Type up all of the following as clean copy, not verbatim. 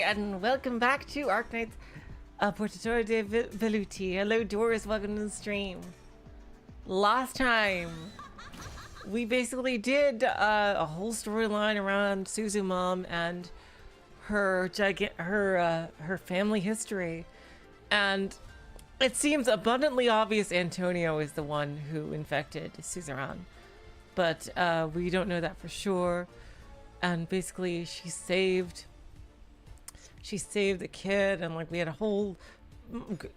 and welcome back to Arknights Portatore de Veluti. Hello, Doris, welcome to the stream. Last time, we basically did a whole storyline around Suzu Mom and her family history, and it seems abundantly obvious Antonio is the one who infected Suzuran, but we don't know that for sure. And basically, she saved the kid, and like we had a whole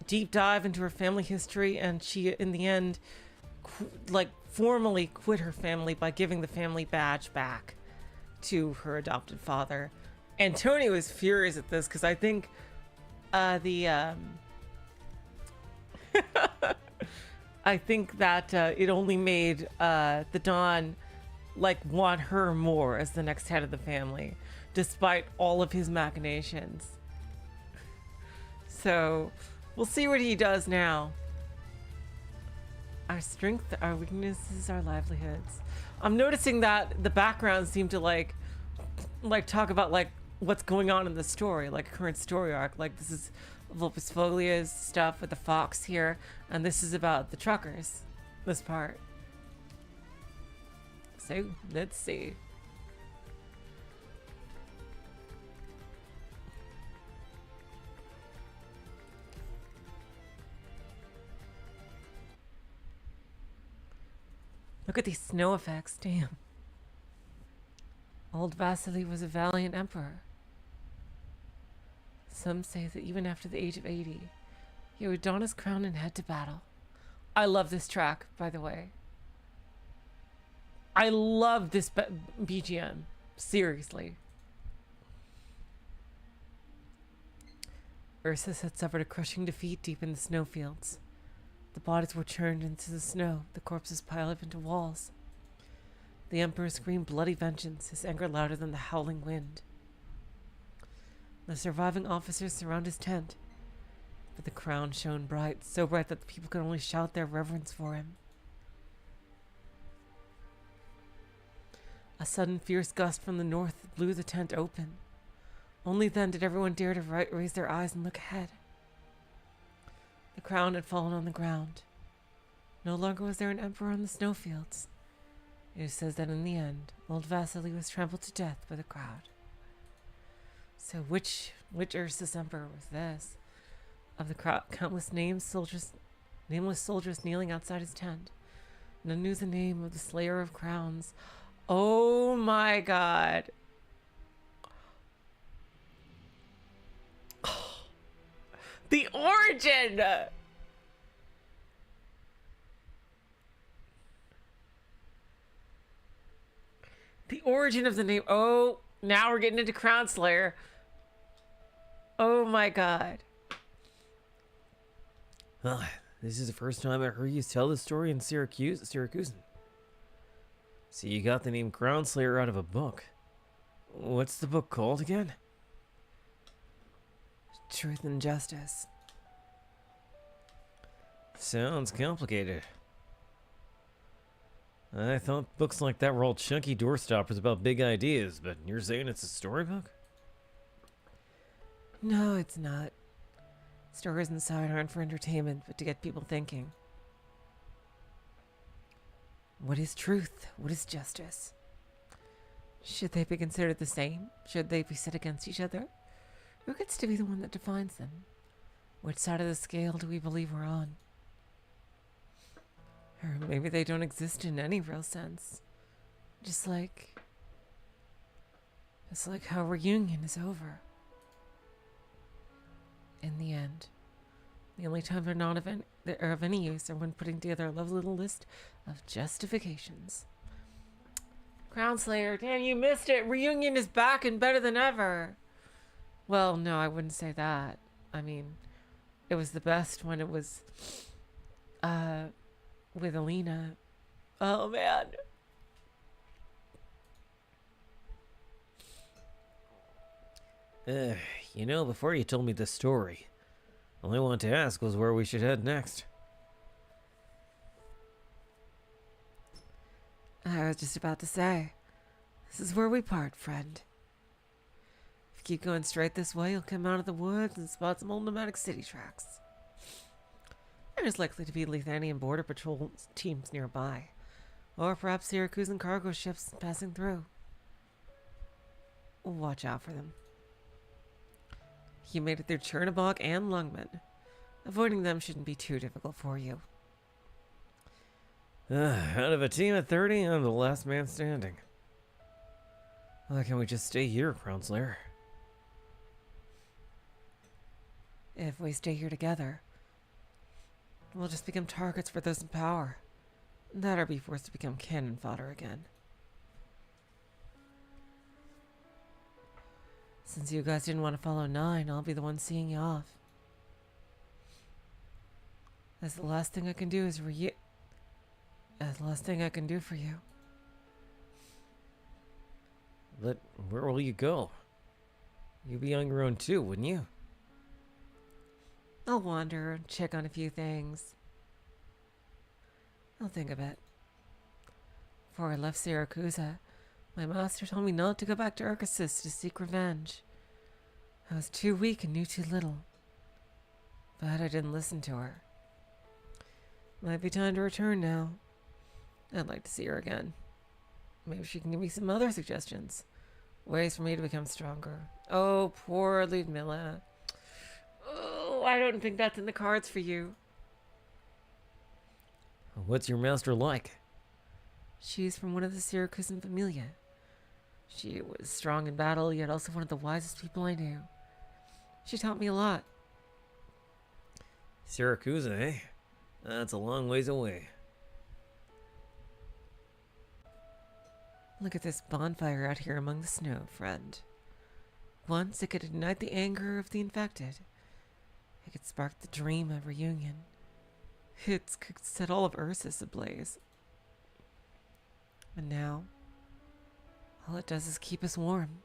deep dive into her family history, and she in the end formally quit her family by giving the family badge back to her adopted father. Antonio is furious at this because I think I think that it only made the Don want her more as the next head of the family, despite all of his machinations. So we'll see what he does now. Our strength, our weaknesses, our livelihoods. I'm noticing that the backgrounds seem to like talk about what's going on in the story, like a current story arc. Like this is Vulpisfoglia's stuff with the fox here, and this is about the truckers, this part. So let's see. Look at these snow effects, damn. Old Vasily was a valiant emperor. Some say that even after the age of 80, he would don his crown and head to battle. I love this track, by the way. I love this BGM. Seriously. Ursus had suffered a crushing defeat deep in the snowfields. The bodies were churned into the snow, the corpses piled up into walls. The Emperor screamed bloody vengeance, his anger louder than the howling wind. The surviving officers surround his tent, but the crown shone bright, so bright that the people could only shout their reverence for him. A sudden fierce gust from the north blew the tent open. Only then did everyone dare to raise their eyes and look ahead. The crown had fallen on the ground. No longer was there an emperor on the snowfields. It says that in the end, old Vasily was trampled to death by the crowd. So which Ursus emperor was this? Of the crowd, countless nameless soldiers kneeling outside his tent. None knew the name of the slayer of crowns. Oh my god. The origin! The origin of the name. Oh, now we're getting into Crown Slayer. Oh my god. Well, this is the first time I heard you tell the story in Syracusan. So you got the name Crown Slayer out of a book. What's the book called again? Truth and Justice. Sounds complicated. I thought books like that were all chunky doorstoppers about big ideas, but you're saying it's a storybook? No, it's not. Stories inside aren't for entertainment, but to get people thinking. What is truth? What is justice? Should they be considered the same? Should they be set against each other? Who gets to be the one that defines them? Which side of the scale do we believe we're on? Or maybe they don't exist in any real sense. Just like how reunion is over. In the end, the only time they're not of any use are when putting together a lovely little list of justifications. Crown Slayer, damn, you missed it. Reunion is back and better than ever. Well, no, I wouldn't say that. I mean, it was the best when it was with Alina. Oh, man. You know, before you told me this story, all I wanted to ask was where we should head next. I was just about to say, this is where we part, friend. If keep going straight this way, you'll come out of the woods and spot some old nomadic city tracks. There's likely to be Lithanian border patrol teams nearby, or perhaps Syracusan cargo ships passing through. Watch out for them. You made it through Chernobog and Lungman. Avoiding them shouldn't be too difficult for you. Out of a team of 30, I'm the last man standing. Why can't we just stay here, Crown Slayer? If we stay here together, we'll just become targets for those in power. That or be forced to become cannon fodder again. Since you guys didn't want to follow 9, I'll be the one seeing you off. That's the last thing I can do That's the last thing I can do for you. But where will you go? You'd be on your own too, wouldn't you? I'll wander and check on a few things. I'll think of it. Before I left Syracusa, my master told me not to go back to Urkasis to seek revenge. I was too weak and knew too little. But I didn't listen to her. Might be time to return now. I'd like to see her again. Maybe she can give me some other suggestions. Ways for me to become stronger. Oh, poor Ludmilla. Oh, I don't think that's in the cards for you. What's your master like? She's from one of the Syracusan familia. She was strong in battle, yet also one of the wisest people I knew. She taught me a lot. Syracuse, eh? That's a long ways away. Look at this bonfire out here among the snow, friend. Once it could ignite the anger of the infected. It could spark the dream of reunion. It could set all of Ursus ablaze. And now, all it does is keep us warm.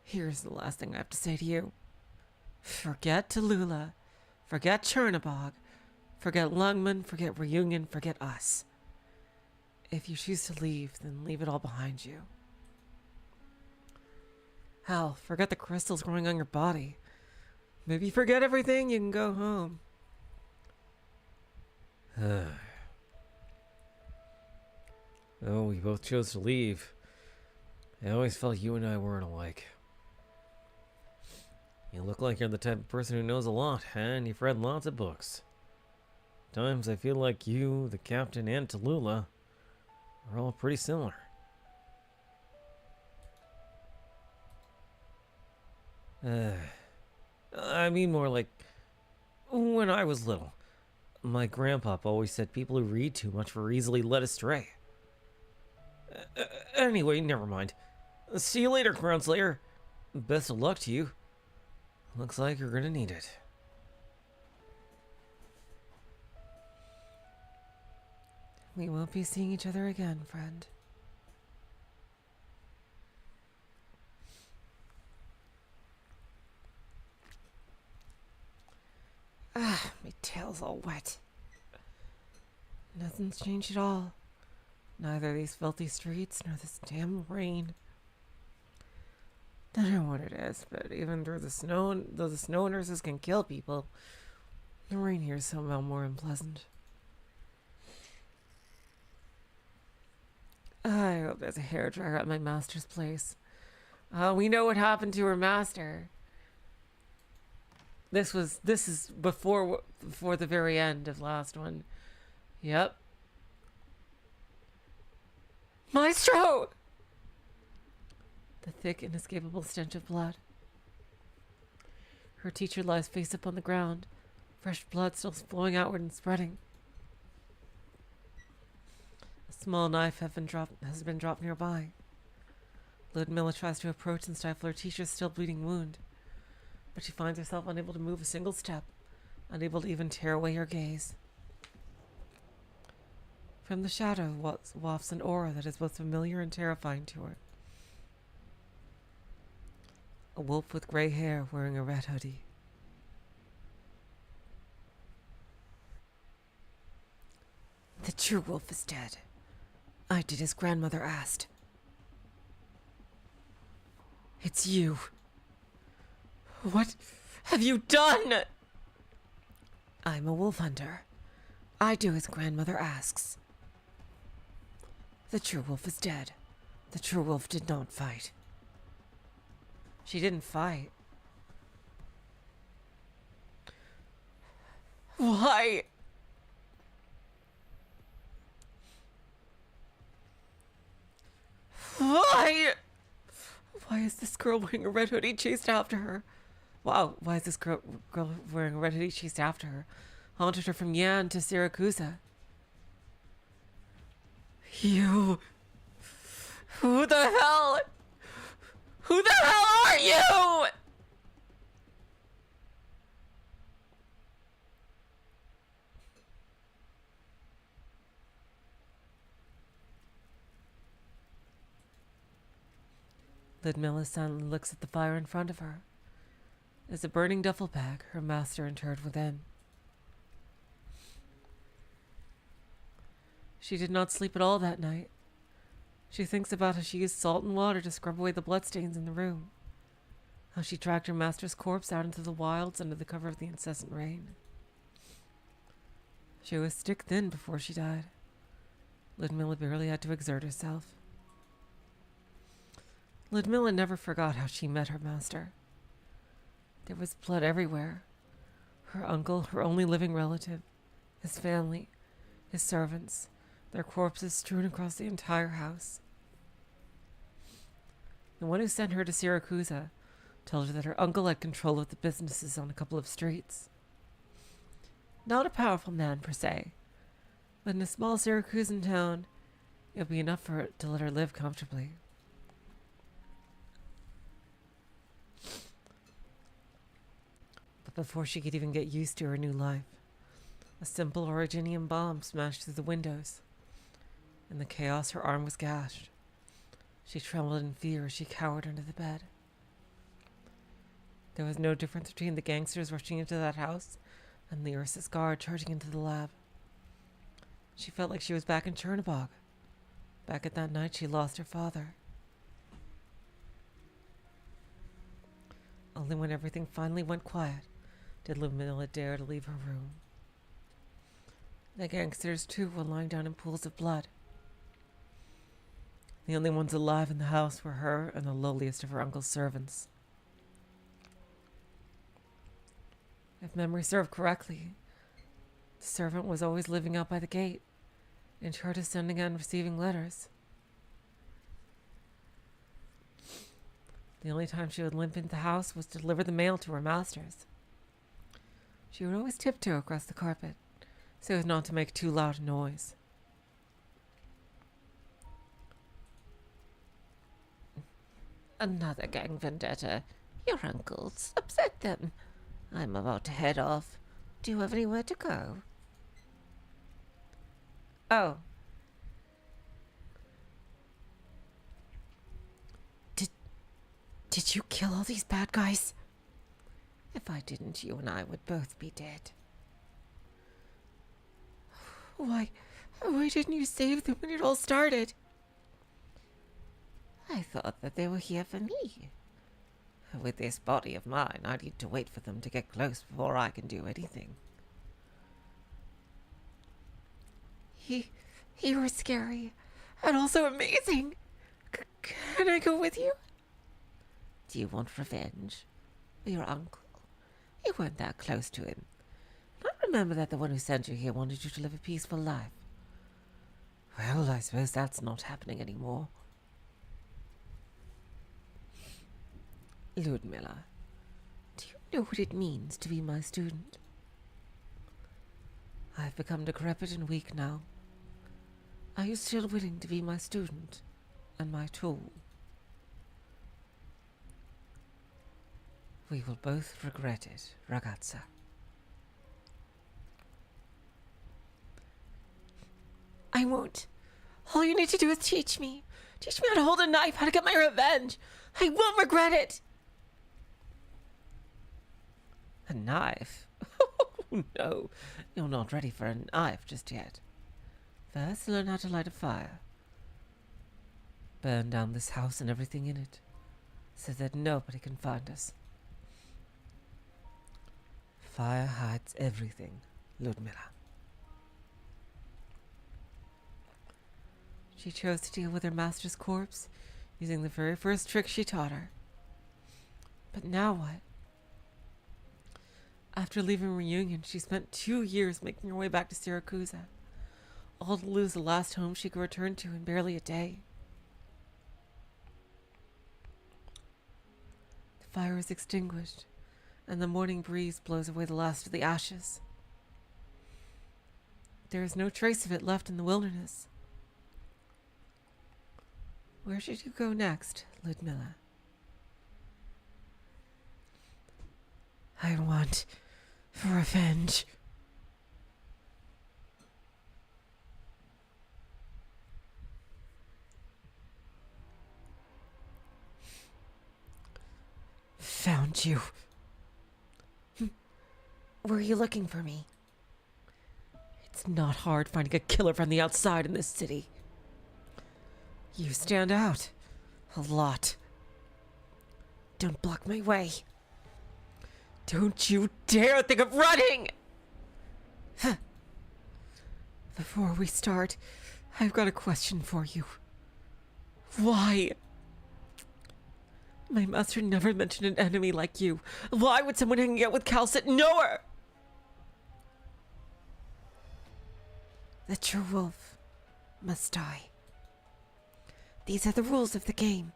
Here's the last thing I have to say to you. Forget Tallulah. Forget Chernobog. Forget Lungman. Forget reunion. Forget us. If you choose to leave, then leave it all behind you. Hell, forget the crystals growing on your body. Maybe forget everything, you can go home. Oh, we both chose to leave. I always felt you and I weren't alike. You look like you're the type of person who knows a lot, and you've read lots of books. Times I feel like you, the captain, and Tallulah are all pretty similar. I mean more like when I was little. My grandpop always said people who read too much were easily led astray. Anyway, never mind. See you later, Crown Slayer. Best of luck to you. Looks like you're gonna need it. We won't be seeing each other again, friend. Ah, my tail's all wet. Nothing's changed at all. Neither these filthy streets nor this damn rain. I don't know what it is, but even through the snow, though the snow and Ursus can kill people, the rain here is somehow more unpleasant. I hope there's a hairdryer at my master's place. We know what happened to her master. This is before the very end of last one. Yep. Maestro! The thick, inescapable stench of blood. Her teacher lies face up on the ground, fresh blood still flowing outward and spreading. A small knife has been dropped nearby. Ludmilla tries to approach and stifle her teacher's still bleeding wound, but she finds herself unable to move a single step, unable to even tear away her gaze. From the shadow wafts an aura that is both familiar and terrifying to her. A wolf with gray hair wearing a red hoodie. The true wolf is dead. I did as grandmother asked. It's you. What have you done? I'm a wolf hunter. I do as grandmother asks. The true wolf is dead. The true wolf did not fight. She didn't fight. Why? Why? Why is this girl wearing a red hoodie chased after her? Wow, why is this girl wearing a red hoodie chased after her? Haunted her from Yan to Syracuse. You. Who the hell? Who the hell are you? Ludmilla silently looks at the fire in front of her. As a burning duffel bag, her master interred within. She did not sleep at all that night. She thinks about how she used salt and water to scrub away the bloodstains in the room. How she dragged her master's corpse out into the wilds under the cover of the incessant rain. She was stick thin before she died. Ludmilla barely had to exert herself. Ludmilla never forgot how she met her master. There was blood everywhere. Her uncle, her only living relative, his family, his servants, their corpses strewn across the entire house. The one who sent her to Syracuse told her that her uncle had control of the businesses on a couple of streets. Not a powerful man per se, but in a small Syracusan town, it would be enough for her to let her live comfortably. But before she could even get used to her new life, a simple Originium bomb smashed through the windows. In the chaos, her arm was gashed. She trembled in fear as she cowered under the bed. There was no difference between the gangsters rushing into that house and the Ursus guard charging into the lab. She felt like she was back in Chernobog, back at that night she lost her father. Only when everything finally went quiet did Ludmilla dare to leave her room. The gangsters, too, were lying down in pools of blood. The only ones alive in the house were her and the lowliest of her uncle's servants. If memory served correctly, the servant was always living out by the gate, in charge of sending and receiving letters. The only time she would limp into the house was to deliver the mail to her masters. She would always tiptoe across the carpet, so as not to make too loud a noise. Another gang vendetta. Your uncles. Upset them. I'm about to head off. Do you have anywhere to go? Oh. Did you kill all these bad guys? If I didn't, you and I would both be dead. Why didn't you save them when it all started? I thought that they were here for me. With this body of mine, I need to wait for them to get close before I can do anything. You were scary, and also amazing. Can I go with you? Do you want revenge? Your uncle? You weren't that close to him. I remember that the one who sent you here wanted you to live a peaceful life. Well, I suppose that's not happening anymore. Ludmilla, do you know what it means to be my student? I've become decrepit and weak now. Are you still willing to be my student and my tool? We will both regret it, ragazza. I won't. All you need to do is teach me. Teach me how to hold a knife, how to get my revenge. I won't regret it. A knife? Oh, no. You're not ready for a knife just yet. First, learn how to light a fire. Burn down this house and everything in it. so that nobody can find us. Fire hides everything, Ludmilla. She chose to deal with her master's corpse using the very first trick she taught her. But now what? After leaving Reunion, she spent 2 years making her way back to Siracusa, all to lose the last home she could return to in barely a day. The fire is extinguished, and the morning breeze blows away the last of the ashes. There is no trace of it left in the wilderness. Where should you go next, Ludmilla? I want revenge. Found you. Were you looking for me? It's not hard finding a killer from the outside in this city. You stand out. A lot. Don't block my way. Don't you dare think of running! Before we start, I've got a question for you. Why? My master never mentioned an enemy like you. Why would someone hanging out with Calcit know her? The true wolf must die. These are the rules of the game.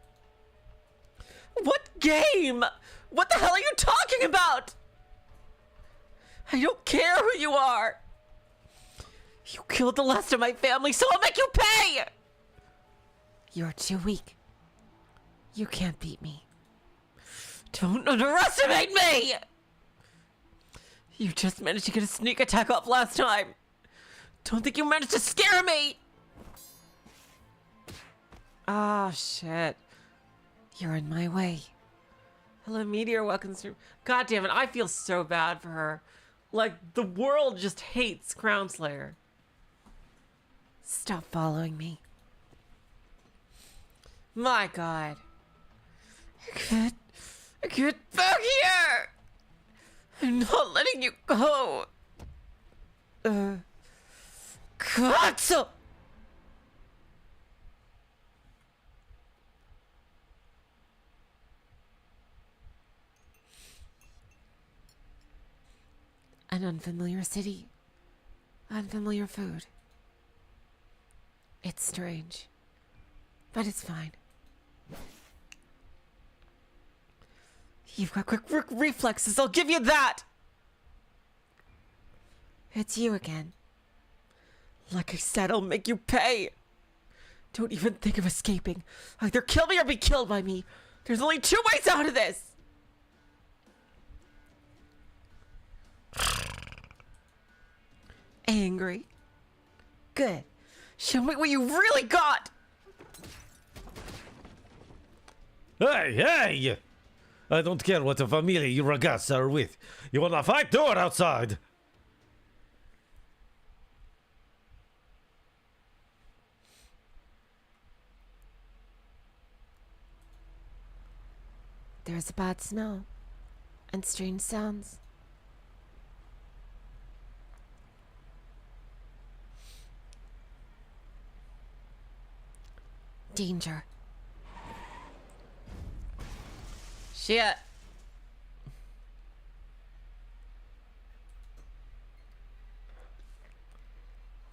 What game? What the hell are you talking about? I don't care who you are. You killed the last of my family, so I'll make you pay! You're too weak. You can't beat me. Don't underestimate me! You just managed to get a sneak attack off last time. Don't think you managed to scare me! Ah, shit. You're in my way. Hello, Meteor. Welcome to... God damn it, I feel so bad for her. Like, the world just hates Crown Slayer. Stop following me. My God. Get back here! I'm not letting you go. Katsu! An unfamiliar city. Unfamiliar food. It's strange. But it's fine. You've got quick reflexes, I'll give you that! It's you again. Like I said, I'll make you pay! Don't even think of escaping. Either kill me or be killed by me. There's only 2 ways out of this! Angry? Good. Show me what you really got! Hey! I don't care what the family you ragazzi are with. You wanna fight? Do it outside! There's a bad smell. And strange sounds. Danger. Shit.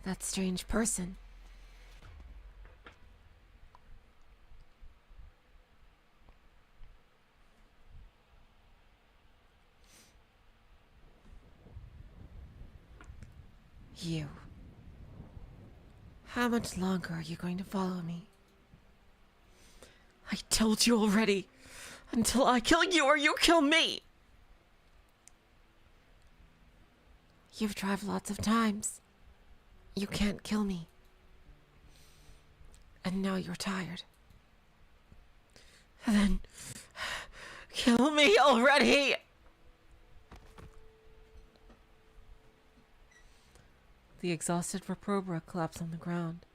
That strange person. You. How much longer are you going to follow me? I told you already. Until I kill you or you kill me. You've tried lots of times. You can't kill me. And now you're tired. Then kill me already. The exhausted Reprobra collapsed on the ground,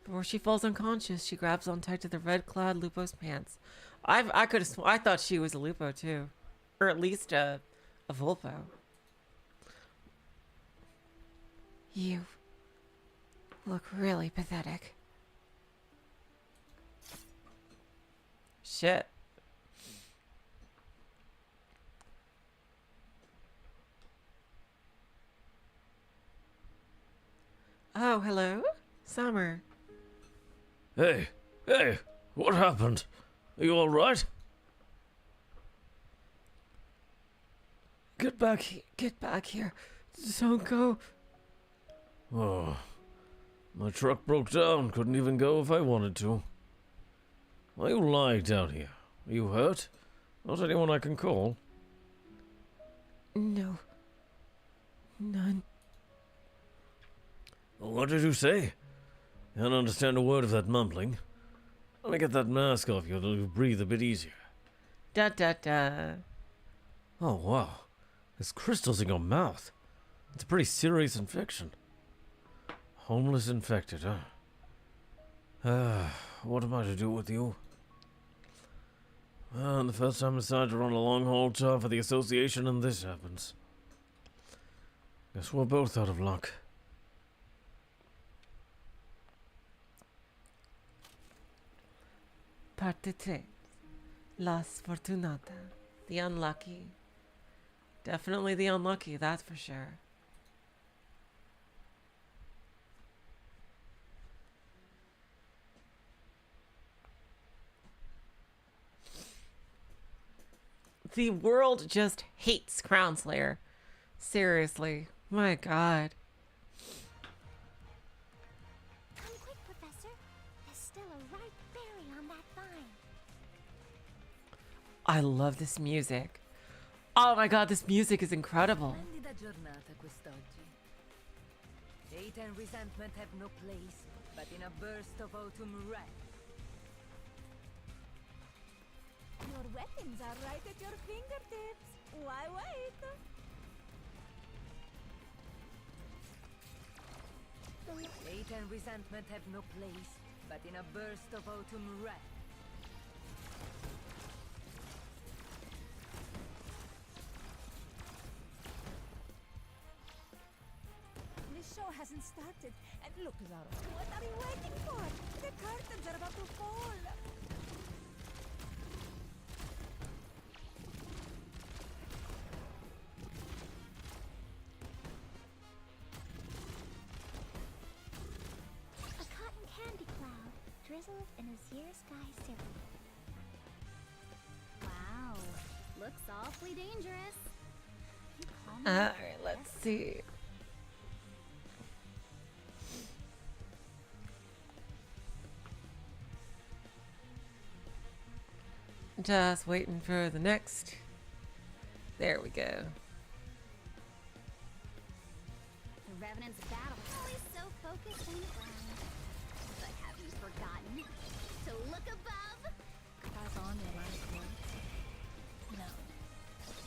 Before she falls unconscious, she grabs on tight to the red-clad Lupo's pants. I could have I thought she was a Lupo too, or at least a Vulpo. You look really pathetic. Shit. Oh, hello, Summer. Hey, what happened? Are you alright? Get back here. Don't go. Oh, my truck broke down. Couldn't even go if I wanted to. Why are you lying down here? Are you hurt? Not anyone I can call? No. None. What did you say? I don't understand a word of that mumbling. Let me get that mask off you, it'll breathe a bit easier. Da da da. Oh, wow. There's crystals in your mouth. It's a pretty serious infection. Homeless infected, huh? What am I to do with you? Well, the first time I decided to run a long-haul job for the association and this happens. Guess we're both out of luck. Parte 3. Las Fortunata. The unlucky. Definitely the unlucky, that's for sure. The world just hates Crown Slayer. Seriously. My god. Come quick, Professor. There's still a ripe berry on that vine. I love this music. Oh my god, this music is incredible. Splendida giornata quest'oggi. Hate and resentment have no place, but in a burst of autumn wrath. Your weapons are right at your fingertips. Why wait? Hate and resentment have no place, but in a burst of autumn wrath. This show hasn't started, and look, Zara. What are you waiting for? The curtains are about to fall. A cotton candy cloud drizzled in Azir sky syrup. Wow, looks awfully dangerous. You call me Alright, let's see. Just waiting for the next. There we go. The Revenant's battle. Always so focused on the ground. But have you forgotten to look above? Pass on your last words. No.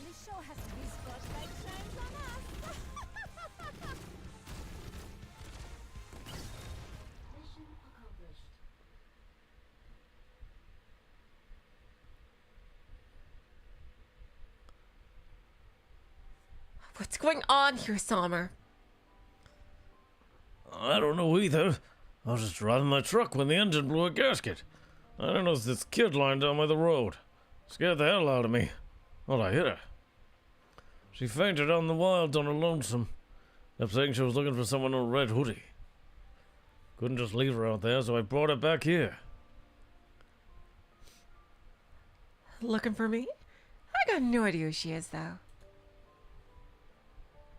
This show has to be spotlight shines on us. Mission accomplished. What's going on here, Sommer? I don't know either. I was just driving my truck when the engine blew a gasket. I don't know, this kid lying down by the road. Scared the hell out of me. Well, I hit her. She fainted on the wild on her lonesome. Kept saying she was looking for someone in a red hoodie. Couldn't just leave her out there, so I brought her back here. Looking for me? I got no idea who she is, though.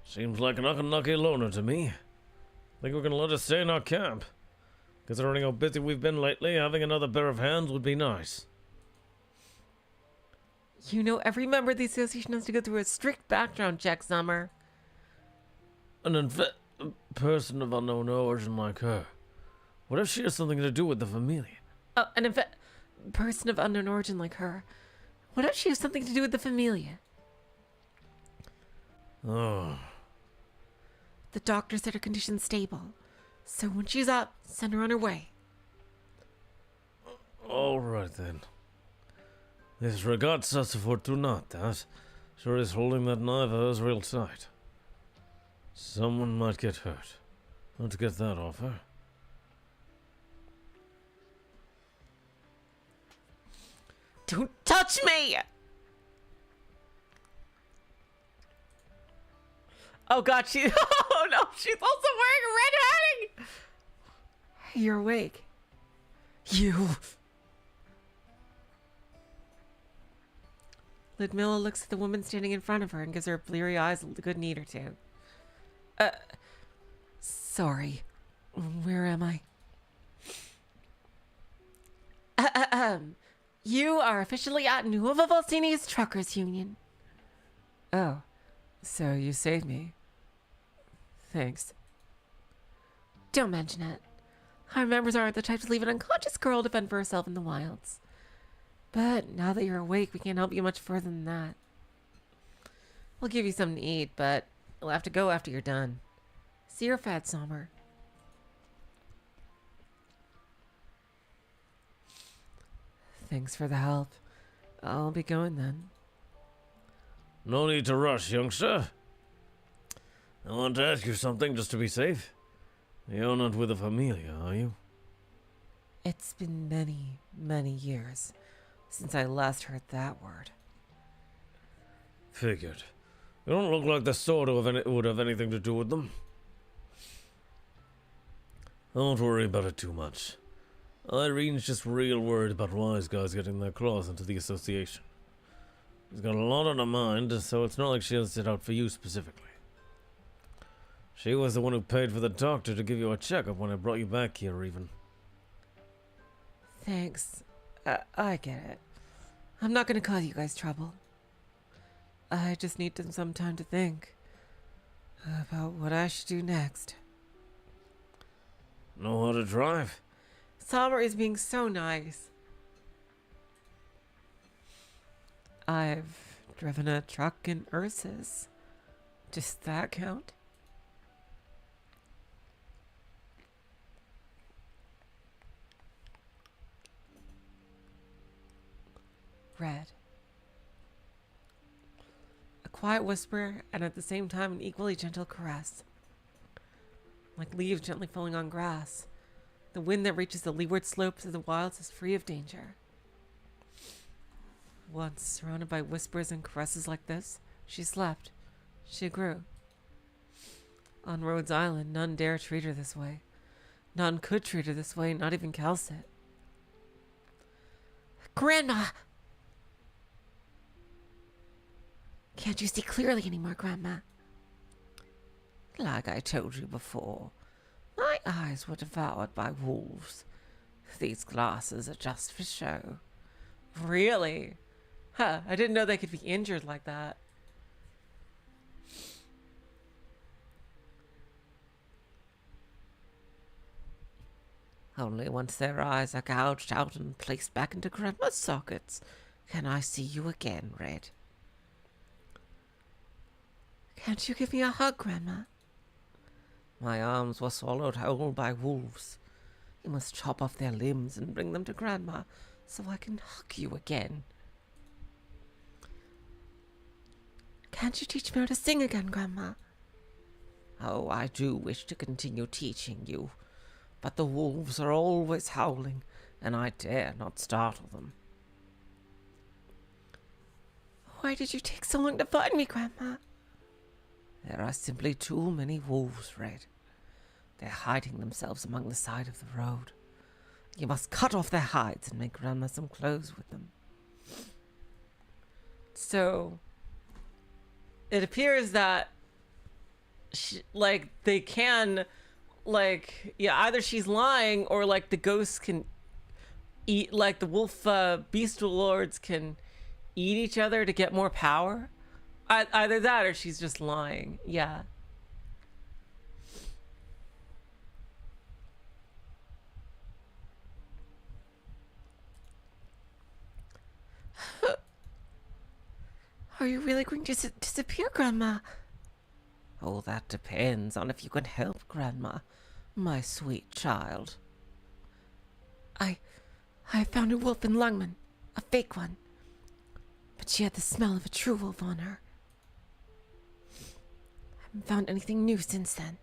Seems like an unlucky loner to me. Think we're gonna let her stay in our camp. Considering how busy we've been lately, having another pair of hands would be nice. You know, every member of the association has to go through a strict background check, Summer. A person of unknown origin like her. What if she has something to do with the Familia? Oh, an person of unknown origin like her. What if she has something to do with the Familia? Oh. The doctor said her condition's stable. So when she's up, send her on her way. All right then. This ragazza sfortunata sure is holding that knife of hers real tight. Someone might get hurt. Let's get that off her. Don't touch me! Oh god, she... Oh no, she's also wearing a red herring! You're awake. You... Ludmilla looks at the woman standing in front of her and gives her bleary eyes a good knead or two. Sorry. Where am I? You are officially at Nuova Volsini's Truckers Union. Oh, so you saved me. Thanks. Don't mention it. Our members aren't the type to leave an unconscious girl to fend for herself in the wilds. But now that you're awake, we can't help you much further than that. We'll give you something to eat, but you'll have to go after you're done. See your fat summer. Thanks for the help. I'll be going then. No need to rush, youngster. I want to ask you something just to be safe. You're not with a familia, are you? It's been many, many years since I last heard that word. Figured. You don't look like the sort who would have anything to do with them. Don't worry about it too much. Irene's just real worried about wise guys getting their claws into the association. She's got a lot on her mind, so it's not like she has it out for you specifically. She was the one who paid for the doctor to give you a checkup when I brought you back here, even. Thanks. I get it. I'm not gonna cause you guys trouble. I just need some time to think about what I should do next. Know how to drive? Summer is being so nice. I've driven a truck in Ursus. Does that count? Red. A quiet whisper, and at the same time an equally gentle caress. Like leaves gently falling on grass. The wind that reaches the leeward slopes of the wilds is free of danger. Once surrounded by whispers and caresses like this, she slept. She grew. On Rhodes Island, none dare treat her this way. None could treat her this way, not even Calcit. Grandma! Can't you see clearly anymore, Grandma? Like I told you before, my eyes were devoured by wolves. These glasses are just for show. Really? Huh, I didn't know they could be injured like that. Only once their eyes are gouged out and placed back into Grandma's sockets can I see you again, Red. Can't you give me a hug, Grandma? My arms were swallowed whole by wolves. You must chop off their limbs and bring them to Grandma so I can hug you again. Can't you teach me how to sing again, Grandma? Oh, I do wish to continue teaching you, but the wolves are always howling, and I dare not startle them. Why did you take so long to find me, Grandma? There are simply too many wolves, Red. They're hiding themselves among the side of the road. You must cut off their hides and make Grandma some clothes with them. So, it appears that, they can, either she's lying or, the ghosts can eat, the wolf bestial lords can eat each other to get more power. Either that or she's just lying. Yeah. Are you really going to disappear, Grandma? Oh, that depends on if you can help, Grandma, my sweet child. I found a wolf in Lungman, a fake one. But she had the smell of a true wolf on her. I haven't found anything new since then.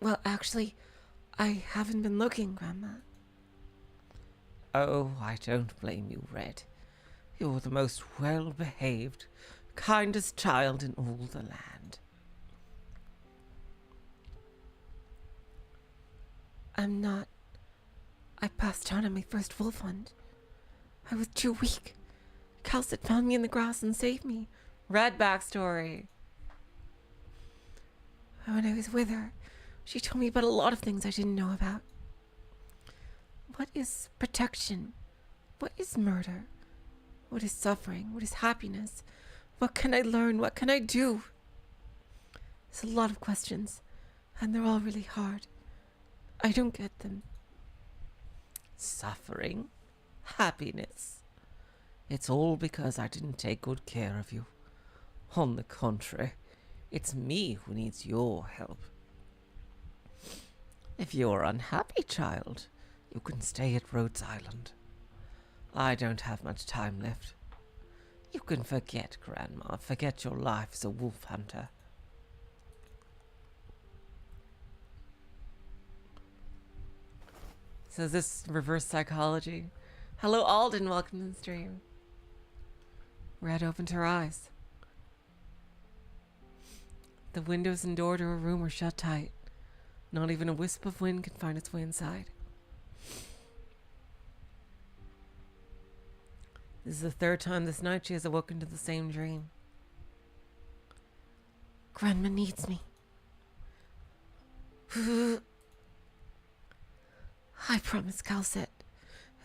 Well, actually, I haven't been looking, Grandma. Oh, I don't blame you, Red. You're the most well-behaved, kindest child in all the land. I'm not. I passed out on my first wolf hunt. I was too weak. Calcit found me in the grass and saved me. Red backstory. When I was with her, she told me about a lot of things I didn't know about. What is protection? What is murder? What is suffering? What is happiness? What can I learn? What can I do? There's a lot of questions, and they're all really hard. I don't get them. Suffering? Happiness? It's all because I didn't take good care of you. On the contrary, it's me who needs your help. If you're unhappy, child, you can stay at Rhodes Island. I don't have much time left. You can forget, Grandma. Forget your life as a wolf hunter. So is this reverse psychology? Hello, Alden. Welcome to the stream. Red opened her eyes. The windows and door to her room were shut tight. Not even a wisp of wind could find its way inside. This is the third time this night she has awoken to the same dream. Grandma needs me. I promised Calcit.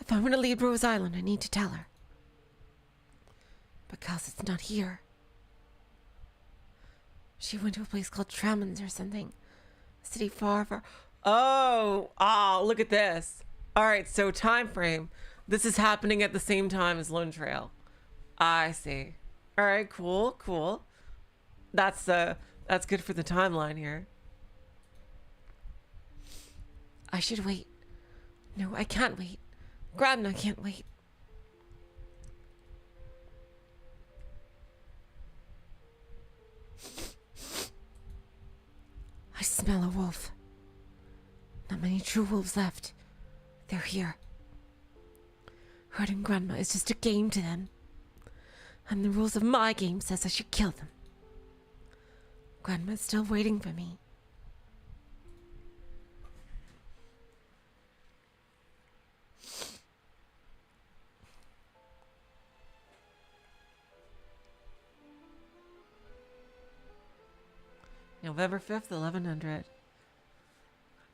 If I'm going to leave Rose Island, I need to tell her. But Calcit's not here. She went to a place called Tramons or something. A city far, far... Oh, look at this. All right, so time frame. This is happening at the same time as Lone Trail. I see. All right, cool. That's good for the timeline here. I should wait. No, I can't wait. Grandma can't wait. I smell a wolf. Not many true wolves left. They're here. Hurting Grandma is just a game to them. And the rules of my game says I should kill them. Grandma's still waiting for me. November 5th, 1100.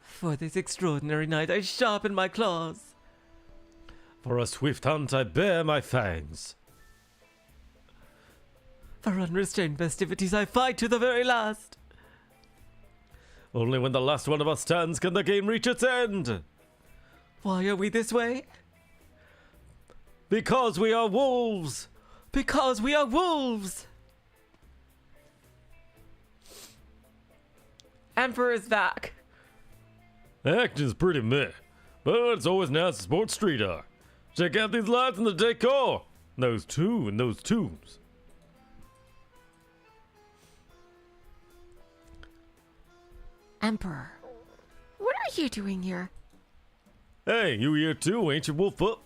For this extraordinary night, I sharpen my claws. For a swift hunt, I bare my fangs. For unrestrained festivities, I fight to the very last. Only when the last one of us stands can the game reach its end. Why are we this way? Because we are wolves. Because we are wolves. Emperor's back. Acting's pretty meh, but it's always nice to sport street art. Check out these lights and the decor. Those two and those tombs. Emperor, what are you doing here? Hey, you here too, ain't you, wolf up?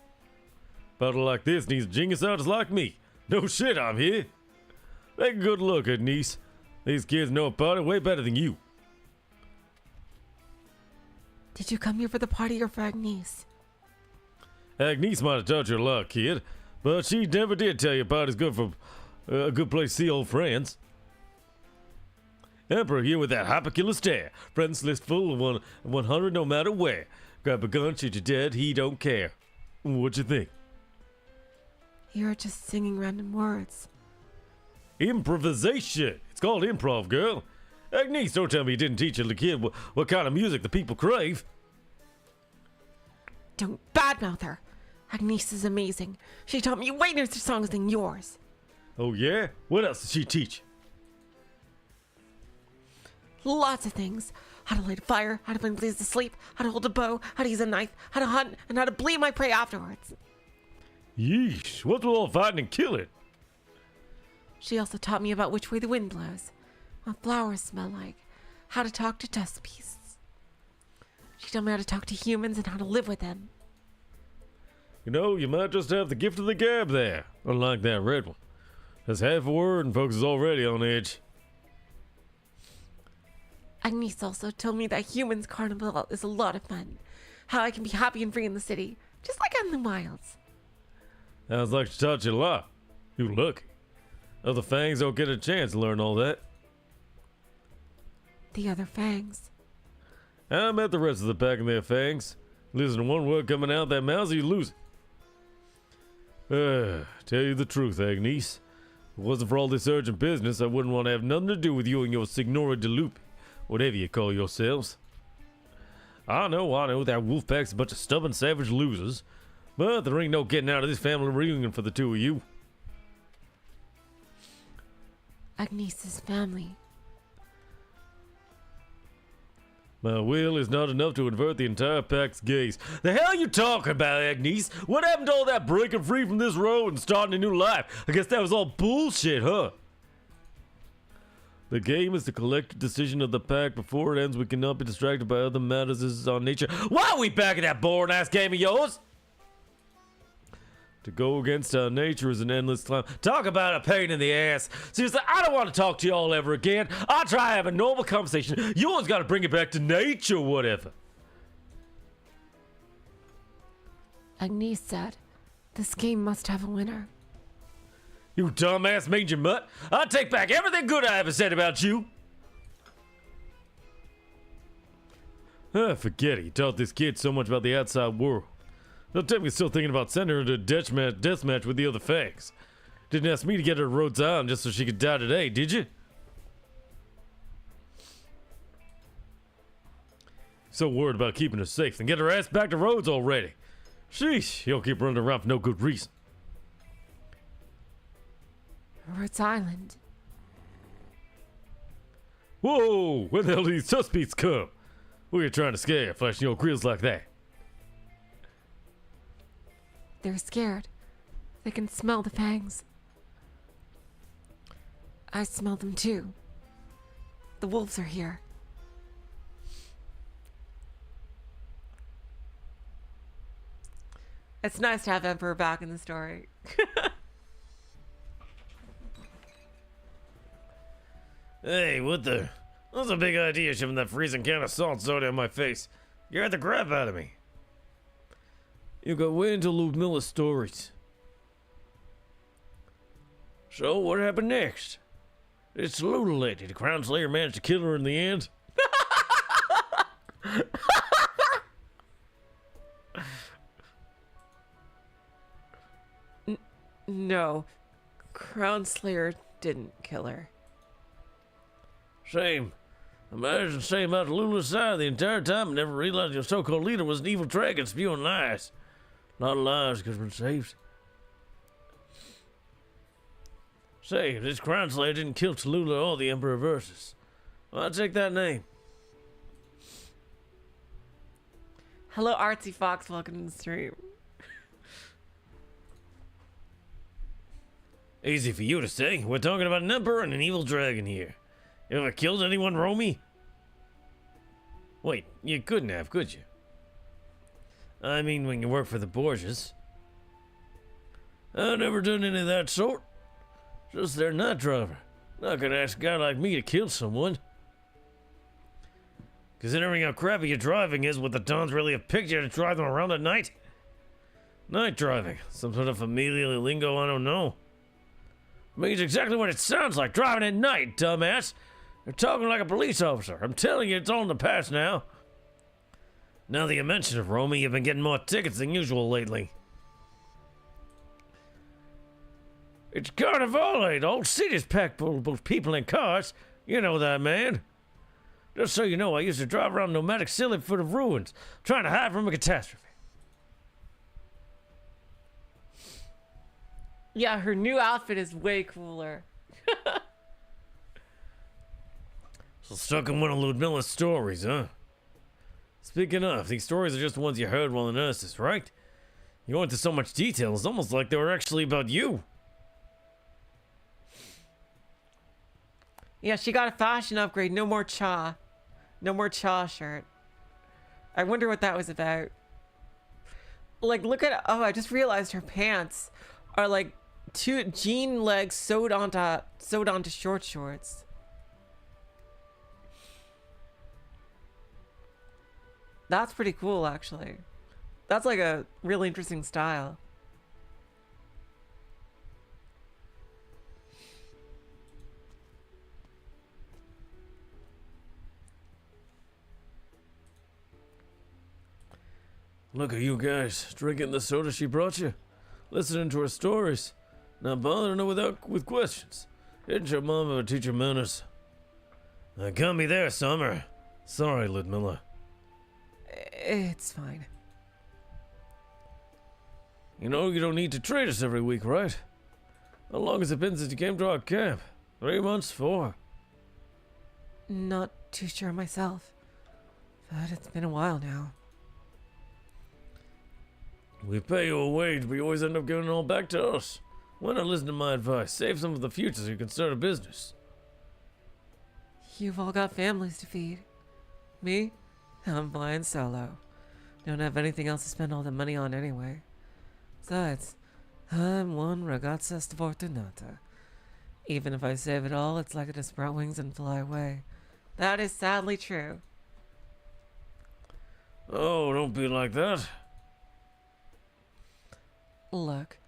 Battle like this needs genius artists like me. No shit, I'm here. Take a good look at niece. These kids know about it way better than you. Did you come here for the party or for Agnes? Agnes might have taught your luck, kid, but she never did tell you about it's good for a good place to see old friends. Emperor here with that hyperkiller stare. Friends list full of 100 no matter where. Grab a gun, shoot you dead, he don't care. What you think? You're just singing random words. Improvisation. It's called improv, girl. Agnes, don't tell me you didn't teach the kid what kind of music the people crave. Don't badmouth her. Agnes is amazing. She taught me way nicer songs than yours. Oh yeah? What else did she teach? Lots of things. how to light a fire, how to find a place to sleep, how to hold a bow, how to use a knife, how to hunt, and how to bleed my prey afterwards. Yeesh, what's with all fighting and killing? She also taught me about which way the wind blows, what flowers smell like, how to talk to dust beasts. She taught me how to talk to humans and how to live with them. You know, you might just have the gift of the gab there, unlike that red one. That's half a word and folks is already on edge. Agnes also told me that humans' carnival is a lot of fun. How I can be happy and free in the city, just like out in the wilds. Sounds like she taught you a lot. You lucky. Other fangs don't get a chance to learn all that. The other fangs. I met the rest of the pack and their fangs. Listen to one word coming out that mouth, you lose it. Tell you the truth, Agnes. If it wasn't for all this urgent business, I wouldn't want to have nothing to do with you and your Signora DeLupe, whatever you call yourselves. I know, that Wolfpack's a bunch of stubborn, savage losers, but there ain't no getting out of this family reunion for the two of you. Agnes's family. My will is not enough to invert the entire pack's gaze. The hell are you talking about, Agnes? What happened to all that breaking free from this road and starting a new life? I guess that was all bullshit, huh? The game is the collective decision of the pack. Before it ends, we cannot be distracted by other matters. This is our nature. Why are we back in that boring-ass game of yours? To go against our nature is an endless climb. Talk about a pain in the ass. Seriously, I don't want to talk to y'all ever again. I'll try to have a normal conversation. You always got to bring it back to nature, whatever. Agnes said, this game must have a winner. You dumbass mangy mutt. I'll take back everything good I ever said about you. Forget it. You taught this kid so much about the outside world. Don't tell me you're still thinking about sending her to a deathmatch with the other fangs. Didn't ask me to get her to Rhodes Island just so she could die today, did you? So worried about keeping her safe, then get her ass back to Rhodes already. Sheesh, you'll keep running around for no good reason. Rhodes Island. Whoa, where the hell did these suspects come? Who are you trying to scare, flashing your grills like that? They're scared. They can smell the fangs. I smell them too. The wolves are here. It's nice to have Emperor back in the story. Hey, what the? That's a big idea shoving that freezing can of salt soda in my face. You had the crap out of me. You got way into Ludmilla's stories. So, what happened next? It's Lula lady. The Crown Slayer managed to kill her in the end? No. Crown Slayer didn't kill her. Shame. Imagine staying about Lula's side the entire time and never realized your so-called leader was an evil dragon spewing lies. Not lies could have been saved. Say, this Crown Slayer didn't kill Tallulah or the Emperor Versus. Well, I'll take that name. Hello, Artsy Fox. Welcome to the stream. Easy for you to say. We're talking about an emperor and an evil dragon here. You ever killed anyone, Romy? Wait, you couldn't have, could you? I mean, when you work for the Borgias. I've never done any of that sort. Just their night driver. Not gonna ask a guy like me to kill someone. Considering how crappy your driving is, would the Dons really have picked you to drive them around at night? Night driving. Some sort of familiar lingo I don't know. Means exactly what it sounds like, driving at night, dumbass. You're talking like a police officer. I'm telling you, it's all in the past now. Now that you mention it, Romy, you've been getting more tickets than usual lately. It's Carnival, the whole city's packed full of both people and cars. You know that, man. Just so you know, I used to drive around nomadic silly foot of ruins, trying to hide from a catastrophe. Yeah, her new outfit is way cooler. So stuck in one of Ludmilla's stories, huh? Speaking of, these stories are just the ones you heard while in Ursus, right? You go into so much detail, it's almost like they were actually about you. Yeah, she got a fashion upgrade. No more cha. No more cha shirt. I wonder what that was about. Like, look at... Oh, I just realized her pants are like two jean legs sewed onto short shorts. That's pretty cool, actually. That's like a really interesting style. Look at you guys, drinking the soda she brought you, listening to her stories, not bothering her with questions. Didn't your mom ever teach you manners? I can't be there, Summer. Sorry, Ludmilla. It's fine. You know you don't need to trade us every week, right? How long has it been since you came to our camp? 3 months? 4? Not too sure myself, but it's been a while now. We pay you a wage, but you always end up giving it all back to us. Why not listen to my advice? Save some of the future so you can start a business. You've all got families to feed. Me? I'm flying solo. Don't have anything else to spend all the money on anyway. Besides, I'm one ragazza sfortunata. Even if I save it all, it's likely to sprout wings and fly away. That is sadly true. Oh, don't be like that. Look,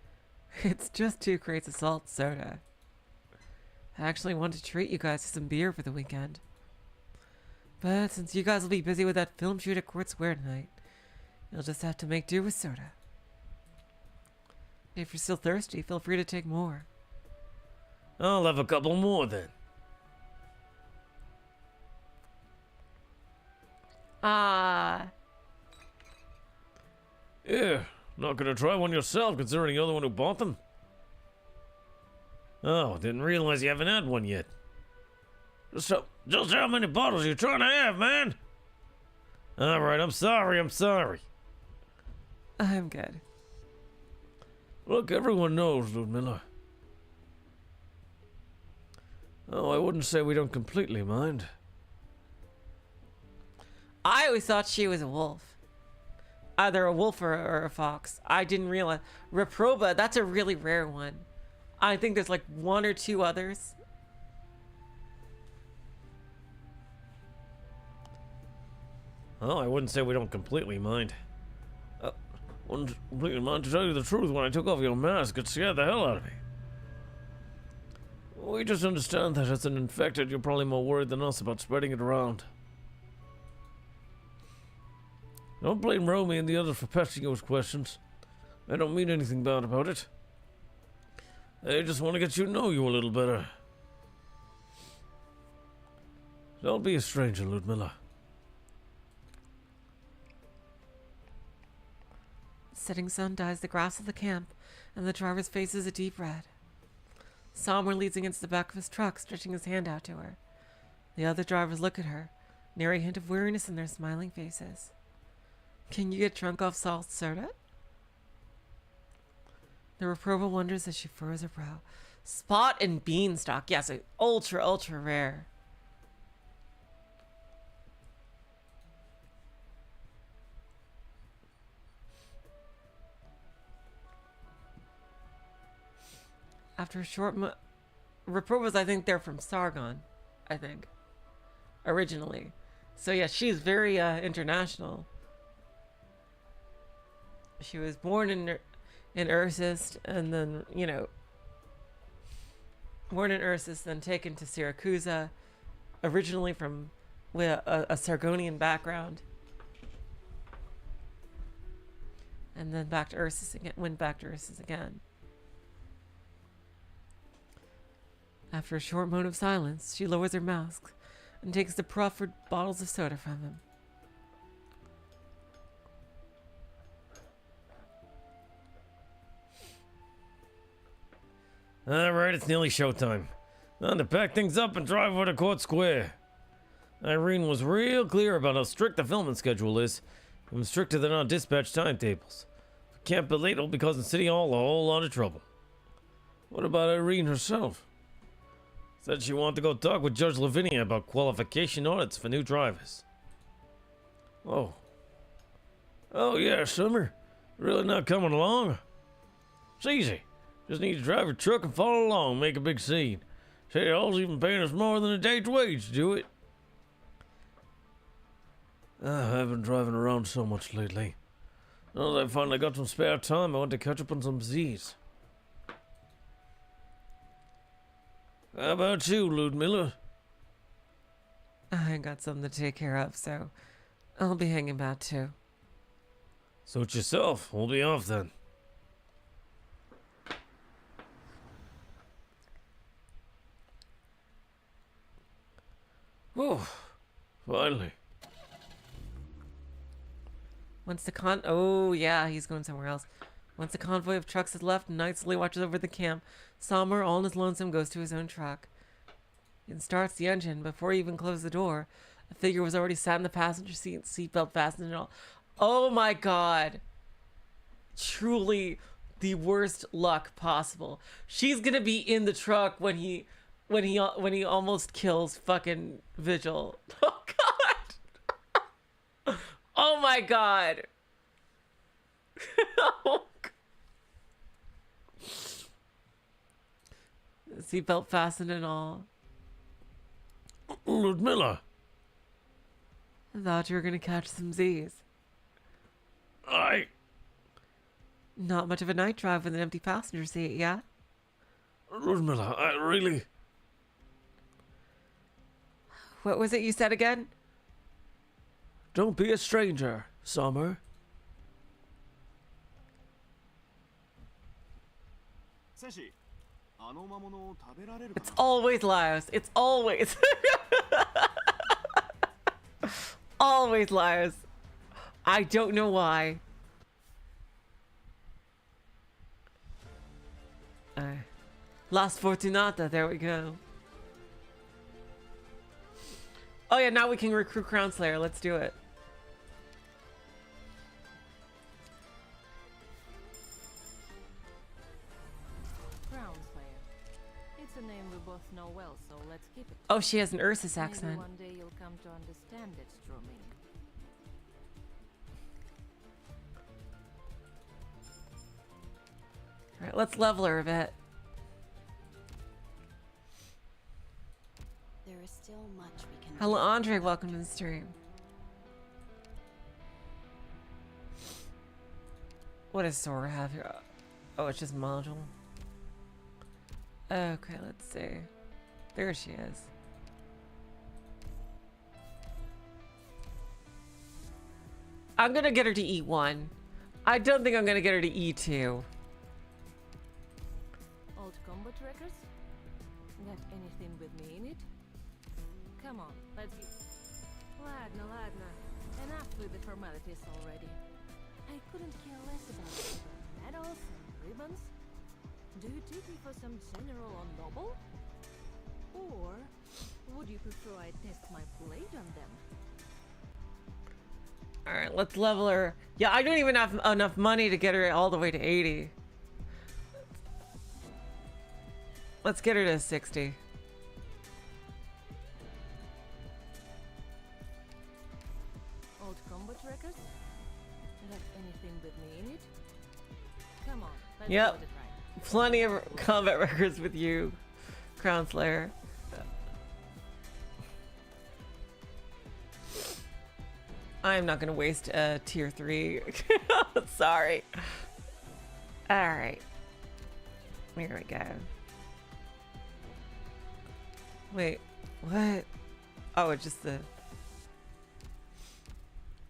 it's just 2 crates of salt soda. I actually want to treat you guys to some beer for the weekend. But since you guys will be busy with that film shoot at Court Square tonight, you'll just have to make do with soda. If you're still thirsty, feel free to take more. I'll have a couple more then. Ah. Yeah, not gonna try one yourself considering you're the one who bought them? Oh, didn't realize you haven't had one yet. Just how many bottles are you trying to have, man? Alright, I'm sorry. I'm good. Look, everyone knows, Ludmilla. Oh, I wouldn't say we don't completely mind. I always thought she was a wolf. Either a wolf or a fox. I didn't realize. Reproba, that's a really rare one. I think there's like 1 or 2 others. Oh, I wouldn't say we don't completely mind. Wouldn't completely mind to tell you the truth. When I took off your mask, it scared the hell out of me. We just understand that as an infected, you're probably more worried than us about spreading it around. Don't blame Romy and the others for pestering you with questions. I don't mean anything bad about it. I just want to get you to know you a little better. Don't be a stranger, Ludmilla. Setting sun dyes the grass of the camp, and the driver's face is a deep red. Sommer leans against the back of his truck, stretching his hand out to her. The other drivers look at her, nary hint of weariness in their smiling faces. Can you get drunk off salt soda? The Reproba wonders as she furrows her brow. Spot and beanstalk. Yes, ultra rare. After a short Reprobas, I think they're from Sargon. I think. Originally. So yeah, she's very international. She was born in Ursus, and then, you know, born in Ursus, then taken to Siracusa, originally from with a Sargonian background, and then back to Ursus again. Went back to Ursus again. After a short moment of silence, she lowers her mask and takes the proffered bottles of soda from him. Alright, it's nearly showtime. Time to pack things up and drive over to Court Square. Irene was real clear about how strict the filming schedule is. Even stricter than our dispatch timetables. If we can't be late, it'll be causing City Hall a whole lot of trouble. What about Irene herself? Said she wanted to go talk with Judge Lavinia about qualification audits for new drivers. Oh. Oh yeah, Summer. Really not coming along? It's easy. Just need to drive your truck and follow along, make a big scene. City Hall's even paying us more than a day's wage to do it. I've been driving around so much lately. Now that I finally got some spare time, I want to catch up on some Z's. How about you, Ludmilla? I got something to take care of, so I'll be hanging about too. Suit yourself. We'll be off then. Oh, finally. Oh yeah, he's going somewhere else. Once the convoy of trucks has left, Knight slowly watches over the camp. Somber, all in his lonesome, goes to his own truck and starts the engine. Before he even closed the door, a figure was already sat in the passenger seat, seatbelt fastened and all. Oh my god. Truly the worst luck possible. She's gonna be in the truck when he almost kills fucking Vigil. Oh god. Oh my god. Oh, seatbelt fastened and all. Ludmilla. I thought you were gonna catch some Z's. Not much of a night drive with an empty passenger seat, yeah? Ludmilla, I really... What was it you said again? Don't be a stranger, Summer. It's always Laios. It's always... always Laios. I don't know why. Las Fortunata, there we go. Oh yeah, now we can recruit Crown Slayer. Let's do it. Crown Slayer. It's a name we both know well, so let's keep it. Oh, she has an Ursus Maybe accent. one day you'll come to understand its true meaning. Alright, let's level her a bit. There is still much we can Hello, do. Andre. Welcome to the stream. What does Sora have here? Oh, it's just module. Okay, let's see. There she is. I'm gonna get her to E1. I don't think I'm gonna get her to E2. Old combat records? Got anything with me in it? Come on, let's get... Ladna. Enough with the formalities already. I couldn't care less about the medals and ribbons. Do you take me for some general or noble? Or would you prefer I test my blade on them? Alright, let's level her. Yeah, I don't even have enough money to get her all the way to 80. Let's get her to 60. Old combat records? Got anything with me in it? Come on, let's Yep. do it right. Plenty of combat records with you, Crown Slayer. I'm not gonna waste a tier 3. Sorry. Alright. Here we go. Wait, what? Oh, it's just the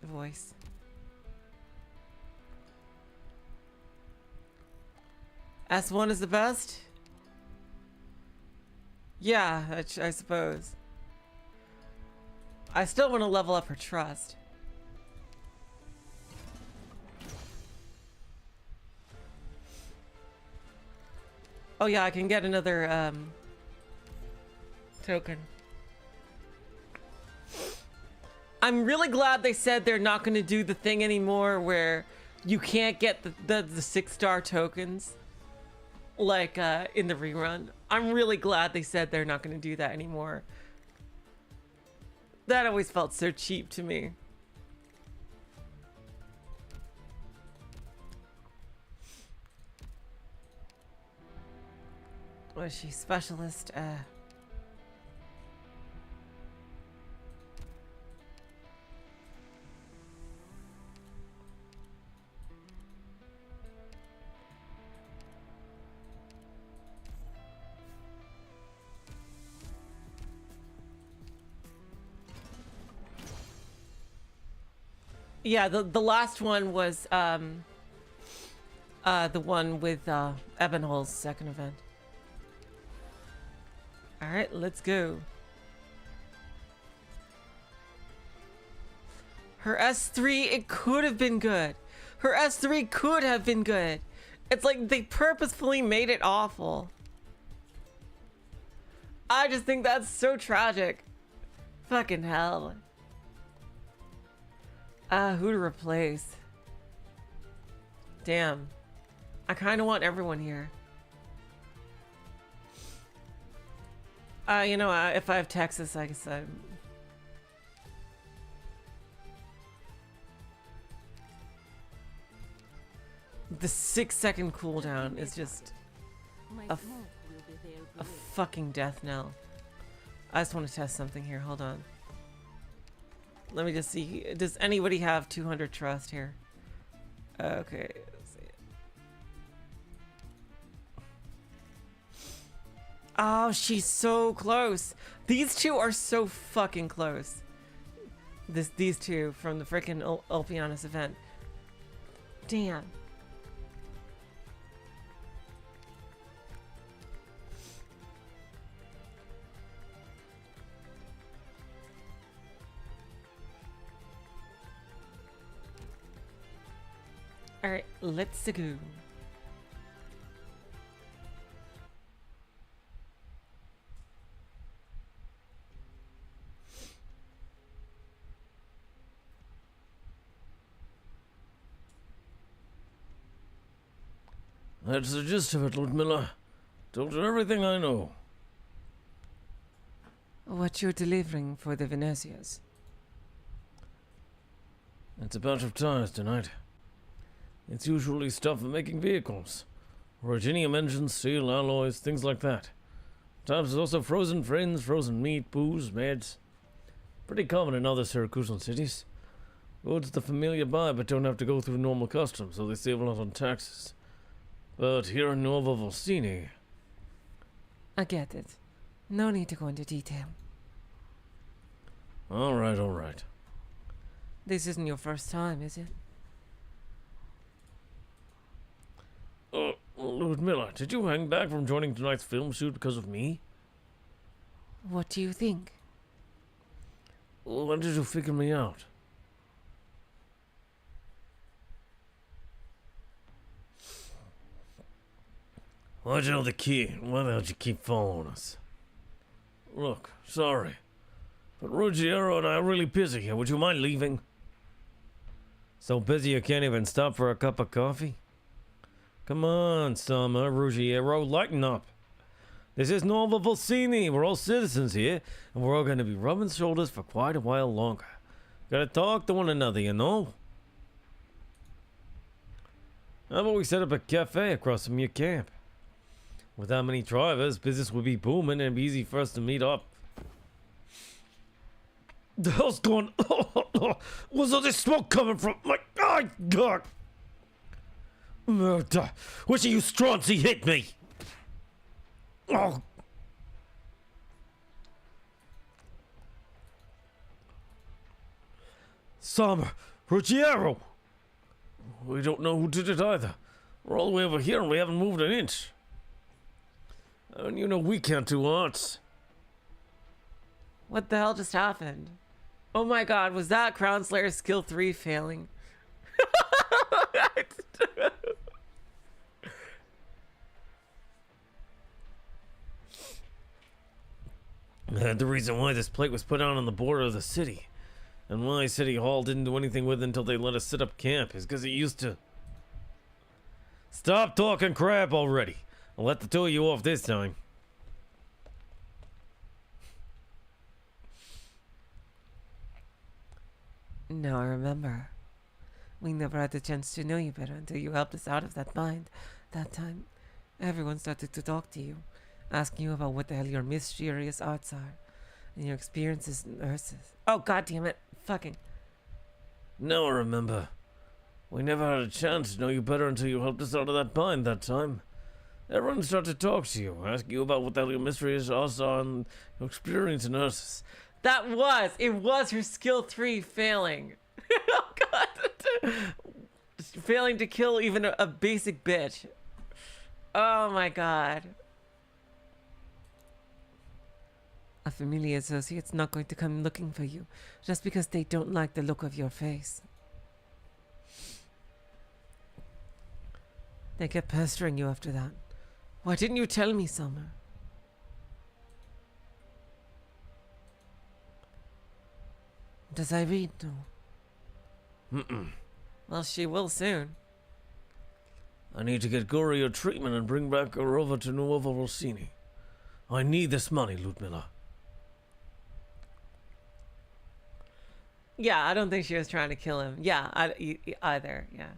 voice. S1 is the best? Yeah, I suppose. I still want to level up her trust. Oh yeah, I can get another token. I'm really glad they said they're not going to do the thing anymore where you can't get the 6-star tokens like in the rerun. I'm really glad they said they're not going to do that anymore. That always felt so cheap to me. Was she specialist? Yeah, the last one was the one with Ebenhol's second event. All right, let's go. Her S3, it could have been good. Her S3 could have been good. It's like they purposefully made it awful. I just think that's so tragic. Fucking hell. Who to replace? Damn. I kind of want everyone here. You know, if I have Texas, I guess the 6-second cooldown is just a fucking death knell. I just want to test something here. Hold on. Let me just see. Does anybody have 200 trust here? Okay. Let's see. Oh, she's so close. These two are so fucking close. These two from the freaking Ulpianus event. Damn. All right, let's go. That's the gist of it, Lord Miller. Told you everything I know. What you're delivering for the Venetias? It's a bunch of tires tonight. It's usually stuff for making vehicles. Originium engines, steel alloys, things like that. Sometimes there's also frozen friends, frozen meat, booze, meds. Pretty common in other Syracusan cities. Goods the familiar buy but don't have to go through normal customs, so they save a lot on taxes. But here in Nova Volsini... I get it. No need to go into detail. Alright, alright. This isn't your first time, is it? Lord Miller, did you hang back from joining tonight's film shoot because of me? What do you think? When did you figure me out? Why'd you know the key? Why the hell did you keep following us? Look, sorry. But Ruggiero and I are really busy here. Would you mind leaving? So busy you can't even stop for a cup of coffee? Come on, Summer, Ruggiero, lighten up. This is Nova Volsini. We're all citizens here, and we're all going to be rubbing shoulders for quite a while longer. Gotta talk to one another, you know? How about we set up a cafe across from your camp? With that many drivers, business would be booming and it'd be easy for us to meet up. The hell's going on? Where's all this smoke coming from? My God! Murder! Which of you Stronzi hit me? Oh! Summer! Ruggiero! We don't know who did it either. We're all the way over here and we haven't moved an inch. And you know we can't do arts. What the hell just happened? Oh my god, was that Crown Slayer skill 3 failing? And the reason why this plate was put out on the border of the city. And why City Hall didn't do anything with it until they let us set up camp is because it used to... Stop talking crap already. I'll let the two of you off this time. No, I remember. We never had the chance to know you better until you helped us out of that bind. That time, everyone started to talk to you, asking you about what the hell your mysterious arts are, and your experiences as nurses. Oh, god damn it. Fucking. No, I remember. We never had a chance to know you better until you helped us out of that bind that time. Everyone started to talk to you, asking you about what the hell your mysterious arts are and your experience as nurses. It was her skill 3 failing. Oh god. Failing to kill even a basic bitch. Oh my god. A familiar associate's not going to come looking for you just because they don't like the look of your face. They kept pestering you after that. Why didn't you tell me, Summer? Does Irene know? Well, she will soon. I need to get Gory your treatment and bring back her over to Nuova Rossini. I need this money, Ludmilla. Yeah, I don't think she was trying to kill him. Yeah, either. Yeah.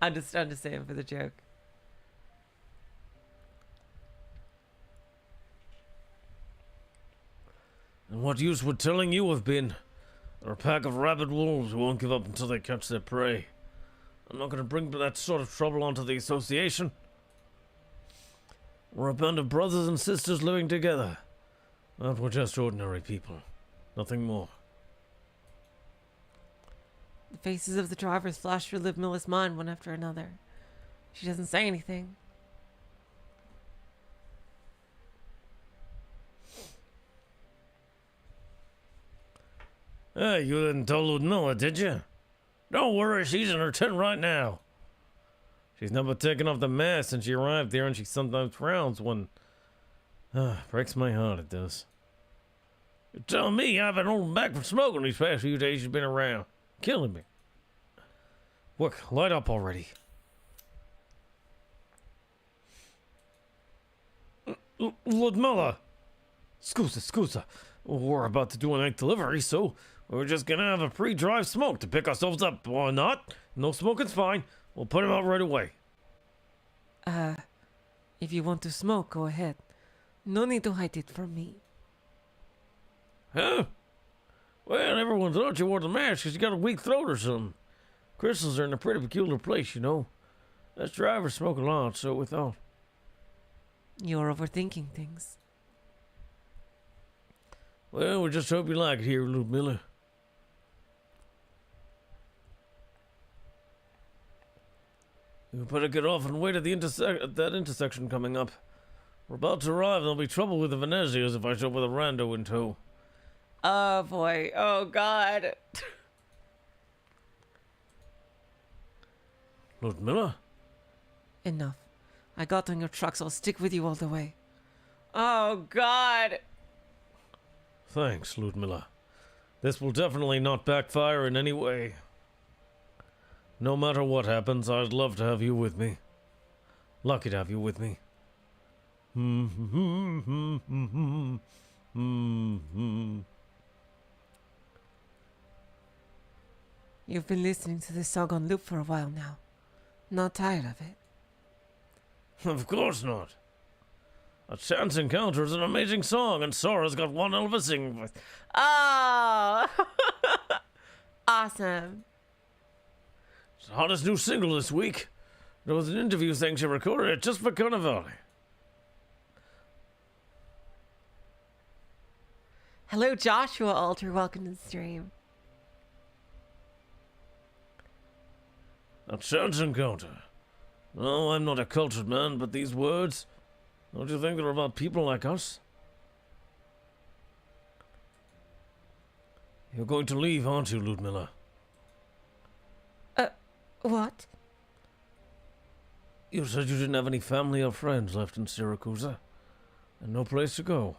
I'm just saying for the joke. And what use would telling you have been? They're a pack of rabid wolves who won't give up until they catch their prey. I'm not going to bring that sort of trouble onto the association. We're a band of brothers and sisters living together. But we're just ordinary people. Nothing more. The faces of the drivers flash through Ludmilla's mind one after another. She doesn't say anything. Hey, you didn't tell Ludmilla, did you? Don't worry, she's in her tent right now. She's never taken off the mask since she arrived there, and she sometimes frowns when... breaks my heart, it does. You're telling me I've been holding back from smoking these past few days you've been around. Killing me. Look, light up already. Ludmilla! Scusa. We're about to do a night delivery, so we're just gonna have a pre-drive smoke to pick ourselves up. Or not. No smoking's fine. We'll put him out right away. If you want to smoke, go ahead. No need to hide it from me. Huh? Well, everyone thought you wore the mask because you got a weak throat or something. Crystals are in a pretty peculiar place, you know. Us drivers smoke a lot, so we thought. You're overthinking things. Well, we just hope you like it here, Ludmilla. You better get off and wait at the that intersection coming up. We're about to arrive, and there'll be trouble with the Venezias if I show up with a rando in tow. Oh boy. Oh god. Ludmilla? Enough. I got on your truck, so I'll stick with you all the way. Oh god. Thanks, Ludmilla. This will definitely not backfire in any way. No matter what happens, I'd love to have you with me. Lucky to have you with me. You've been listening to this song on loop for a while now. Not tired of it? Of course not. A Chance Encounter is an amazing song, and Sora's got one hell of a singing voice. Oh! Awesome. It's the hottest new single this week. There was an interview saying she recorded it just for Carnivale. Hello, Joshua Alter. Welcome to the stream. A Chance Encounter. No, I'm not a cultured man, but these words, don't you think they're about people like us? You're going to leave, aren't you, Ludmilla? What? You said you didn't have any family or friends left in Syracuse, and no place to go.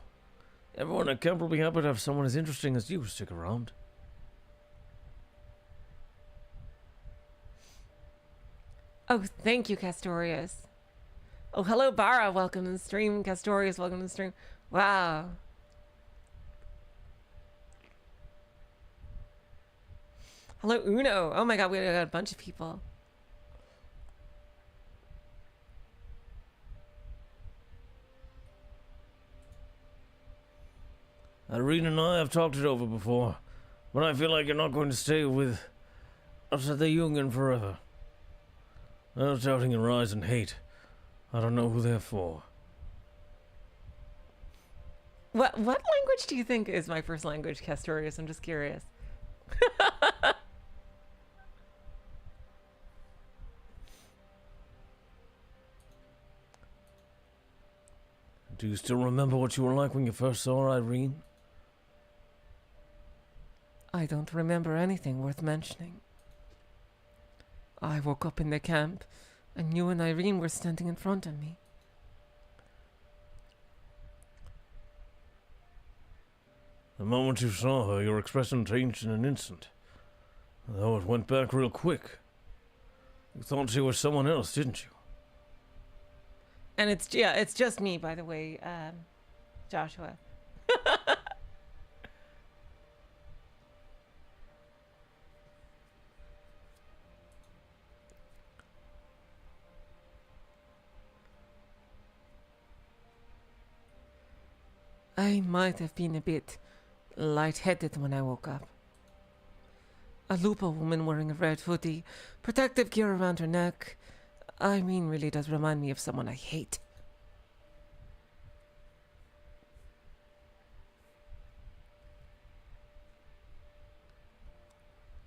Everyone at camp will be happy to have someone as interesting as you stick around. Oh, thank you, Castorius. Oh, hello, Bara. Welcome to the stream. Castorius, welcome to the stream. Wow. Hello, Uno. Oh my god, we got a bunch of people. Irene and I have talked it over before, but I feel like you're not going to stay with us at the Union forever. They're shouting and rise and hate. I don't know who they're for. What language do you think is my first language, Castorius? I'm just curious. Do you still remember what you were like when you first saw Irene? I don't remember anything worth mentioning. I woke up in the camp, and you and Irene were standing in front of me. The moment you saw her, your expression changed in an instant. Though it went back real quick. You thought she was someone else, didn't you? And it's just me, by the way, Joshua. I might have been a bit lightheaded when I woke up. A Lupa woman wearing a red hoodie, protective gear around her neck. Irene really does remind me of someone I hate.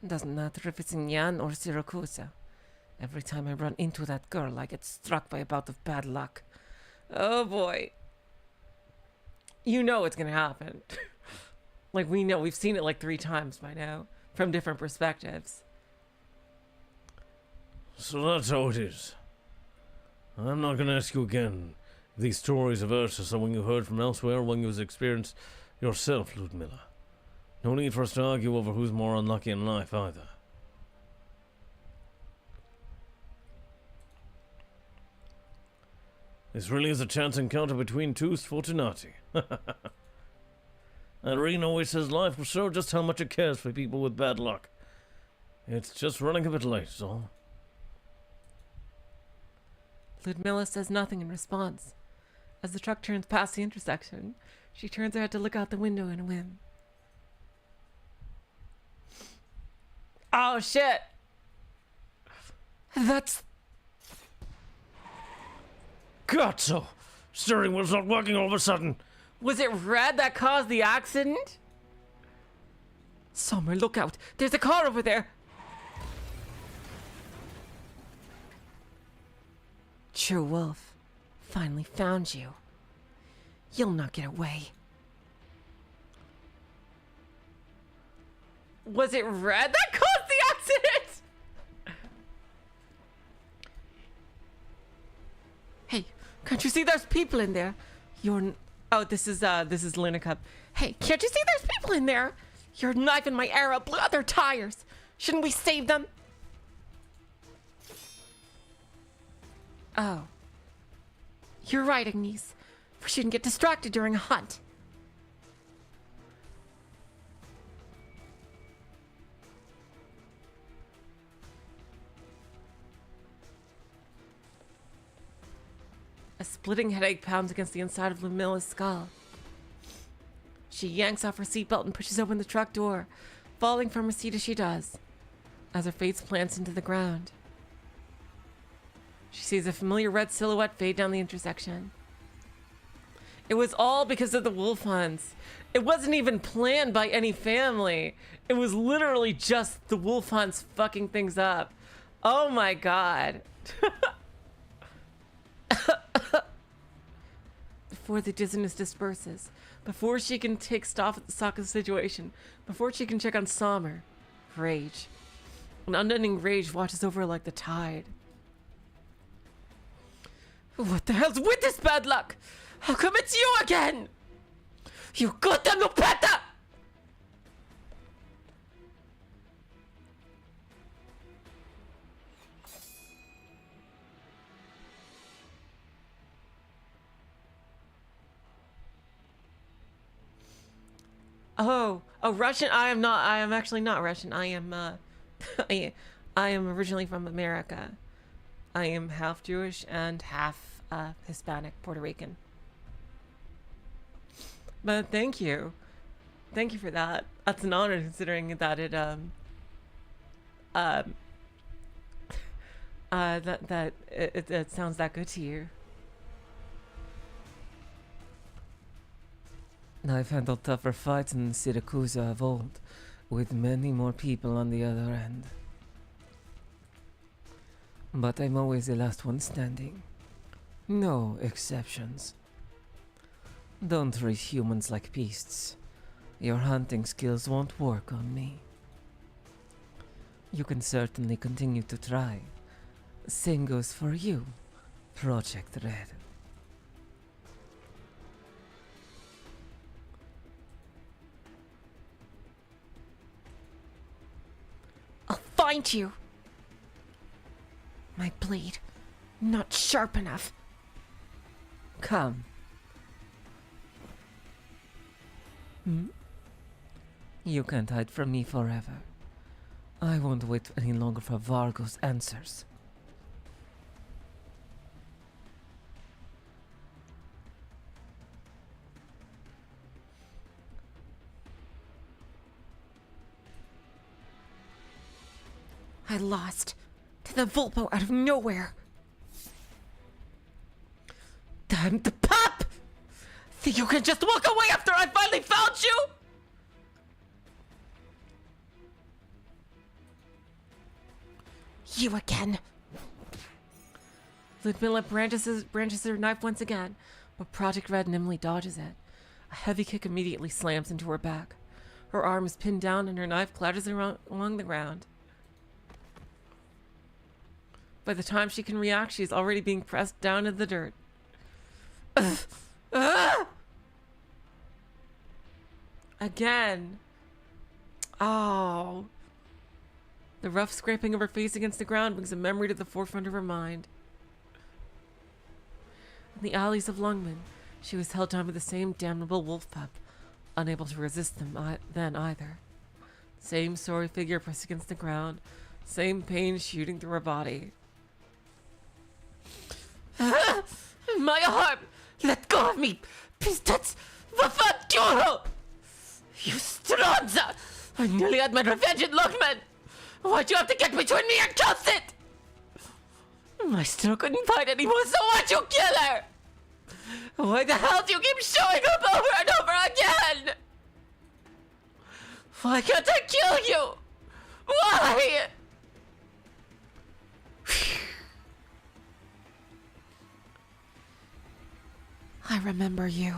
Doesn't matter if it's in Yan or Syracuse. Every time I run into that girl, I get struck by a bout of bad luck. Oh boy. You know it's gonna happen. Like, we know, we've seen it like 3 times by now, from different perspectives. So that's how it is. I'm not gonna ask you again if these stories of Earth are someone you heard from elsewhere or one you've experienced yourself, Ludmilla. No need for us to argue over who's more unlucky in life, either. This really is a chance encounter between two Sfortunati. Irene always says life will show just how much it cares for people with bad luck. It's just running a bit late, is all. Ludmilla says nothing in response. As the truck turns past the intersection, she turns her head to look out the window in a whim. Oh shit! That's... Cazzo! Steering wheel's not working all of a sudden. Was it red that caused the accident? Summer, look out! There's a car over there! True Wolf, finally found you. You'll not get away. Was it red that caused the accident? Hey, can't you see there's people in there? Oh, this is Luna Cup. Hey, can't you see there's people in there? Your knife and my arrow blew out their tires. Shouldn't we save them? Oh. You're right, Agnes. We shouldn't get distracted during a hunt. A splitting headache pounds against the inside of Ludmilla's skull. She yanks off her seatbelt and pushes open the truck door, falling from her seat as she does, as her face plants into the ground. She sees a familiar red silhouette fade down the intersection. It was all because of the wolf hunts. It wasn't even planned by any family. It was literally just the wolf hunts fucking things up. Oh my god. Before the dizziness disperses, before she can take stock of the situation, before she can check on Sommer, rage. An unending rage washes over her like the tide. What the hell's with this bad luck? How come it's you again? You goddamn Lupetta! Oh, Russian? I am actually not Russian. I am, I am originally from America. I am half Jewish and half, Hispanic, Puerto Rican. But thank you. Thank you for that. That's an honor considering that it, it sounds that good to you. I've handled tougher fights in Syracuse of old, with many more people on the other end. But I'm always the last one standing. No exceptions. Don't treat humans like beasts. Your hunting skills won't work on me. You can certainly continue to try. Same goes for you, Project Red. I'll find you! My blade, not sharp enough. Come. You can't hide from me forever. I won't wait any longer for Vargo's answers. I lost to the Vulpo out of nowhere. Damn the pup! Think you can just walk away after I finally found you? You again. Ludmilla branches her knife once again, but Project Red nimbly dodges it. A heavy kick immediately slams into her back. Her arm is pinned down and her knife clatters along the ground. By the time she can react, she's already being pressed down in the dirt. Again. Oh. The rough scraping of her face against the ground brings a memory to the forefront of her mind. In the alleys of Lungmen, she was held down by the same damnable wolf pup, unable to resist them then either. Same sorry figure pressed against the ground, same pain shooting through her body. My arm! Let go of me! Pistons! Vaffanculo! You stronza! I nearly had my revenge in Lungmen! Why'd you have to get between me and Calcit? I still couldn't fight anymore, so why'd you kill her? Why the hell do you keep showing up over and over again? Why can't I kill you? Why? I remember you.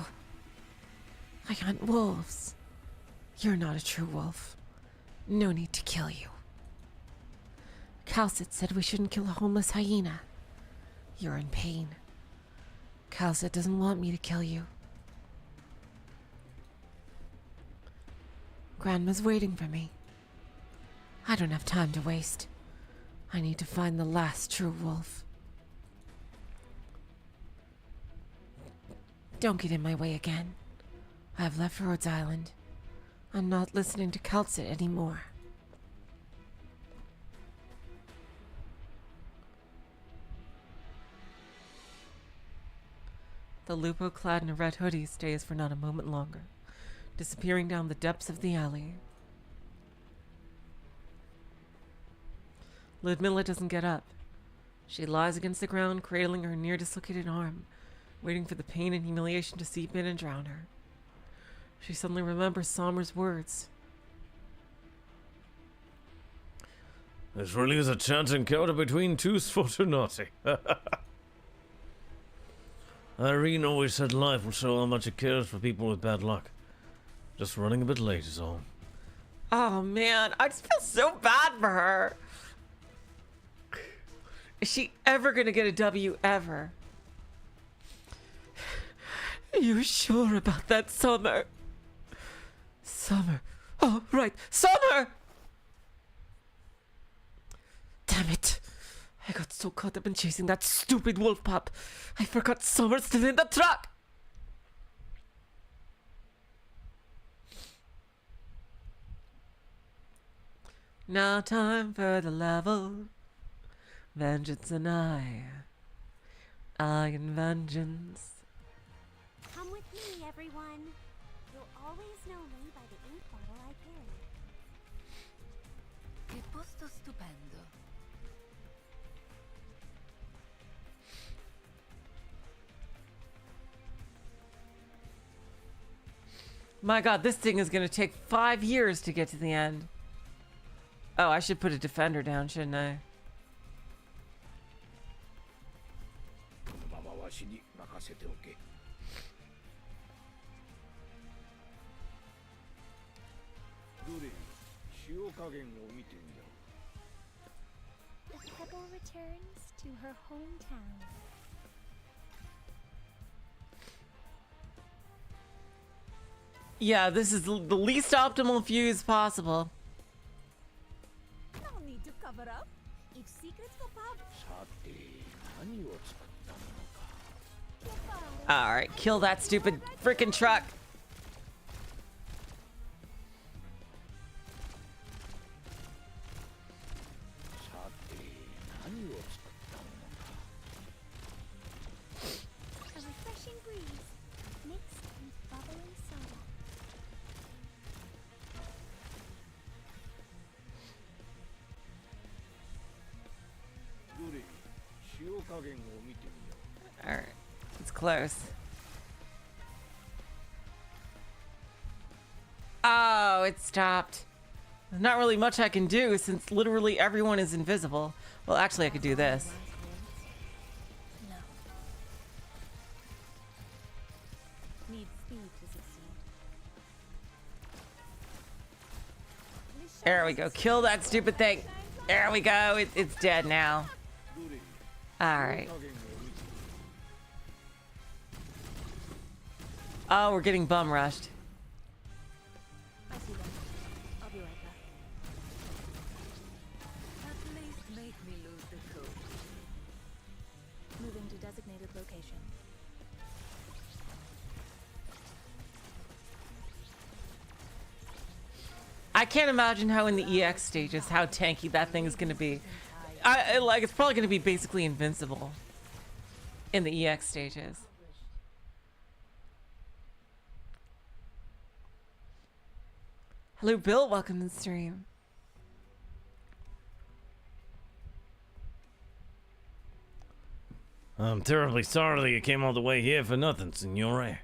I hunt wolves. You're not a true wolf. No need to kill you. Calcit said we shouldn't kill a homeless hyena. You're in pain. Calcit doesn't want me to kill you. Grandma's waiting for me. I don't have time to waste. I need to find the last true wolf. Don't get in my way again. I have left Rhodes Island. I'm not listening to Calcit anymore. The lupo clad in a red hoodie stays for not a moment longer, disappearing down the depths of the alley. Ludmilla doesn't get up. She lies against the ground, cradling her near-dislocated arm, waiting for the pain and humiliation to seep in and drown her. She suddenly remembers Sommer's words. This really is a chance encounter between two Sfortunati. Irene always said life will show how much it cares for people with bad luck. Just running a bit late is all. Oh man, I just feel so bad for her. Is she ever gonna get a W ever? You sure about that, Summer? Summer. Oh, right. Summer! Damn it. I got so caught up in chasing that stupid wolf pup. I forgot Summer's still in the truck. Now time for the level. Vengeance and I and vengeance. Come with me, everyone. You'll always know me by the ink bottle I carry. Che posto stupendo. My god, this thing is gonna take 5 years to get to the end. Oh, I should put a defender down, shouldn't I? このままわしに任せておけ。どれ、塩加減を見てみよう。 The pebble returns to her hometown. Yeah, this is the least optimal fuse possible. No need to cover up. If secrets go pub, さて、何を作ったものか。 Alright, kill that stupid freaking truck. さて、何を作ったものか。 A refreshing breeze mixed with bubbling soda. どれ、塩加減を見てみよう。 Alright, it's close. Oh, it stopped. There's not really much I can do since literally everyone is invisible. Well, actually, I could do this. no. Need speed to succeed. There we go. Kill that stupid thing. There we go. It's dead now. どれ、 Alright. 加減を見てみよ Oh, we're getting bum rushed. I see them. I'll be right back. At least make me lose the code. Moving to designated location. I can't imagine how in the EX stages, how tanky that thing is going to be. Like, it's probably going to be basically invincible in the EX stages. Hello, Bill. Welcome to the stream. I'm terribly sorry that you came all the way here for nothing, Signore.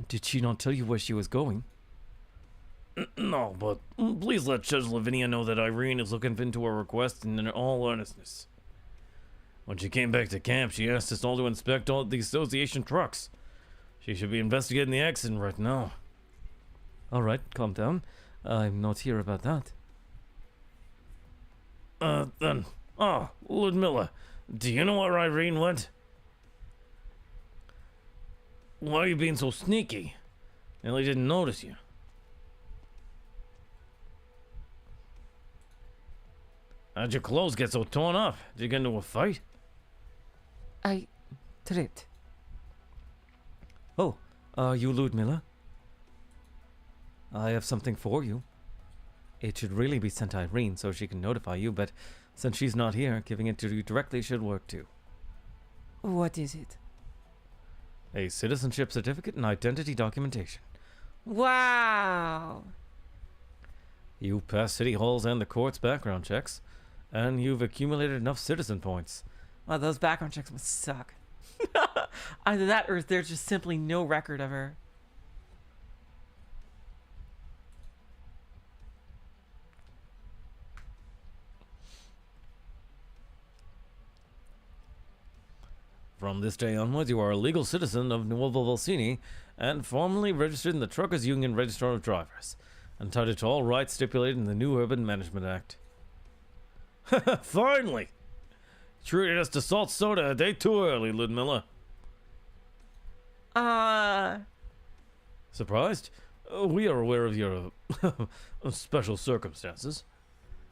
Did she not tell you where she was going? No, but please let Judge Lavinia know that Irene is looking into her request in all earnestness. When she came back to camp, she asked us all to inspect all the association trucks. She should be investigating the accident right now. Alright, calm down. I'm not here about that. Then, Ludmilla, do you know where Irene went? Why are you being so sneaky? Ellie didn't notice you. How'd your clothes get so torn up? Did you get into a fight? I tripped. Oh, you Ludmilla? I have something for you. It should really be sent to Irene so she can notify you, but since she's not here, giving it to you directly should work too. What is it? A citizenship certificate and identity documentation. Wow! You passed City Hall's and the court's background checks, and you've accumulated enough citizen points. Oh, those background checks must suck. Either that or there's just simply no record of her. From this day onwards, you are a legal citizen of Nuovo Volsini and formally registered in the Truckers Union Register of Drivers, entitled to all rights stipulated in the new Urban Management Act. Finally! Treated us to salt soda a day too early, Ludmilla. Surprised? We are aware of your special circumstances.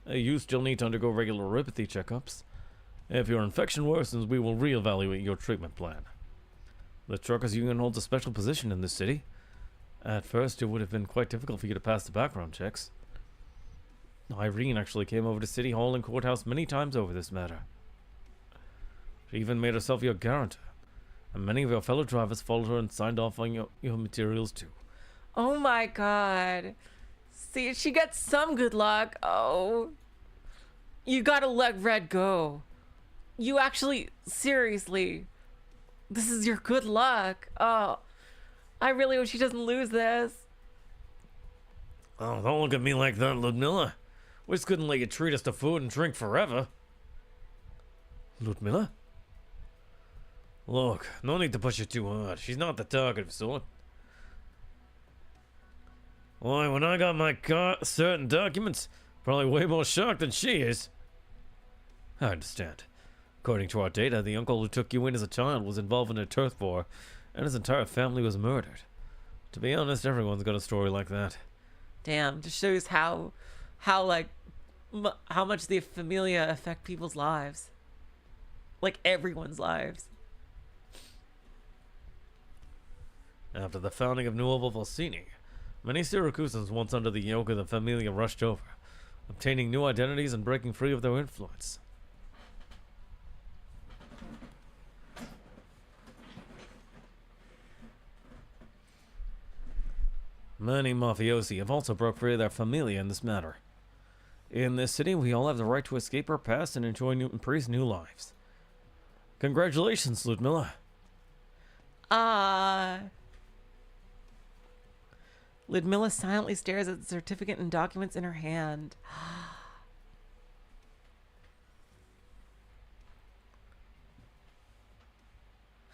You still need to undergo regular ripathy checkups. If your infection worsens, we will reevaluate your treatment plan. The Truckers Union holds a special position in this city. At first, it would have been quite difficult for you to pass the background checks. Irene actually came over to City Hall and Courthouse many times over this matter. She even made herself your guarantor, and many of your fellow drivers followed her and signed off on your materials too. Oh my god. See, she got some good luck. Oh. You gotta let Red go. You actually, seriously, this is your good luck. Oh. I really hope she doesn't lose this. Oh, don't look at me like that, Ludmilla. We just couldn't let you treat us to food and drink forever. Ludmilla? Look, no need to push her too hard. She's not the talkative sort. Why, when I got my certain documents, probably way more shocked than she is. I understand. According to our data, the uncle who took you in as a child was involved in a turf war, and his entire family was murdered. To be honest, everyone's got a story like that. Damn, just shows how much the familia affect people's lives. Like everyone's lives. After the founding of Nuovo Volsini, many Syracusans once under the yoke of the familia rushed over, obtaining new identities and breaking free of their influence. Many mafiosi have also broke free of their familia in this matter. In this city, we all have the right to escape our past and enjoy embrace new lives. Congratulations, Ludmilla. Ludmilla silently stares at the certificate and documents in her hand.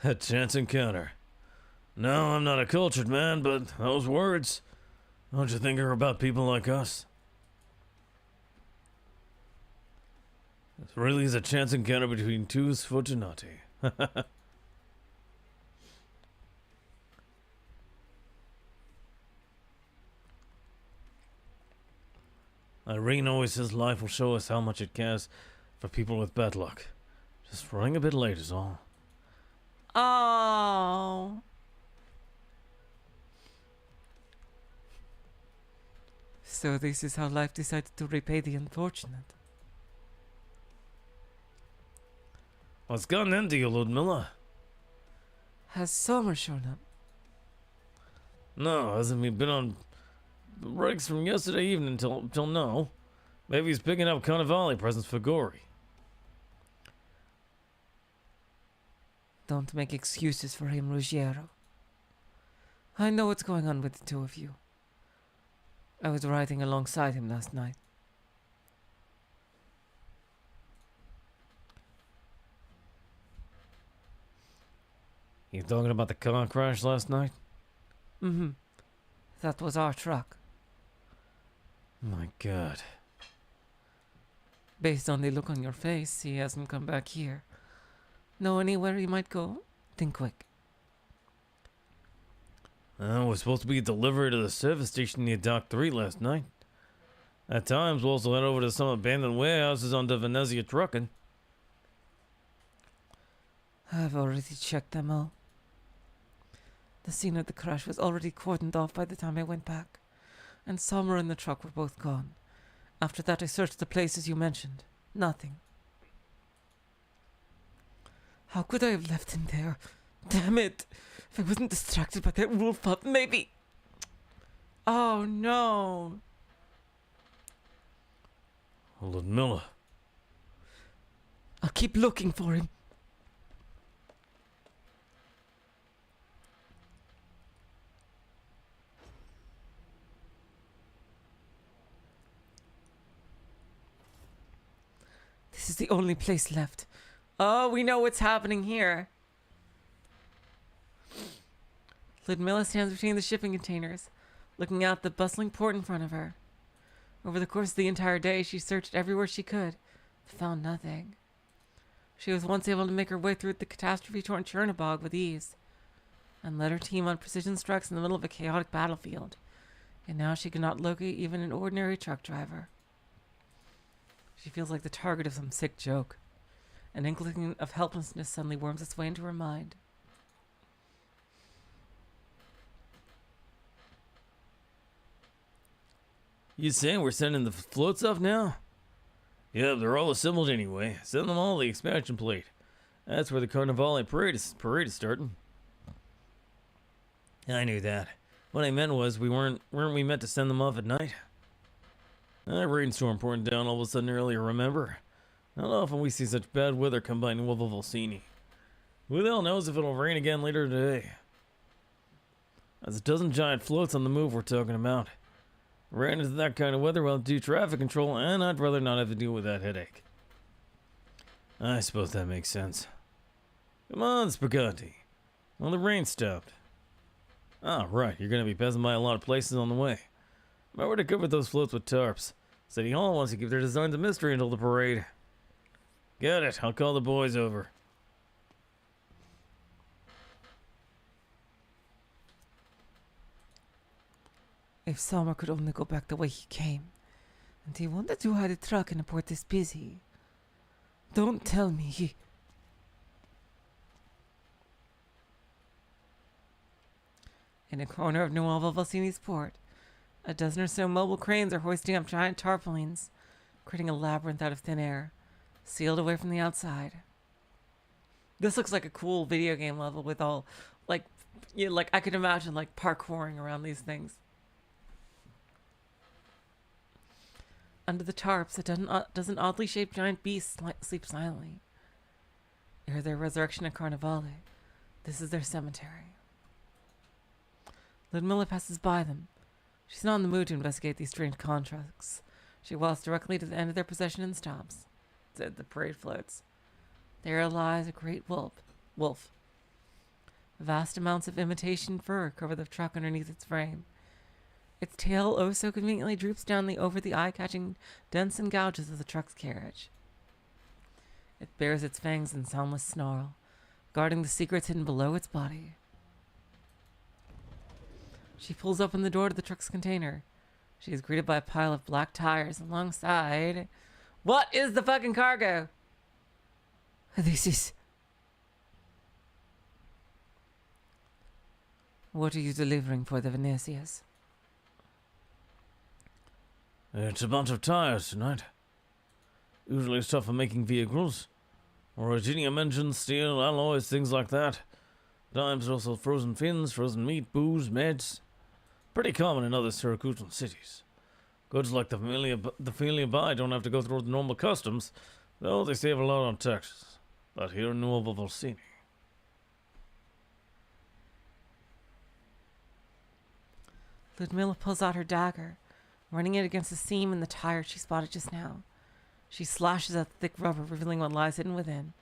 A chance encounter. No, I'm not a cultured man, but those words, don't you think are about people like us? This really is a chance encounter between two sfortunati. Irene always says life will show us how much it cares for people with bad luck. Just running a bit late is all. Oh. So this is how life decided to repay the unfortunate. What's gotten into you, Ludmilla? Has Summer shown up? No, hasn't he been on breaks from yesterday evening till now? Maybe he's picking up Carnivale presents for Gory. Don't make excuses for him, Ruggiero. I know what's going on with the two of you. I was riding alongside him last night. You talking about the car crash last night? Mm-hmm. That was our truck. My God. Based on the look on your face, he hasn't come back here. Know anywhere he might go? Think quick. We're supposed to be delivered to the service station near Dock 3 last night. At times, we'll also head over to some abandoned warehouses under Venezia Trucking. I've already checked them all. The scene of the crash was already cordoned off by the time I went back, and Summer and the truck were both gone. After that, I searched the places you mentioned. Nothing. How could I have left him there? Damn it! If I wasn't distracted by that wolf pup, maybe... Oh, no. Ludmilla. I'll keep looking for him. This is the only place left. Oh, we know what's happening here. Ludmilla stands between the shipping containers, looking out the bustling port in front of her. Over the course of the entire day, she searched everywhere she could, but found nothing. She was once able to make her way through the catastrophe-torn Chernobog with ease. and led her team on precision strikes in the middle of a chaotic battlefield. And now she cannot locate even an ordinary truck driver. She feels like the target of some sick joke. An inkling of helplessness suddenly worms its way into her mind. You saying we're sending the floats off now? Yeah, they're all assembled anyway. Send them all the expansion plate. That's where the Carnivale parade is starting. I knew that. What I meant was, weren't we meant to send them off at night? That rainstorm pouring down all of a sudden earlier, remember? Not often we see such bad weather combined with Vulpisfoglia. Who the hell knows if it'll rain again later today? That's a dozen giant floats on the move we're talking about. Ran into that kind of weather while do traffic control, and I'd rather not have to deal with that headache. I suppose that makes sense. Come on, Spaghetti. Well, the rain stopped. Ah, right, you're going to be passing by a lot of places on the way. Remember to cover those floats with tarps. City Hall wants to keep their designs a mystery until the parade. Got it, I'll call the boys over. If Summer could only go back the way he came. And he wondered who had a truck in a port this busy. Don't tell me he... In a corner of Nuovo Vulsini's port, a dozen or so mobile cranes are hoisting up giant tarpaulins, creating a labyrinth out of thin air, sealed away from the outside. This looks like a cool video game level with all, like, you know, like I could imagine like parkouring around these things. Under the tarps, a dozen oddly shaped giant beasts sleep silently. Ere their resurrection at Carnivale, this is their cemetery. Ludmilla passes by them. She's not in the mood to investigate these strange contracts. She walks directly to the end of their procession and stops. The parade floats. There lies a great wolf. Vast amounts of imitation fur cover the truck underneath its frame. Its tail oh so conveniently droops down over the eye-catching dents and gouges of the truck's carriage. It bares its fangs in soundless snarl, guarding the secrets hidden below its body. She pulls open the door to the truck's container. She is greeted by a pile of black tires alongside... What is the fucking cargo? This is... What are you delivering for the Venetias? It's a bunch of tires tonight. Usually stuff for making vehicles. Originium engines, steel, alloys, things like that. Times also frozen fins, frozen meat, booze, meds. Pretty common in other Syracusan cities. Goods like the Familia buy don't have to go through the normal customs, though they save a lot on taxes. But here in Nuovo Vulsini. Ludmilla pulls out her dagger, running it against the seam in the tire she spotted just now. She slashes at the thick rubber, revealing what lies hidden within.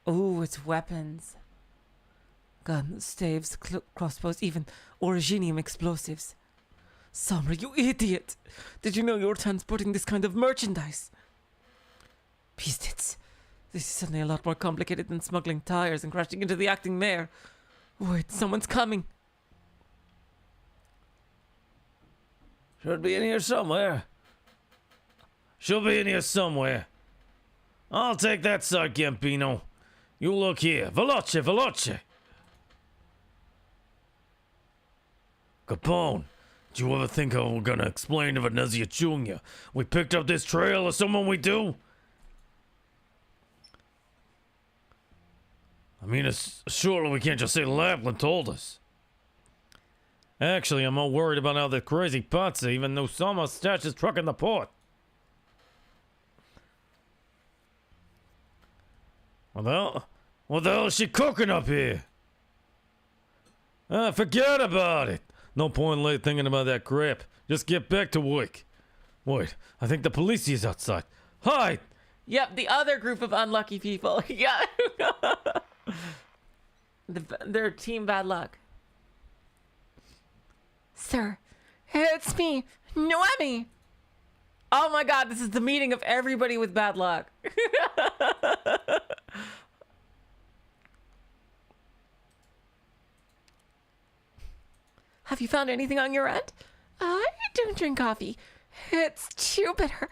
Oh, it's weapons. Guns, staves, crossbows, even originium explosives. Summer, you idiot! Did you know you were transporting this kind of merchandise? Pistits. This is suddenly a lot more complicated than smuggling tires and crashing into the acting mayor. Wait, someone's coming. Should be in here somewhere. She'll be in here somewhere. I'll take that side, Gambino. You look here. Veloce, veloce. Capone, did you ever think how we're gonna explain to Venezia Jr. we picked up this trail or someone we do? I mean, surely we can't just say Lapland told us. Actually, I'm more worried about how the crazy Pazza even knew Sama stashed his truck in the port. What the hell is she cooking up here? Forget about it. No point late thinking about that crap. Just get back to work. Wait, I think the police is outside. Hide! Yep, the other group of unlucky people. Yeah. They're team bad luck. Sir, it's me, Noemi. Oh my god, this is the meeting of everybody with bad luck. Have you found anything on your end? I don't drink coffee. It's too bitter.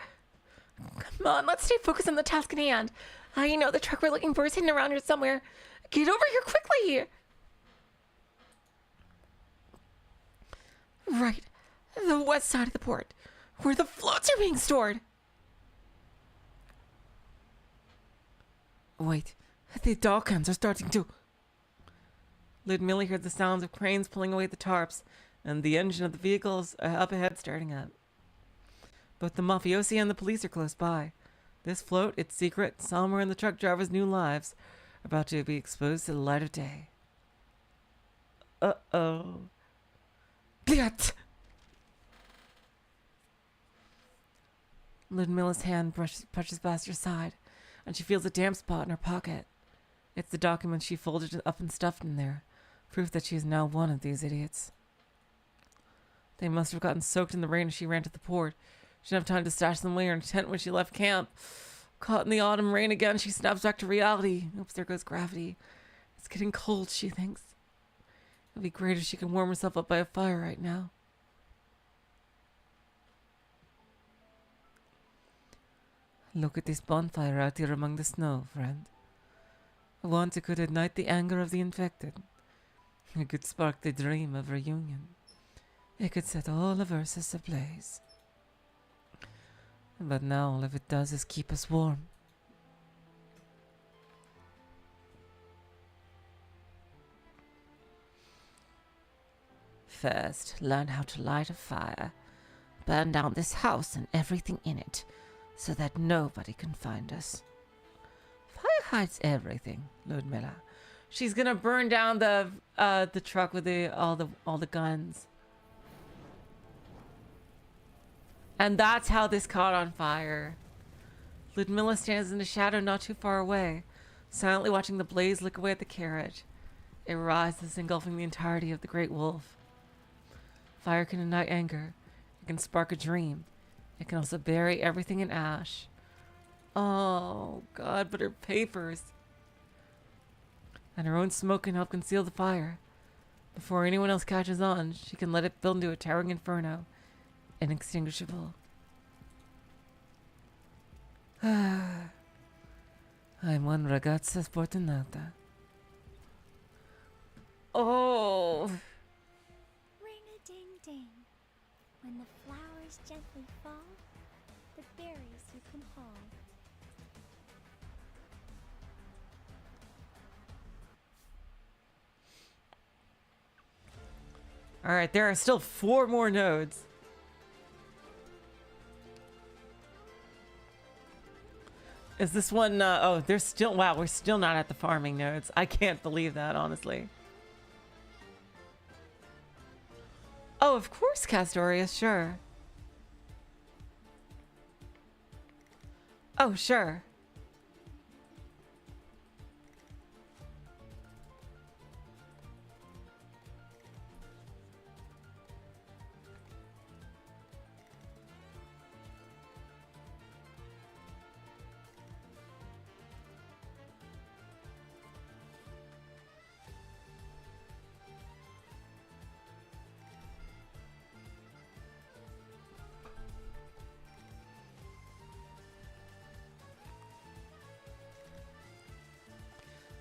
Come on, let's stay focused on the task at hand. I know the truck we're looking for is hidden around here somewhere. Get over here quickly! Right. The west side of the port, where the floats are being stored. Wait, the dock hands are starting to... Ludmilla heard the sounds of cranes pulling away the tarps, and the engine of the vehicles up ahead starting up. Both the mafiosi and the police are close by. This float, its secret, somewhere in the truck driver's new lives, are about to be exposed to the light of day. Uh-oh. Bliat! Ludmilla's hand brushes past her side, and she feels a damp spot in her pocket. It's the document she folded up and stuffed in there, proof that she is now one of these idiots. They must have gotten soaked in the rain as she ran to the port. She didn't have time to stash them away in her tent when she left camp. Caught in the autumn rain again, she snaps back to reality. Oops, there goes gravity. It's getting cold, she thinks. It would be great if she could warm herself up by a fire right now. Look at this bonfire out here among the snow, friend. Once it could ignite the anger of the infected. It could spark the dream of reunion. It could set all of Ursus ablaze. But now all if it does is keep us warm. First, learn how to light a fire. Burn down this house and everything in it, so that nobody can find us. Fire hides everything, Ludmilla. She's gonna burn down the truck with all the guns. And that's how this caught on fire. Ludmilla stands in the shadow not too far away, silently watching the blaze lick away at the carriage. It rises, engulfing the entirety of the great wolf. Fire can ignite anger. It can spark a dream. It can also bury everything in ash. Oh, God, but her papers. And her own smoke can help conceal the fire. Before anyone else catches on, she can let it build into a towering inferno. Inextinguishable. I'm one ragazza sfortunata. Oh. Ring-a-ding-ding. When the flowers gently fall, the berries you can haul. All right, there are still 4 more nodes. Is this one, oh, there's still, wow, we're still not at the farming nodes. I can't believe that, honestly. Oh, of course, Castorius, sure. Oh, sure.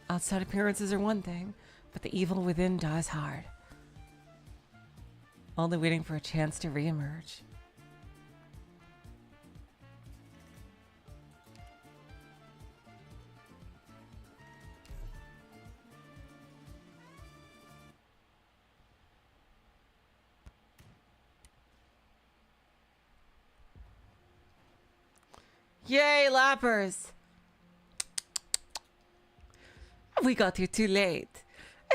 Outside appearances are one thing, but the evil within dies hard. Only waiting for a chance to reemerge. Yay, lappers! We got here too late.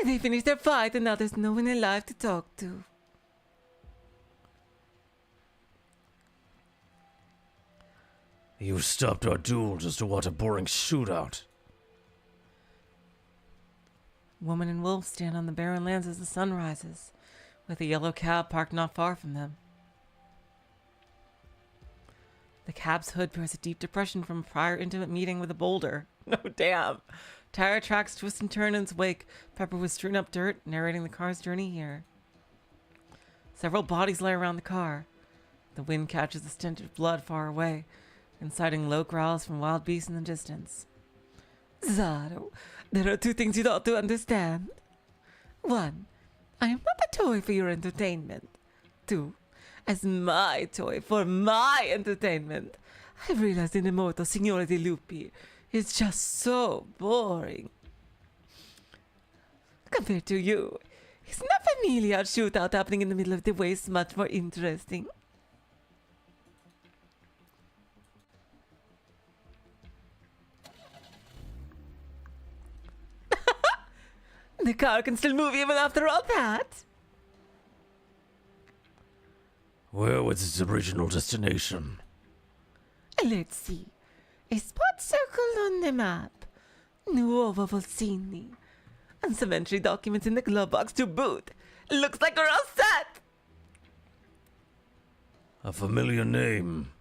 They finished their fight and now there's no one alive to talk to. You stopped our duel just to watch a boring shootout. Woman and wolf stand on the barren lands as the sun rises, with a yellow cab parked not far from them. The cab's hood bears a deep depression from a prior intimate meeting with a boulder. No, damn. Tire tracks twist and turn in its wake. Pepper was strewn up dirt, narrating the car's journey here. Several bodies lay around the car. The wind catches the stench of blood far away, inciting low growls from wild beasts in the distance. Zaro, there are two things you ought to understand. One, I am not a toy for your entertainment. Two, as my toy for my entertainment, I've realized an immortal Signore de Lupi is just so boring. Compared to you, isn't a familiar shootout happening in the middle of the waste much more interesting? The car can still move even after all that. Where was its original destination? Let's see. A spot circled on the map. Nuovo Volsini. And some entry documents in the glove box to boot. Looks like we're all set. A familiar name.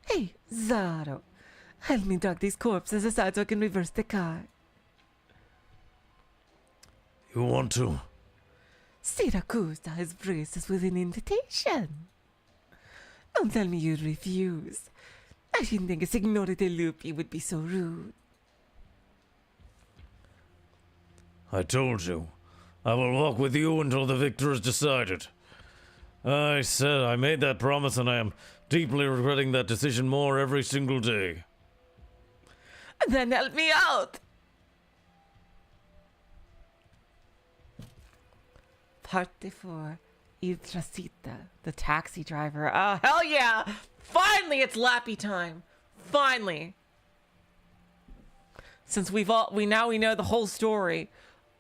Hey, Zaro. Help me drag these corpses aside so I can reverse the car. You want to? Siracusa has braced us with an invitation. Don't tell me you'd refuse. I didn't think a Signore de Lupi would be so rude. I told you. I will walk with you until the victor is decided. I said I made that promise and I am deeply regretting that decision more every single day. Then help me out. Parte 4, Il Trasita, the taxi driver. Oh, hell yeah! Finally, it's lappy time. Finally. Since we know the whole story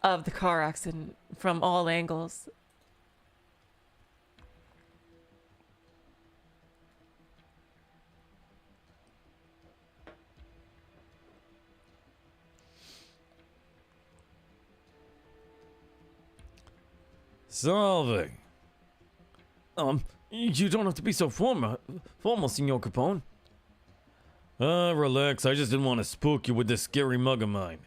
of the car accident from all angles. Salve. You don't have to be so formal, Signor Capone. Relax. I just didn't want to spook you with this scary mug of mine.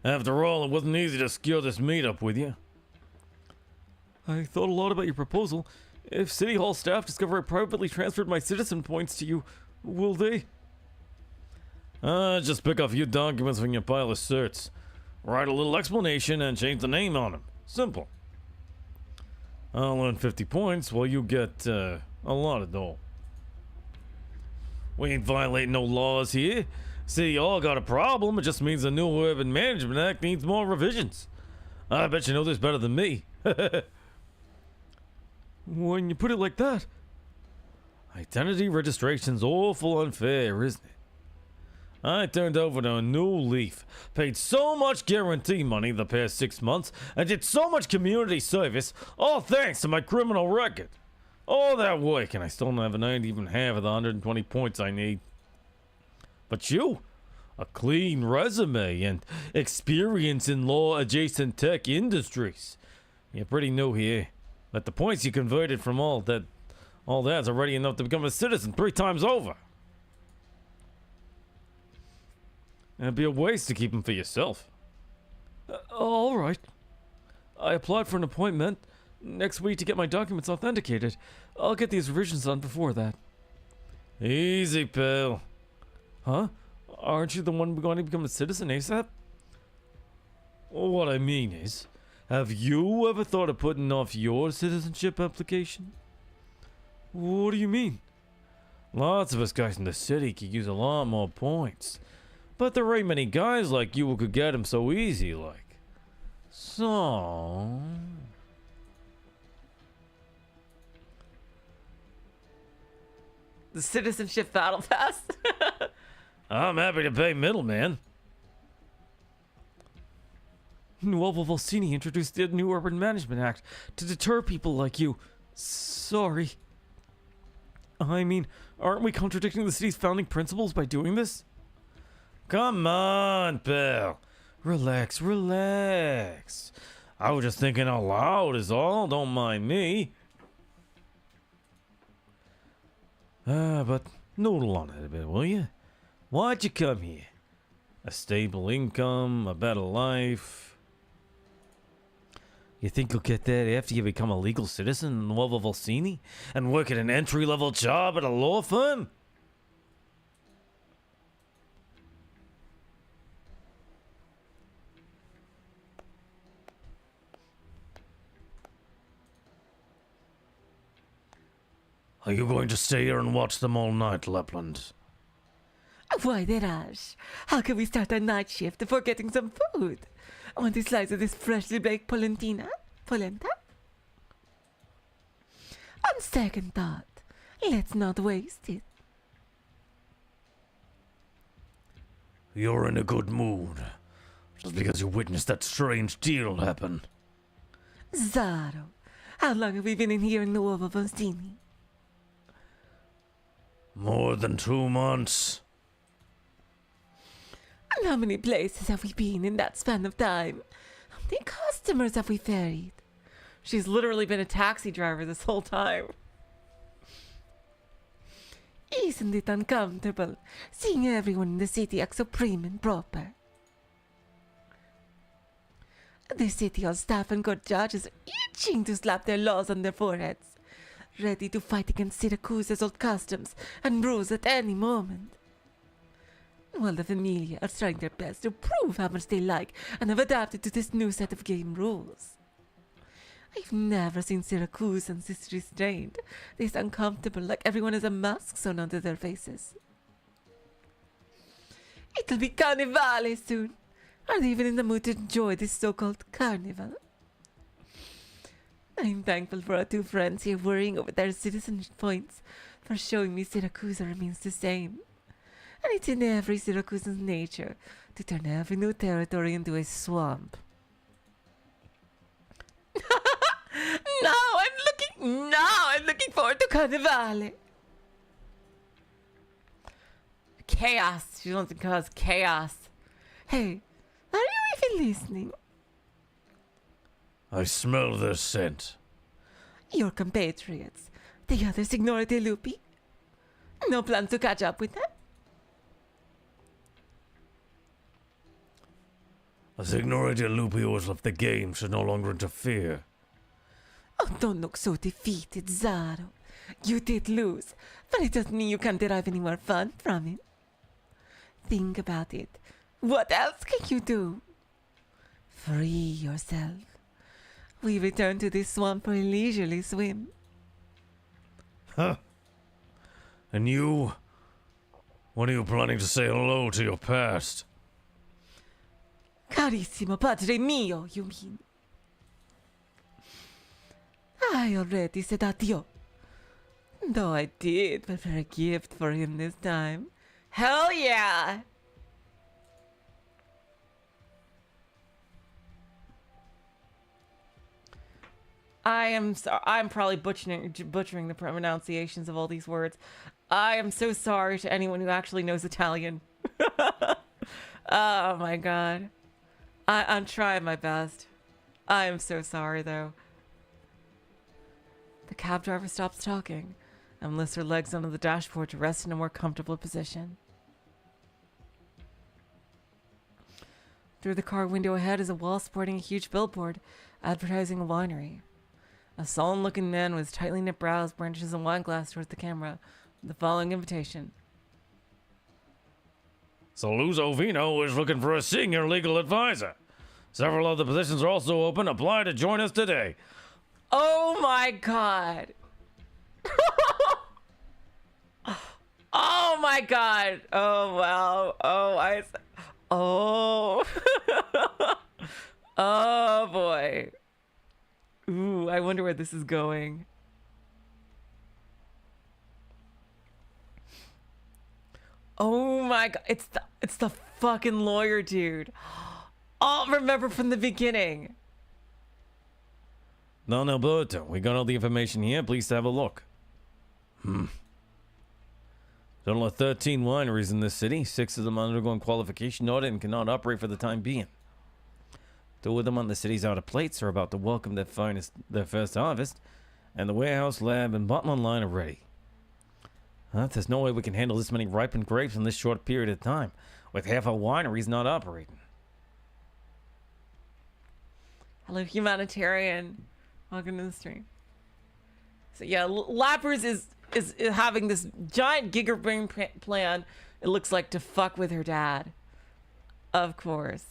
After all, it wasn't easy to secure this meetup with you. I thought a lot about your proposal. If City Hall staff discover I privately transferred my citizen points to you, will they? Just pick up a few documents from your pile of certs. Write a little explanation and change the name on them. Simple. I'll earn 50 points while you get a lot of dough. We ain't violating no laws here. See, y'all got a problem. It just means the new Urban Management Act needs more revisions. I bet you know this better than me. When you put it like that. Identity registration's awful unfair, isn't it? I turned over to a new leaf, paid so much guarantee money the past 6 months, and did so much community service, all thanks to my criminal record. All that work, and I still haven't earned even half of the 120 points I need. But you, a clean resume and experience in law-adjacent tech industries. You're pretty new here, but the points you converted from all that's already enough to become a citizen 3 times over. It'd be a waste to keep them for yourself. All right. I applied for an appointment next week to get my documents authenticated. I'll get these revisions done before that. Easy, pal. Huh? Aren't you the one going to become a citizen ASAP? What I mean is, have you ever thought of putting off your citizenship application? What do you mean? Lots of us guys in the city could use a lot more points. But there ain't many guys like you who could get them so easy, like. So... The citizenship battle pass. I'm happy to pay middleman. Nuovo Volsini introduced the new Urban Management Act to deter people like you. Sorry. I mean, aren't we contradicting the city's founding principles by doing this? Come on, pal. Relax, relax. I was just thinking out loud is all. Don't mind me. But noodle on it a bit, will you? Why'd you come here? A stable income, a better life. You think you'll get that after you become a legal citizen in Nuova Volsini and work at an entry-level job at a law firm? Are you going to stay here and watch them all night, Lapland? Why, Derash? How can we start our night shift before getting some food? I want a slice of this freshly baked polenta. On second thought, let's not waste it. You're in a good mood. Just because you witnessed that strange deal happen. Zaro, how long have we been in here in Nuova Vostini? More than 2 months. And how many places have we been in that span of time? How many customers have we ferried? She's literally been a taxi driver this whole time. Isn't it uncomfortable seeing everyone in the city act so prim and proper? The city hall staff and court judges are itching to slap their laws on their foreheads, ready to fight against Syracuse's old customs and rules at any moment. While the Familia are trying their best to prove how much they like and have adapted to this new set of game rules. I've never seen Syracusans this restrained, this uncomfortable, like everyone has a mask sewn onto their faces. It'll be Carnivale soon. Are they even in the mood to enjoy this so-called carnival? I'm thankful for our 2 friends here worrying over their citizen points for showing me Syracuse remains the same. And it's in every Syracusan's nature to turn every new territory into a swamp. Now I'm looking forward to Carnivale. Chaos. She wants to cause chaos. Hey, are you even listening? I smell their scent. Your compatriots, the other Signore De Lupi? No plans to catch up with them? A Signore De Lupi who has left the game should no longer interfere. Oh, don't look so defeated, Zaro. You did lose, but it doesn't mean you can't derive any more fun from it. Think about it. What else can you do? Free yourself. We return to this swamp for a leisurely swim. Huh? And you? When are you planning to say hello to your past? Carissimo padre mio, you mean? I already said addio. Though I did prepare a gift for him this time. Hell yeah! I'm probably butchering the pronunciations of all these words. I am so sorry to anyone who actually knows Italian. Oh my god. I'm trying my best. I am so sorry though. The cab driver stops talking and lifts her legs onto the dashboard to rest in a more comfortable position. Through the car window ahead is a wall sporting a huge billboard advertising a winery. A sullen-looking man with tightly knit brows brandishes a wine glass towards the camera with the following invitation. Saluzzo Vino is looking for a senior legal advisor. Several other positions are also open. Apply to join us today. Oh my god. Oh my god. Oh wow. Oh. Oh boy. Ooh, I wonder where this is going. Oh my god. It's the fucking lawyer dude. Oh, remember from the beginning. Don Alberto, we got all the information here. Please have a look. Total of 13 wineries in this city. 6 of them undergoing qualification audit and cannot operate for the time being. 2 of them on the city's outer plates are about to welcome their first harvest, and the warehouse, lab, and bottling line are ready. There's no way we can handle this many ripened grapes in this short period of time, with half our wineries not operating. Hello, humanitarian. Welcome to the stream. So yeah, Lappers is having this giant gigabrain plan. It looks like to fuck with her dad. Of course.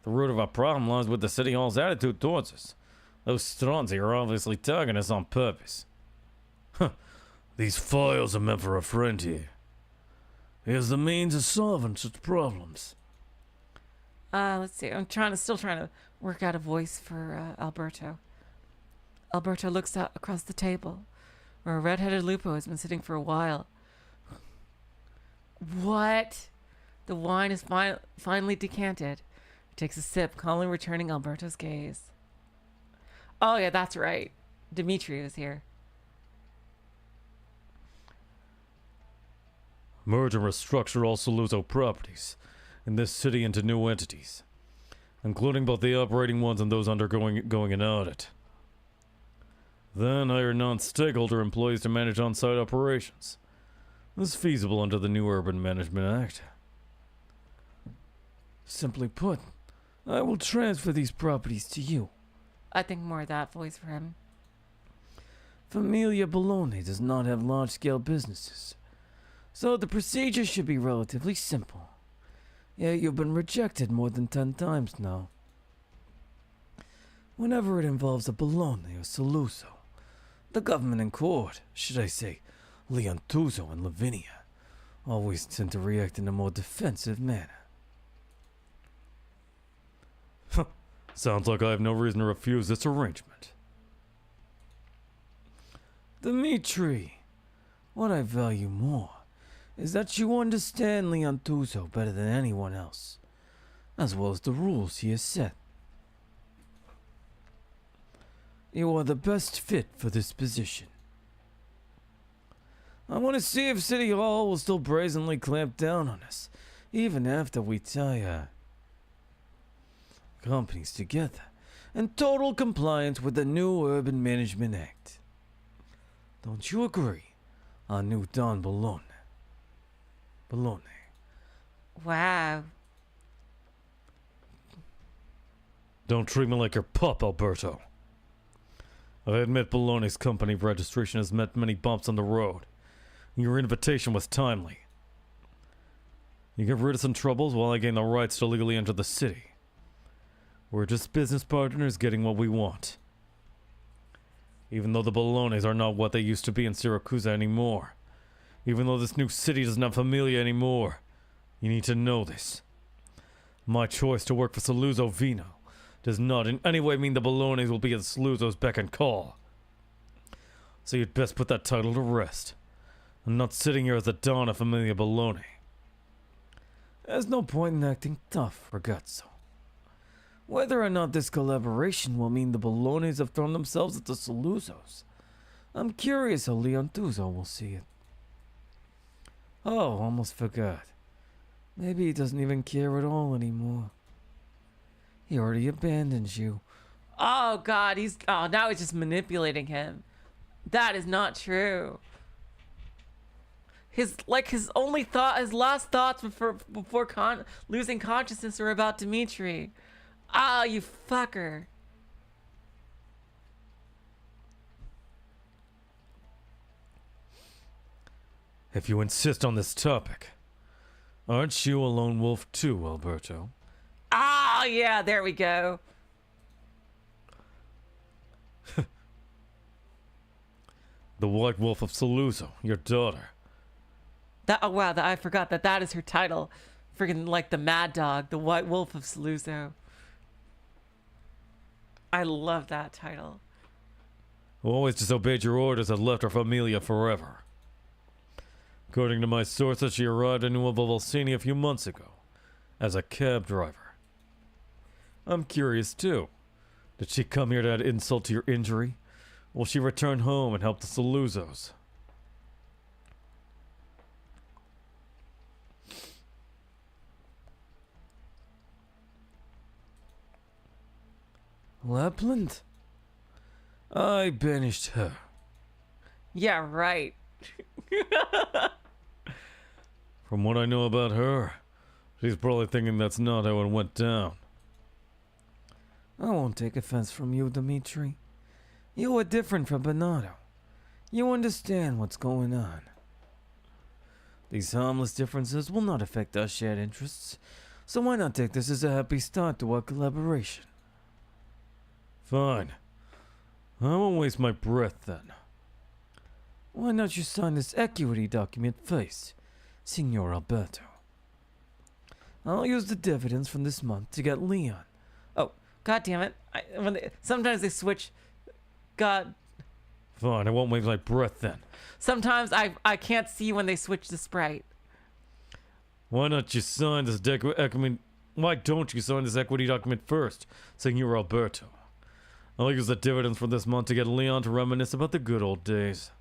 The root of our problem lies with the City Hall's attitude towards us. Those Stronzi are obviously targeting us on purpose. Huh. These files are meant for a friend here. He has the means of solving such problems. Let's see. I'm still trying to work out a voice for Alberto. Alberto looks out across the table, where a red-headed Lupo has been sitting for a while. What? The wine is finally decanted. He takes a sip, calmly returning Alberto's gaze. Oh yeah, that's right. Dimitri is here. Merge and restructure all Saluzzo properties in this city into new entities, including both the operating ones and those undergoing an audit. Then hire non-stakeholder employees to manage on-site operations. This is feasible under the new Urban Management Act. Simply put, I will transfer these properties to you. I think more of that voice for him. Familia Bologna does not have large-scale businesses, so the procedure should be relatively simple. Yet you've been rejected more than 10 times now. Whenever it involves a Bologna or Saluzzo, the government and court, should I say, Leontuso and Lavinia, always tend to react in a more defensive manner. Sounds like I have no reason to refuse this arrangement. Dimitri, what I value more is that you understand Leontuso better than anyone else, as well as the rules he has set. You are the best fit for this position. I want to see if City Hall will still brazenly clamp down on us, even after we tie our companies together in total compliance with the new Urban Management Act. Don't you agree, our new Don Bologna? Wow. Don't treat me like your pup, Alberto. I admit Bologna's company registration has met many bumps on the road. Your invitation was timely. You get rid of some troubles while I gain the rights to legally enter the city. We're just business partners getting what we want. Even though the Bolognas are not what they used to be in Siracusa anymore. Even though this new city doesn't have Familia anymore. You need to know this. My choice to work for Saluzzo Vino does not in any way mean the Bolognas will be at Saluzzo's beck and call. So you'd best put that title to rest. I'm not sitting here as the Don of Familia Bologna. There's no point in acting tough, ragazzo. Whether or not this collaboration will mean the Bolognas have thrown themselves at the Saluzzos, I'm curious how Leontuso will see it. Oh, almost forgot. Maybe he doesn't even care at all anymore. He already abandons you. Oh God, now he's just manipulating him. That is not true. His last thoughts before losing consciousness are about Dimitri. Ah, you fucker. If you insist on this topic, aren't you a lone wolf too, Alberto? Ah, yeah, there we go. The White Wolf of Saluzzo, your daughter. I forgot that is her title. Friggin' like the Mad Dog, the White Wolf of Saluzzo. I love that title. Who always disobeyed your orders and left our familia forever. According to my sources, she arrived in Nuova Volsini a few months ago as a cab driver. I'm curious too. Did she come here to add insult to your injury? Will she return home and help the Saluzzos? Lapland? I banished her. Yeah, right. From what I know about her, she's probably thinking that's not how it went down. I won't take offense from you, Dimitri. You are different from Bernardo. You understand what's going on. These harmless differences will not affect our shared interests, so why not take this as a happy start to our collaboration? Fine. I won't waste my breath then. Why not you sign this equity document first, Signor Alberto? I'll use the dividends from this month to get Leon. Oh, god damn it. Sometimes they switch. God. Fine, I won't waste my breath then. Sometimes I can't see when they switch the sprite. Why not you sign this Why don't you sign this equity document first, Senor Alberto? I'll use the dividends from this month to get Leon to reminisce about the good old days.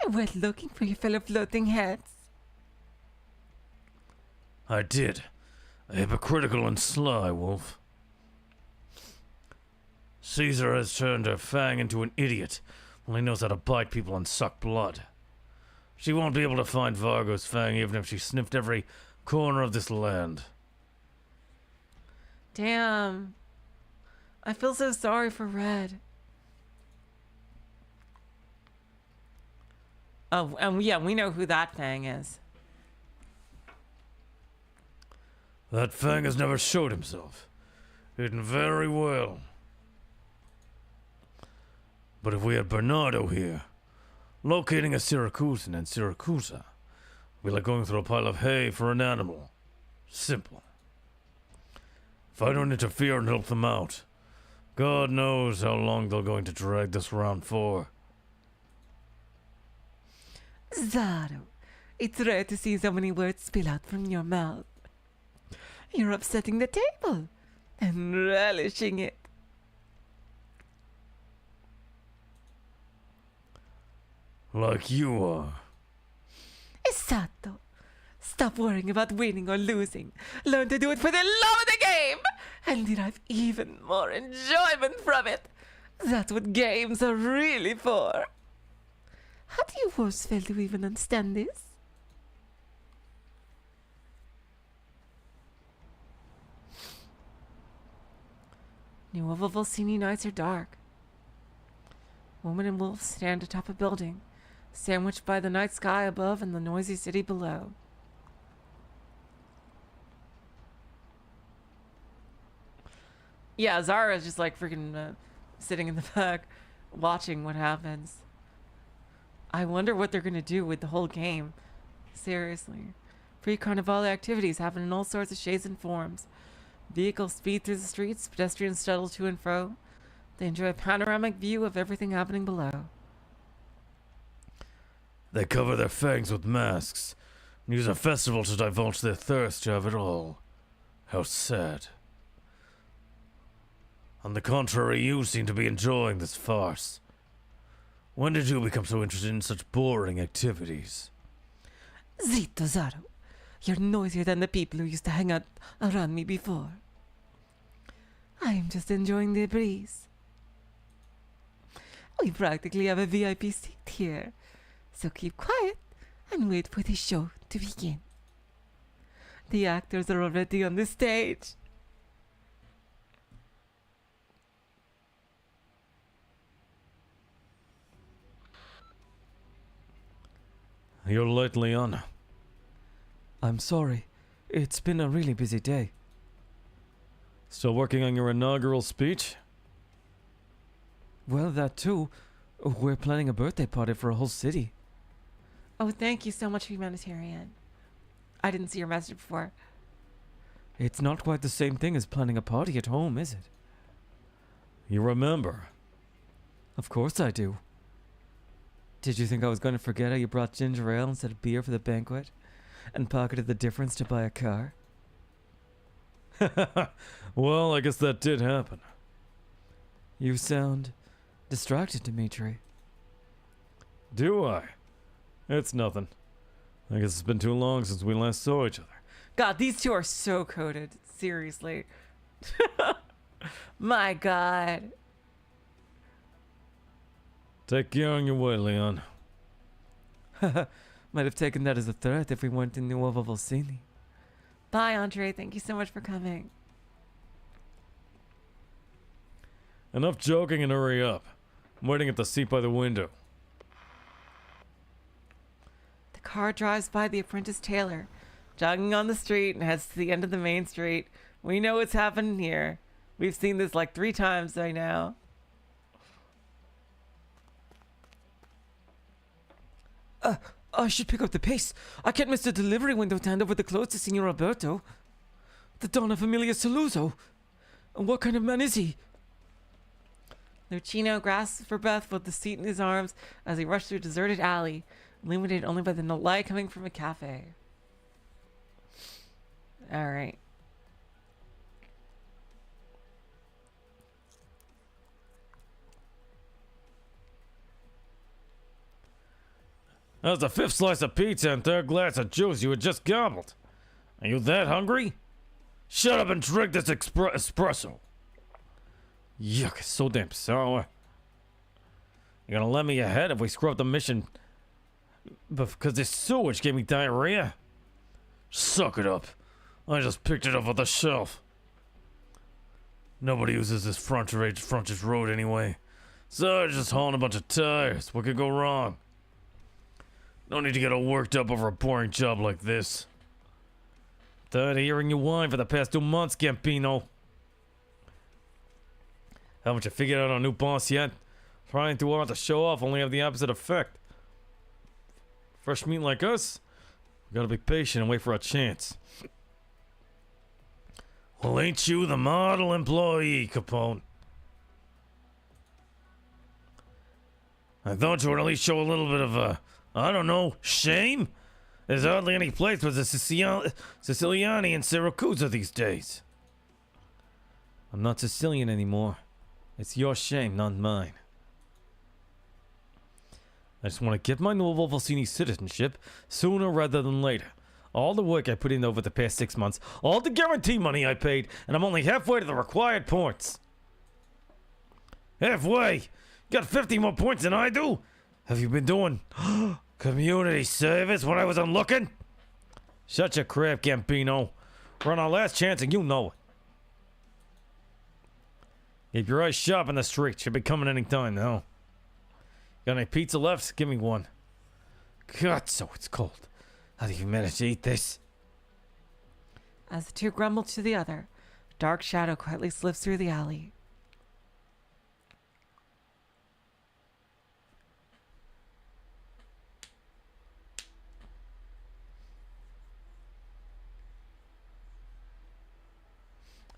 I went looking for your fellow floating heads. I did. A hypocritical and sly wolf. Caesar has turned her Fang into an idiot when he knows how to bite people and suck blood. She won't be able to find Vargo's Fang even if she sniffed every corner of this land. Damn. I feel so sorry for Red. Oh, and yeah, we know who that Fang is. That Fang has never showed himself. Hidden very well. But if we had Bernardo here, locating a Syracusan in Syracusa would be like going through a pile of hay for an animal. Simple. If I don't interfere and help them out, God knows how long they're going to drag this round for. Zaro, it's rare to see so many words spill out from your mouth. You're upsetting the table and relishing it. Like you are. Esatto. Stop worrying about winning or losing. Learn to do it for the love of the game and derive even more enjoyment from it. That's what games are really for. How do you worse fail to even understand this? New Vulpisfoglia nights are dark. Woman and wolf stand atop a building, sandwiched by the night sky above and the noisy city below. Yeah, Zara's just like freaking sitting in the back, watching what happens. I wonder what they're gonna do with the whole game. Seriously. Pre-carnival activities happen in all sorts of shades and forms. Vehicles speed through the streets, pedestrians shuttle to and fro. They enjoy a panoramic view of everything happening below. They cover their fangs with masks and use a festival to divulge their thirst to have it all. How sad. On the contrary, you seem to be enjoying this farce. When did you become so interested in such boring activities? Zitto, Zaro. You're noisier than the people who used to hang out around me before. I'm just enjoying the breeze. We practically have a VIP seat here, so keep quiet and wait for the show to begin. The actors are already on the stage. You're late, Leon. I'm sorry. It's been a really busy day. Still working on your inaugural speech? Well, that too. We're planning a birthday party for a whole city. Oh, thank you so much, humanitarian. I didn't see your message before. It's not quite the same thing as planning a party at home, is it? You remember? Of course I do. Did you think I was going to forget how you brought ginger ale instead of beer for the banquet? And pocketed the difference to buy a car? Well, I guess that did happen. You sound distracted, Dimitri. Do I? It's nothing. I guess it's been too long since we last saw each other. God, these two are so coded. Seriously. My God. Take care on your way, Leon. Might have taken that as a threat if we weren't in Nuova Vulcini. Bye, Andre. Thank you so much for coming. Enough joking and hurry up. I'm waiting at the seat by the window. The car drives by the apprentice tailor, jogging on the street and heads to the end of the main street. We know what's happening here. We've seen this like 3 times by now. I should pick up the pace. I can't miss the delivery window to hand over the clothes to Signor Alberto. The Donna Familia Saluzzo. And what kind of man is he? Lucino grasps for breath with the seat in his arms as he rushed through a deserted alley, illuminated only by the light coming from a cafe. Alright. That's the 5th slice of pizza and 3rd glass of juice you had just gobbled. Are you that hungry? Shut up and drink this espresso. Yuck, it's so damn sour. You gonna let me ahead if we screw up the mission because this sewage gave me diarrhea? Suck it up. I just picked it up off the shelf. Nobody uses this frontage road anyway. So I'm just hauling a bunch of tires. What could go wrong? No need to get all worked up over a boring job like this. Tired of hearing you whine for the past 2 months, Campino. Haven't you figured out our new boss yet? Trying too hard to show off only have the opposite effect. Fresh meat like us, we gotta be patient and wait for our chance. Well, ain't you the model employee, Capone? I thought you would at least show a little bit of, I don't know, shame? There's hardly any place for the Siciliani in Syracuse these days. I'm not Sicilian anymore. It's your shame, not mine. I just want to get my Nuova Vulcini citizenship sooner rather than later. All the work I put in over the past 6 months, all the guarantee money I paid, and I'm only halfway to the required points. Halfway? You got 50 more points than I do? Have you been doing community service when I was unlooking? Shut your crap, Campino. We're on our last chance and you know it. Keep your eyes sharp in the street. Should be coming any time now. Got any pizza left? Give me one. God, so it's cold. How do you manage to eat this? As the two grumble to the other, a dark shadow quietly slips through the alley.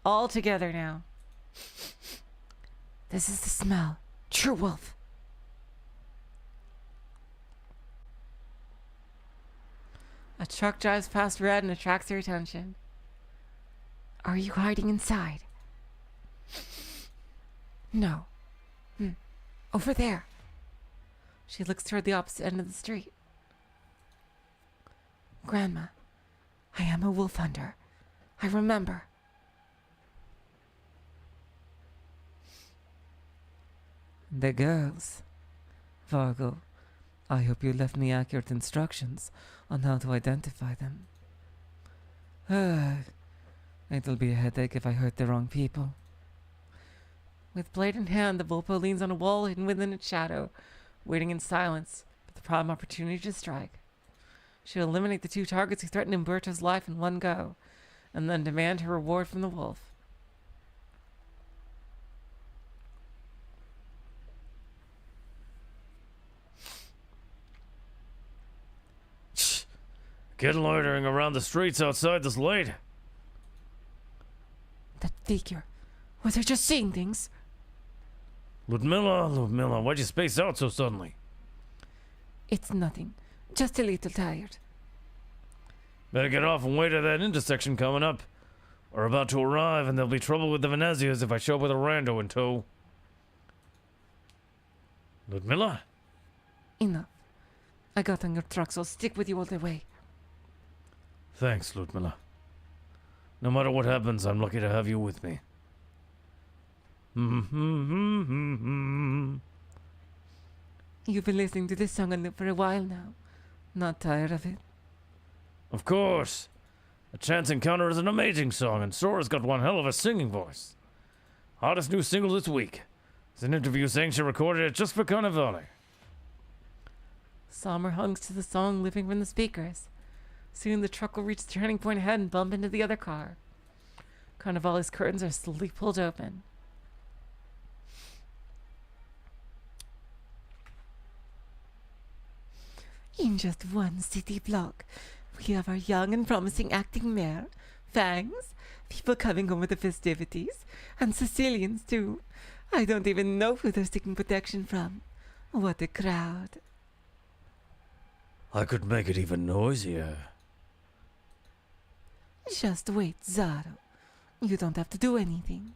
All together now. This is the smell. True wolf. A truck drives past Red and attracts her attention. Are you hiding inside? No. Over there. She looks toward the opposite end of the street. Grandma, I am a wolf hunter. I remember. The girls. Vargo, I hope you left me accurate instructions on how to identify them. It'll be a headache if I hurt the wrong people. With blade in hand, the Vulpo leans on a wall hidden within its shadow, waiting in silence for the prime opportunity to strike. She'll eliminate the two targets who threaten Umberto's life in one go, and then demand her reward from the wolf. Kid loitering around the streets outside this late. That figure. Was I just seeing things? Ludmilla, why'd you space out so suddenly? It's nothing. Just a little tired. Better get off and wait at that intersection coming up. We're about to arrive and there'll be trouble with the Venezias if I show up with a rando in tow. Ludmilla? Enough. I got on your truck, so I'll stick with you all the way. Thanks, Ludmilla. No matter what happens, I'm lucky to have you with me. You've been listening to this song on loop for a while now. Not tired of it? Of course. A Chance Encounter is an amazing song, and Sora's got one hell of a singing voice. Hottest new single this week. There's an interview saying she recorded it just for Carnivale. Sommer hunks to the song living from the speakers. Soon the truck will reach the turning point ahead and bump into the other car. Carnivale's curtains are slowly pulled open. In just one city block, we have our young and promising acting mayor, Fangs, people coming home with the festivities, and Sicilians too. I don't even know who they're seeking protection from. What a crowd. I could make it even noisier. Just wait, Zaro. You don't have to do anything.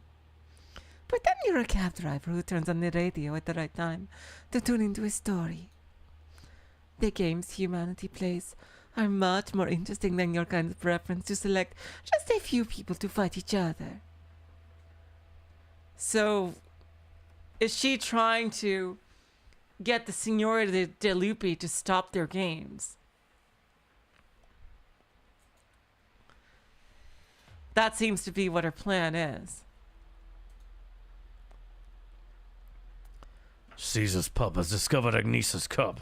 Pretend you're a cab driver who turns on the radio at the right time to tune into a story. The games humanity plays are much more interesting than your kind of preference to select just a few people to fight each other. So, is she trying to get the Signora de Lupi to stop their games? That seems to be what her plan is. Caesar's pub has discovered Agnesa's cub.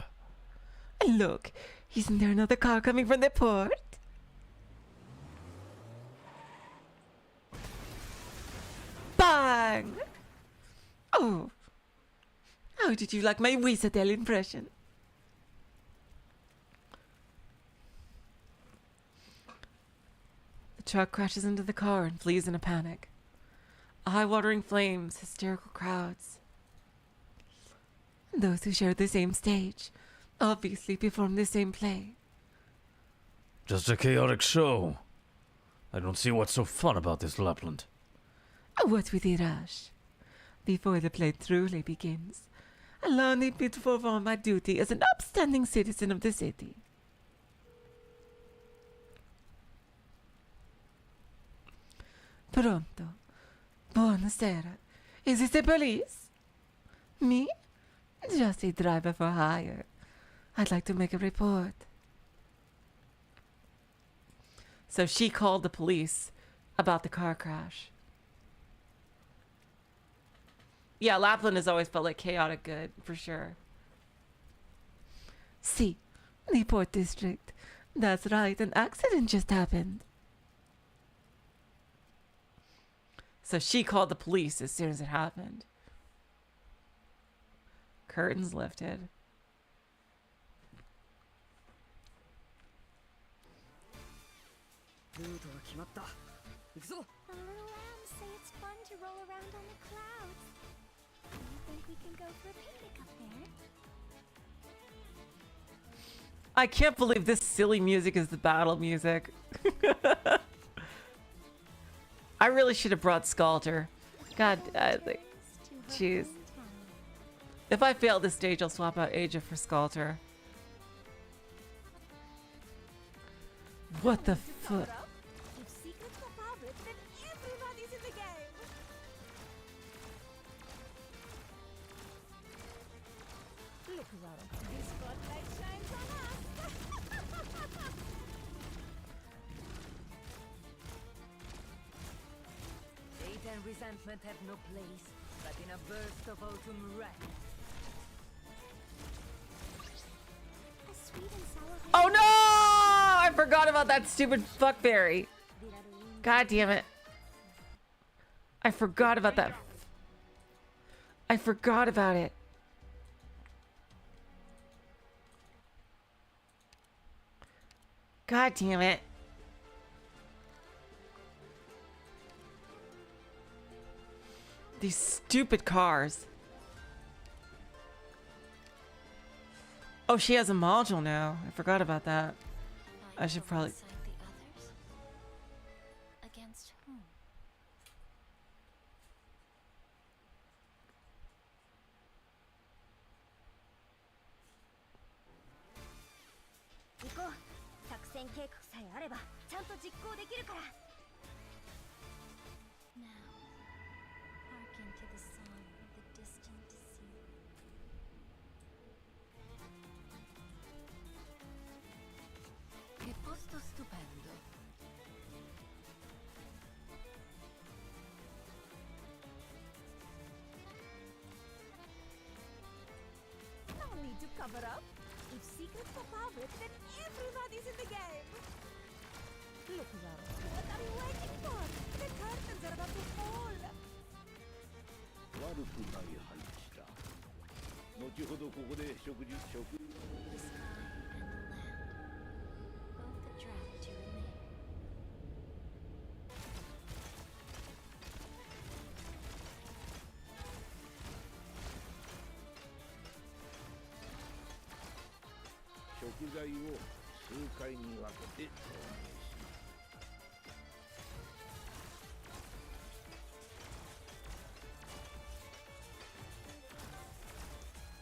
And look, isn't there another car coming from the port? Bang! Oh, how did you like my Wizardel impression? The truck crashes into the car and flees in a panic. Eye-watering flames, hysterical crowds. Those who share the same stage obviously perform the same play. Just a chaotic show. I don't see what's so fun about this Lapland. What with the rush? Before the play truly begins, allow me to perform my duty as an upstanding citizen of the city. Pronto. Buonasera. Is this the police? Me? Just a driver for hire. I'd like to make a report. So she called the police about the car crash. Yeah, Lapland has always felt like chaotic good, for sure. See, the port district. That's right, an accident just happened. So she called the police as soon as it happened. Curtains lifted. The little lambs say it's fun to roll around on the clouds. Do you think we can go for a picnic up there? I can't believe this silly music is the battle music. I really should have brought Skalter. God, jeez. If I fail this stage, I'll swap out Aja for Skalter. What the fuck? If secrets were public, then everybody's in the game. Look around. This spotlight shines on us. Hate and resentment have no place, but in a burst of autumn wrath. A sweet and sour. Oh no! I forgot about that stupid fuckberry. God damn it. I forgot about that. I forgot about it. God damn it. These stupid cars. Oh, she has a module now. I forgot about that. I should probably... Alongside the others? Against whom? Go. 作戦計画さえあればちゃんと実行できるから。Now, hearken to the song of the distant sea. cover up. If secrets pop out, then everybody's in the game. Look, Zaro. What are you waiting for? The curtains are about to fall. 悪くない配置だ。後ほどここで食事 The sky and the land both attract to remain. 食材を数回に分けて投入し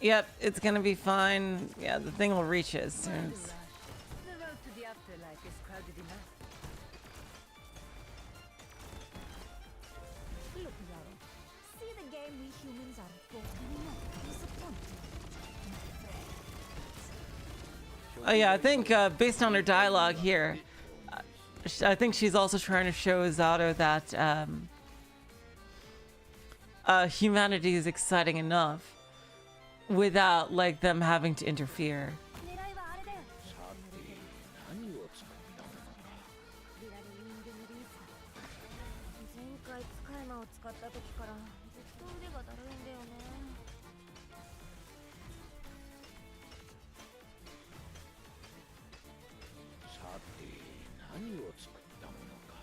Yep, it's gonna be fine. Yeah, the thing will reach it as soon as... The road to the afterlife is crowded enough. Look, Zaro. See the game we humans are both not disappointed. Oh yeah, I think based on her dialogue here, I think she's also trying to show Zato that humanity is exciting enough without like them having to interfere. 狙いはあれだよ。さて何を作ったものか リラルウィングムリースだ。前回使い魔を使った時からずっと腕がだるいんだよね。さて何を作ったものか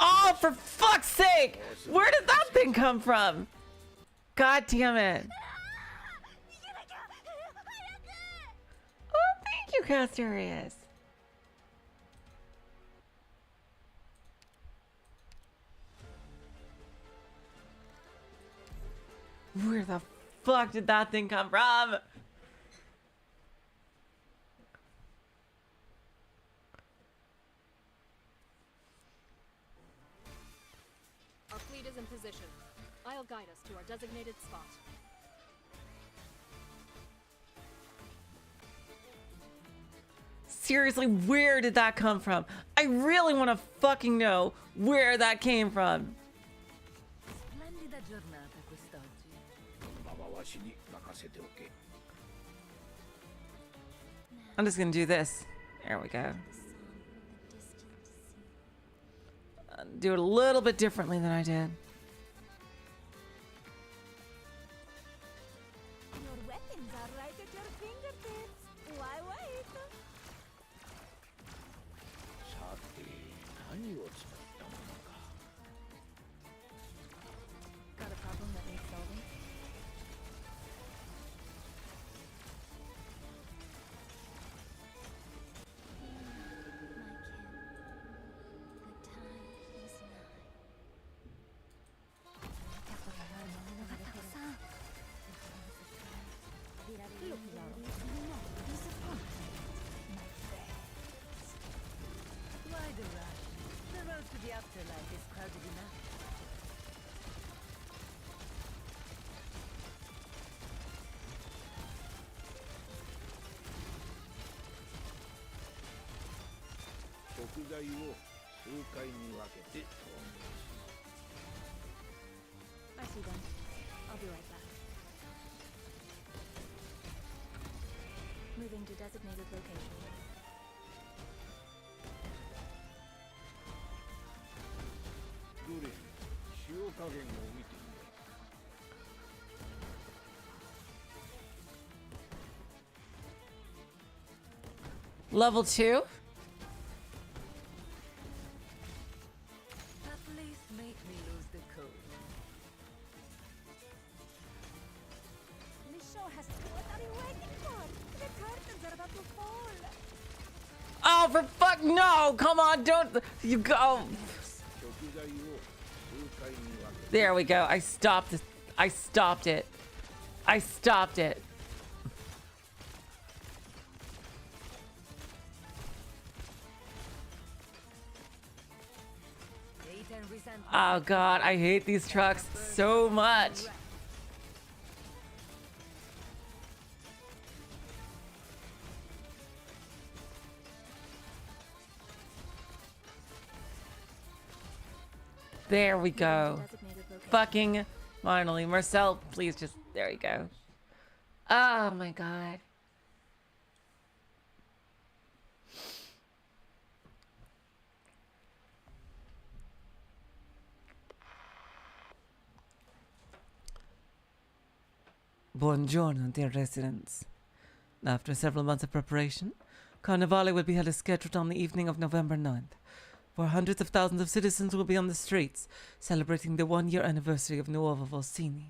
Oh, for fuck's sake! Where did that thing come from? God damn it. Oh, thank you, Castorius. Where the fuck did that thing come from? Our fleet is in position. I'll guide us to our designated spot. Seriously, where did that come from? I really want to fucking know where that came from. Splendida giornata quest'oggi. このままわしに任せておけ I'm just gonna do this. There we go. The song of the distant sea. Do it a little bit differently than I did. Your weapons are right at your fingertips. Why wait? さて何を作ったものか Got a problem that needs solving? Why the rush? The road to the afterlife is crowded enough. I see them. I'll be right back. Moving to designated location. どれ塩加減を見てみよ Level 2? At least make me lose the code. This show has what are you waiting for? The curtains are about to fall. Oh, for fuck, no! Come on, don't, you go. 食材を数回に分け There we go. I stopped this. I stopped it. I stopped it. Hate and resentment. Oh god, I hate these trucks so much. There we go. Designated location. Fucking finally. Marcel, please just... There you go. Oh my god. Buongiorno, dear residents. After several months of preparation, Carnivale will be held as scheduled on the evening of November 9th, where hundreds of thousands of citizens will be on the streets celebrating the one-year anniversary of Nuova Volsini.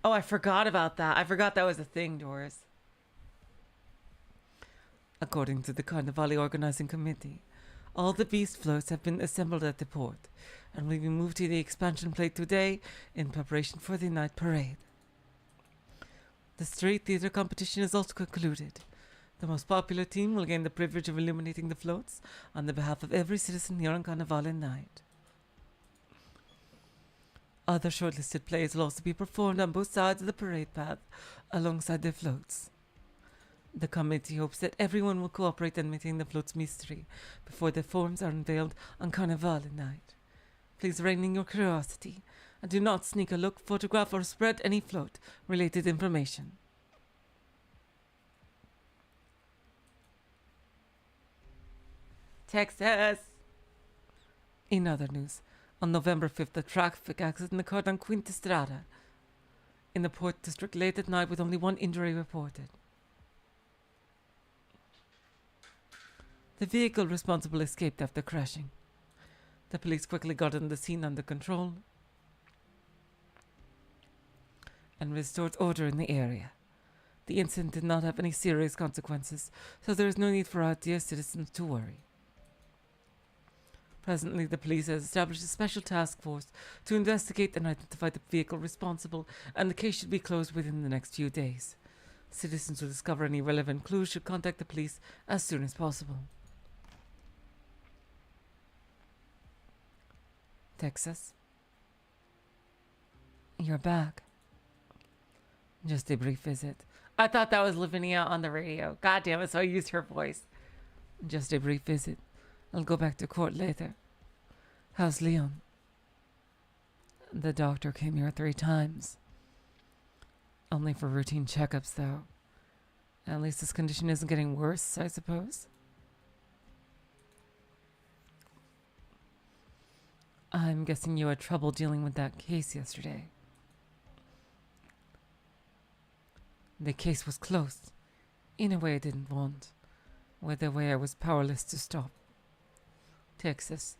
Oh, I forgot about that. I forgot that was a thing, Doris. According to the Carnivale Organizing Committee, all the beast floats have been assembled at the port and will be moved to the expansion plate today in preparation for the night parade. The street theater competition is also concluded. The most popular team will gain the privilege of illuminating the floats on the behalf of every citizen here on Carnivale night. Other shortlisted plays will also be performed on both sides of the parade path alongside their floats. The committee hopes that everyone will cooperate in maintaining the float's mystery before their forms are unveiled on Carnivale night. Please rein in your curiosity and do not sneak a look, photograph, or spread any float-related information. Texas! In other news, on November 5th, a traffic accident occurred on Quinta Strada in the Port District late at night with only one injury reported. The vehicle responsible escaped after crashing. The police quickly got the scene under control and restored order in the area. The incident did not have any serious consequences, so there is no need for our dear citizens to worry. Presently, the police has established a special task force to investigate and identify the vehicle responsible, and the case should be closed within the next few days. Citizens who discover any relevant clues should contact the police as soon as possible. Texas? You're back. Just a brief visit. I thought that was Lavinia on the radio. God damn it, so I used her voice. Just a brief visit. I'll go back to court later. How's Leon? The doctor came here 3 times. Only for routine checkups, though. At least his condition isn't getting worse, I suppose. I'm guessing you had trouble dealing with that case yesterday. The case was closed, in a way I didn't want, with a way I was powerless to stop. Texas,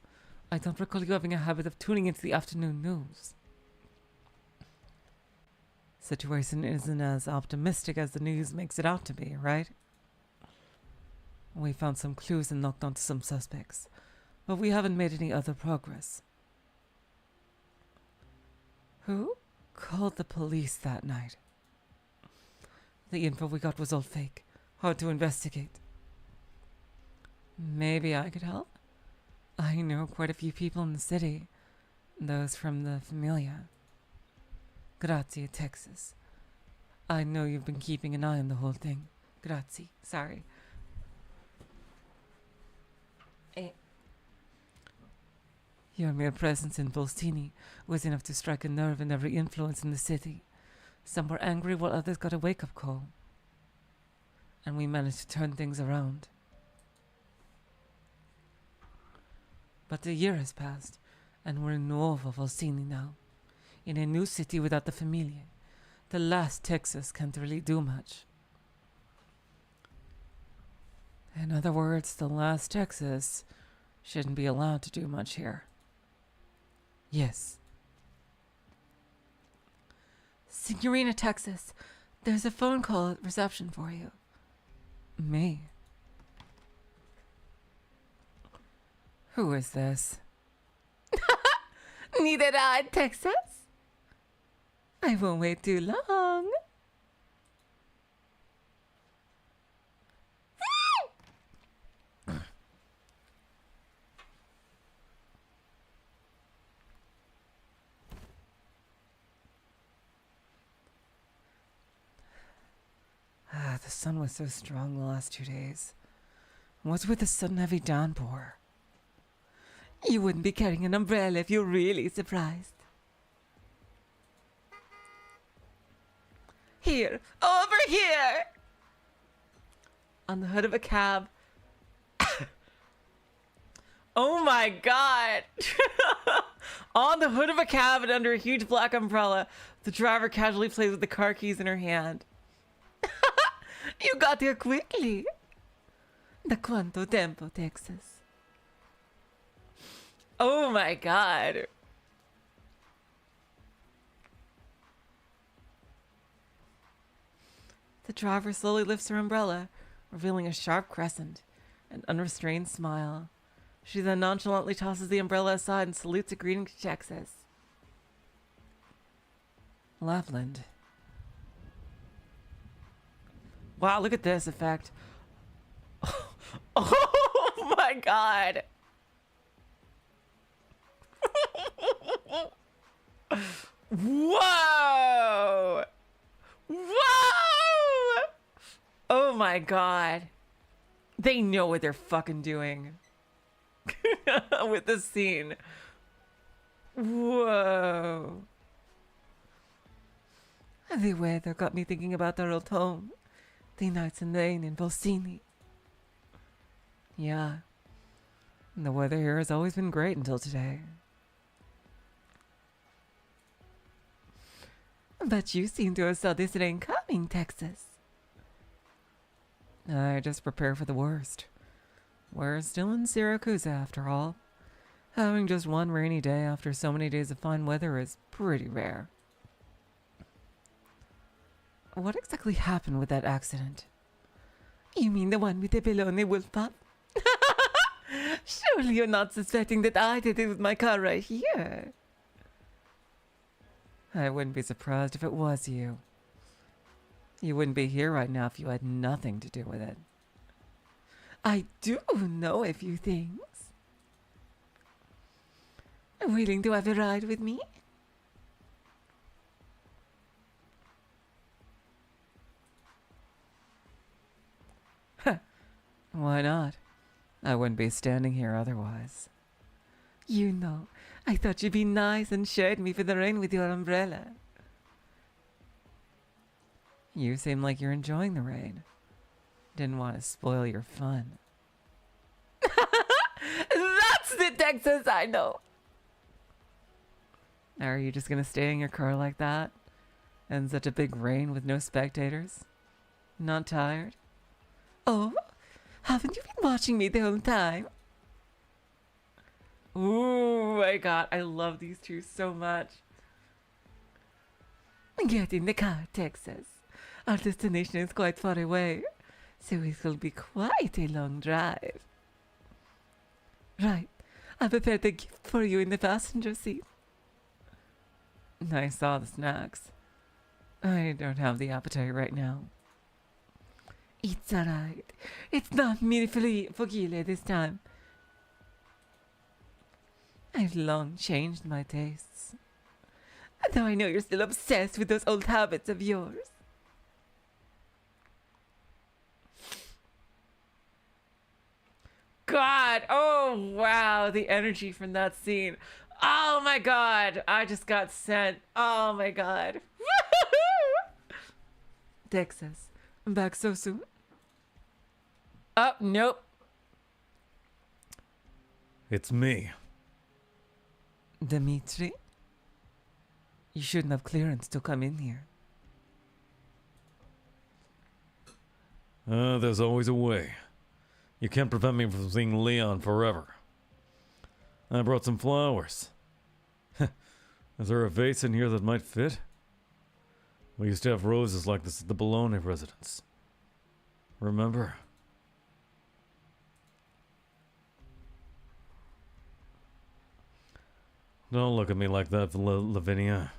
I don't recall you having a habit of tuning into the afternoon news. Situation isn't as optimistic as the news makes it out to be, right? We found some clues and knocked onto some suspects, but we haven't made any other progress. Who called the police that night? The info we got was all fake, hard to investigate. Maybe I could help? I know quite a few people in the city, those from the Familia. Grazie, Texas. I know you've been keeping an eye on the whole thing. Grazie. Sorry. Your mere presence in Volsini was enough to strike a nerve in every influence in the city. Some were angry while others got a wake-up call. And we managed to turn things around. But a year has passed, and we're in Nuova Volsini now. In a new city without the Familia. The last Texas can't really do much. In other words, the last Texas shouldn't be allowed to do much here. Yes. Signorina Texas, there's a phone call at reception for you. Me? Who is this? Neither I, Texas. I won't wait too long. The sun was so strong the last 2 days. What's with the sudden heavy downpour? You wouldn't be carrying an umbrella if you're really surprised. Here, over here! On the hood of a cab. Oh my god! On the hood of a cab and under a huge black umbrella, the driver casually plays with the car keys in her hand. You got here quickly. Da quanto tempo, Texas? Oh my god. The driver slowly lifts her umbrella, revealing a sharp crescent, an unrestrained smile. She then nonchalantly tosses the umbrella aside and salutes a greeting to Texas. Lapland. Wow, look at this effect. Oh my god. Whoa! Whoa! Oh my god. They know what they're fucking doing. With this scene. Whoa. The weather got me thinking about their old home. The nights in Lane in Volsini. Yeah. The weather here has always been great until today. But you seem to have saw this rain coming, Texas. I just prepare for the worst. We're still in Syracuse after all. Having just one rainy day after so many days of fine weather is pretty rare. What exactly happened with that accident? You mean the one with the baloney wolf pup? Surely you're not suspecting that I did it with my car right here. I wouldn't be surprised if it was you. You wouldn't be here right now if you had nothing to do with it. I do know a few things. Willing to have a ride with me? Why not? I wouldn't be standing here otherwise. You know, I thought you'd be nice and shade me for the rain with your umbrella. You seem like you're enjoying the rain. Didn't want to spoil your fun. That's the Texas I know. Are you just gonna stay in your car like that? In such a big rain with no spectators? Not tired? Oh, haven't you been watching me the whole time? Ooh, my god, I love these two so much. Get in the car, Texas. Our destination is quite far away, so it will be quite a long drive. Right, I prepared a gift for you in the passenger seat. I saw the snacks. I don't have the appetite right now. It's alright. It's not me Fogile this time. I've long changed my tastes. Though I know you're still obsessed with those old habits of yours. God, oh wow, the energy from that scene. Oh my god, I just got sent. Oh my god. Texas, I'm back so soon? Oh, nope. It's me. Dimitri? You shouldn't have clearance to come in here. There's always a way. You can't prevent me from seeing Leon forever. I brought some flowers. Is there a vase in here that might fit? We used to have roses like this at the Bologna residence. Remember? Don't look at me like that, Lavinia.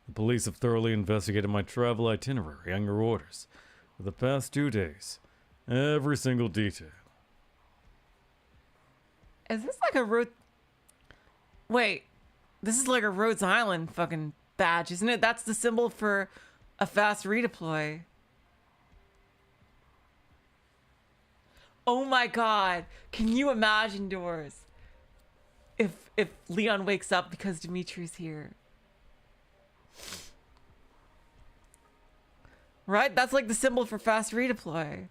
The police have thoroughly investigated my travel itinerary on your orders for the past 2 days. Every single detail. Is this like a road... Wait, this is like a Rhodes Island fucking badge, isn't it? That's the symbol for a fast redeploy. Oh my god. Can you imagine, Doors? if Leon wakes up because Dimitri's here. Right? That's like the symbol for fast redeploy.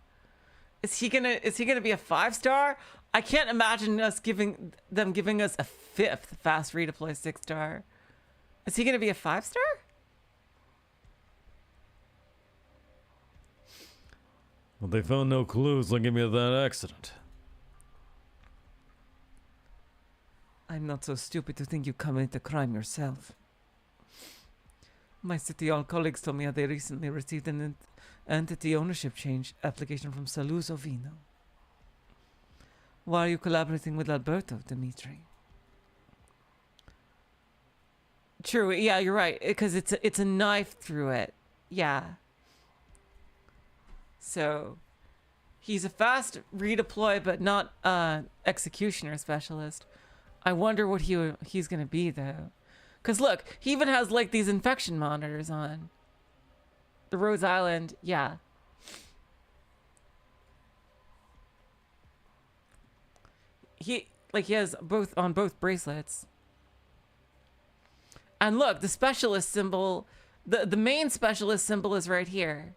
Is he gonna be a 5-star? I can't imagine giving us a 5th fast redeploy 6-star. Is he gonna be a 5-star? Well, they found no clues linking me to that accident. I'm not so stupid to think you committed the crime yourself. My city hall colleagues told me how they recently received an entity ownership change application from Saluzzo Vino. Why are you collaborating with Alberto, Dimitri? True, yeah, you're right, because it's a knife through it. Yeah. So, he's a fast redeploy, but not executioner specialist. I wonder what he's gonna be though. Cause look, he even has like these infection monitors on. The Rose Island, yeah. He has both on both bracelets. And look, the specialist symbol, the main specialist symbol is right here.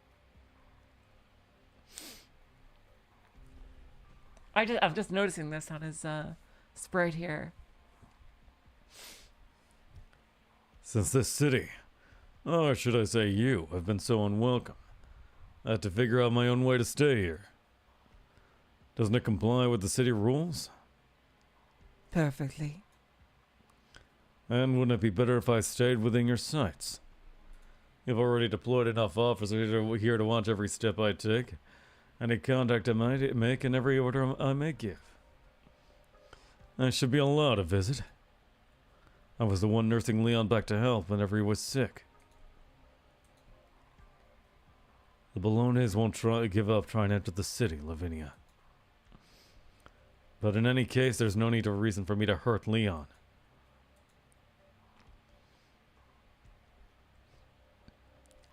I'm just noticing this on his sprite here. Since this city, or should I say you, have been so unwelcome, I had to figure out my own way to stay here. Doesn't it comply with the city rules? Perfectly. And wouldn't it be better if I stayed within your sights? You've already deployed enough officers here to watch every step I take, any contact I might make, and every order I may give. I should be allowed to visit. I was the one nursing Leon back to health whenever he was sick. The Bolognas won't give up trying to enter the city, Lavinia. But in any case, there's no need or reason for me to hurt Leon.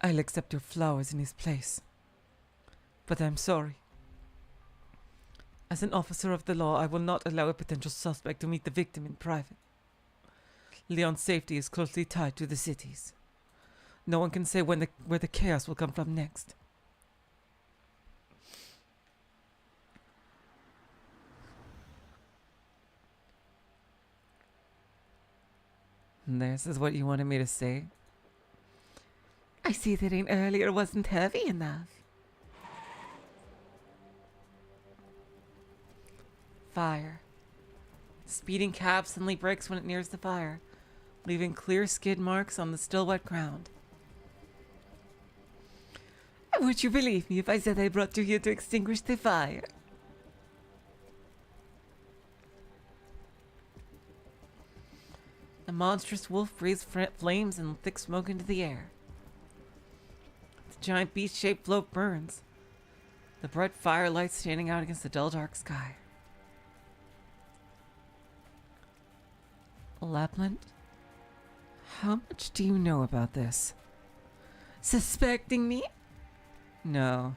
I'll accept your flowers in his place. But I'm sorry. As an officer of the law, I will not allow a potential suspect to meet the victim in private. Leon's safety is closely tied to the city's. No one can say where the chaos will come from next. This is what you wanted me to say? I see that ain't earlier wasn't heavy enough. Fire. Speeding cab suddenly brakes when it nears the fire, leaving clear skid marks on the still wet ground. Would you believe me if I said I brought you here to extinguish the fire? The monstrous wolf breathes flames and thick smoke into the air. The giant beast-shaped float burns, the bright firelight standing out against the dull dark sky. Lapland, how much do you know about this? Suspecting me? No.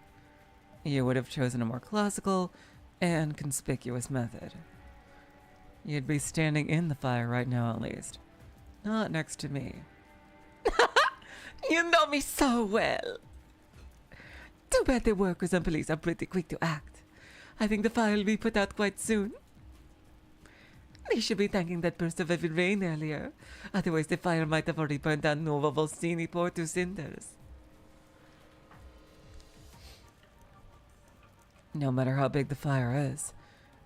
You would have chosen a more classical and conspicuous method. You'd be standing in the fire right now, at least. Not next to me. You know me so well. Too bad the workers and police are pretty quick to act. I think the fire will be put out quite soon. They should be thanking that burst of heavy rain earlier. Otherwise, the fire might have already burned down Nova Volsini poor to cinders. No matter how big the fire is,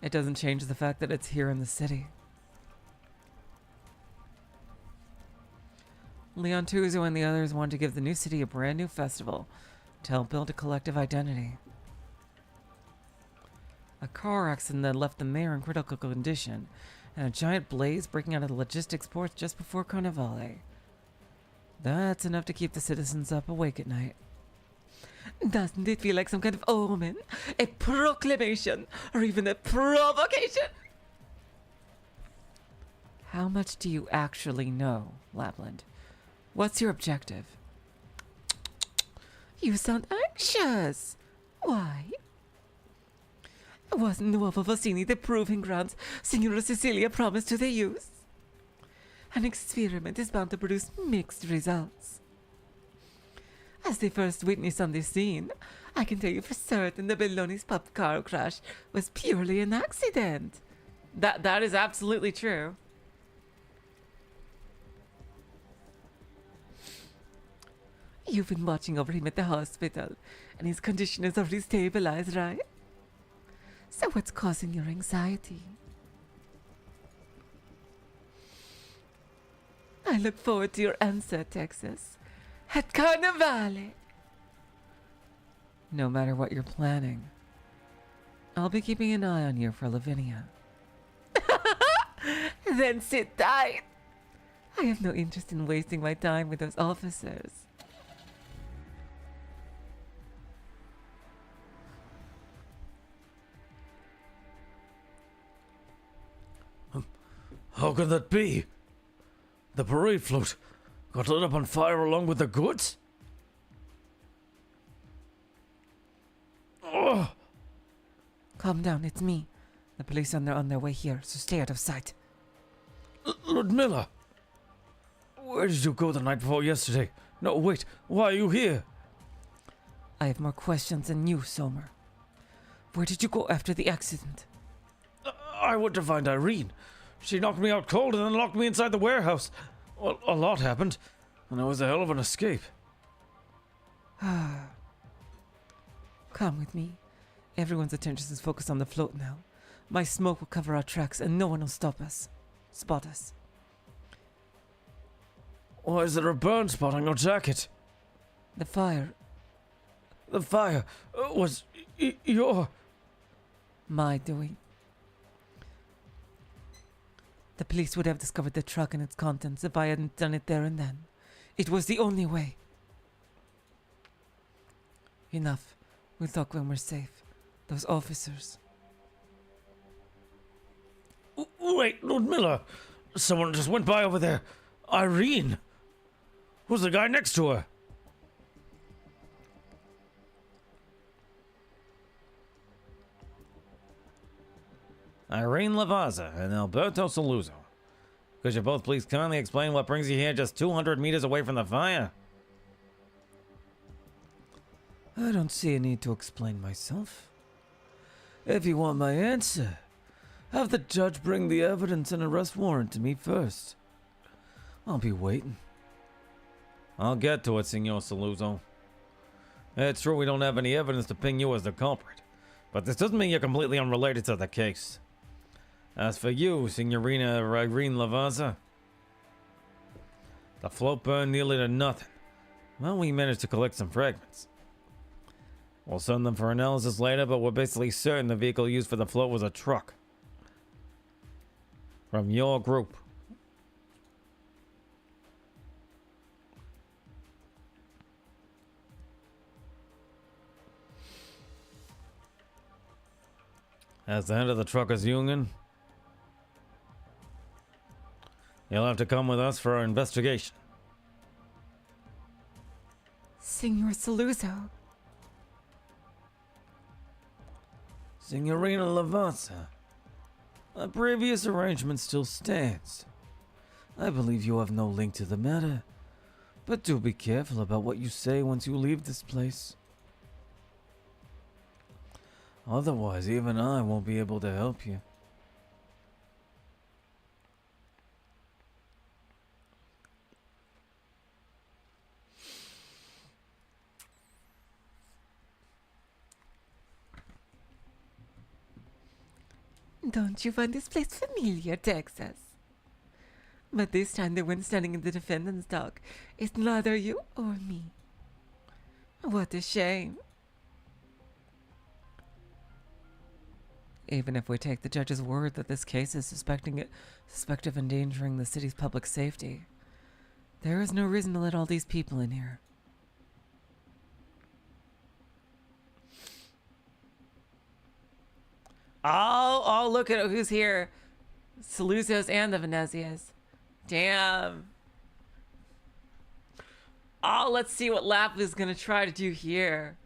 it doesn't change the fact that it's here in the city. Leon Tuzo and the others wanted to give the new city a brand new festival to help build a collective identity. A car accident that left the mayor in critical condition, and a giant blaze breaking out of the logistics port just before Carnivale. That's enough to keep the citizens up awake at night. Doesn't it feel like some kind of omen? A proclamation? Or even a provocation? How much do you actually know, Lapland? What's your objective? You sound anxious. Why? Wasn't Nuovo Volsini the proving grounds Signora Cecilia promised to their use? An experiment is bound to produce mixed results. As the first witness on the scene, I can tell you for certain the Belloni's pub car crash was purely an accident. That is absolutely true. You've been watching over him at the hospital, and his condition is already stabilized, right? So what's causing your anxiety? I look forward to your answer, Texas. At Carnivale. No matter what you're planning, I'll be keeping an eye on you for Lavinia. Then sit tight. I have no interest in wasting my time with those officers. How can that be? The parade float got lit up on fire along with the goods? Oh! Calm down, it's me. The police are on their way here, so stay out of sight. Ludmilla! Where did you go the night before yesterday? No, wait, why are you here? I have more questions than you, Somer. Where did you go after the accident? I went to find Irene. She knocked me out cold and then locked me inside the warehouse. Well, a lot happened, and it was a hell of an escape. Come with me. Everyone's attention is focused on the float now. My smoke will cover our tracks, and no one will spot us. Why is there a burn spot on your jacket? The fire. The fire was your... My doing. The police would have discovered the truck and its contents if I hadn't done it there and then. It was the only way. Enough. We'll talk when we're safe. Those officers. Wait, Ludmilla. Someone just went by over there. Irene. Who's the guy next to her? Irene Lavazza and Alberto Saluzzo. Could you both please kindly explain what brings you here just 200 meters away from the fire? I don't see a need to explain myself. If you want my answer, have the judge bring the evidence and arrest warrant to me first. I'll be waiting. I'll get to it, Signor Saluzzo. It's true we don't have any evidence to pin you as the culprit, but this doesn't mean you're completely unrelated to the case. As for you, Signorina Irene Lavazza, the float burned nearly to nothing. Well, we managed to collect some fragments. We'll send them for analysis later, but we're basically certain the vehicle used for the float was a truck. From your group. As the head of the truckers' union, you'll have to come with us for our investigation. Signor Saluzzo. Signorina Lavazza, a previous arrangement still stands. I believe you have no link to the matter, but do be careful about what you say once you leave this place. Otherwise, even I won't be able to help you. Don't you find this place familiar, Texas? But this time the one standing in the defendant's dock is neither you or me. What a shame. Even if we take the judge's word that this case is suspect of endangering the city's public safety, there is no reason to let all these people in here. Oh, look at who's here. Saluzzo's and the Venezias. Damn. Oh, let's see what Lap is going to try to do here.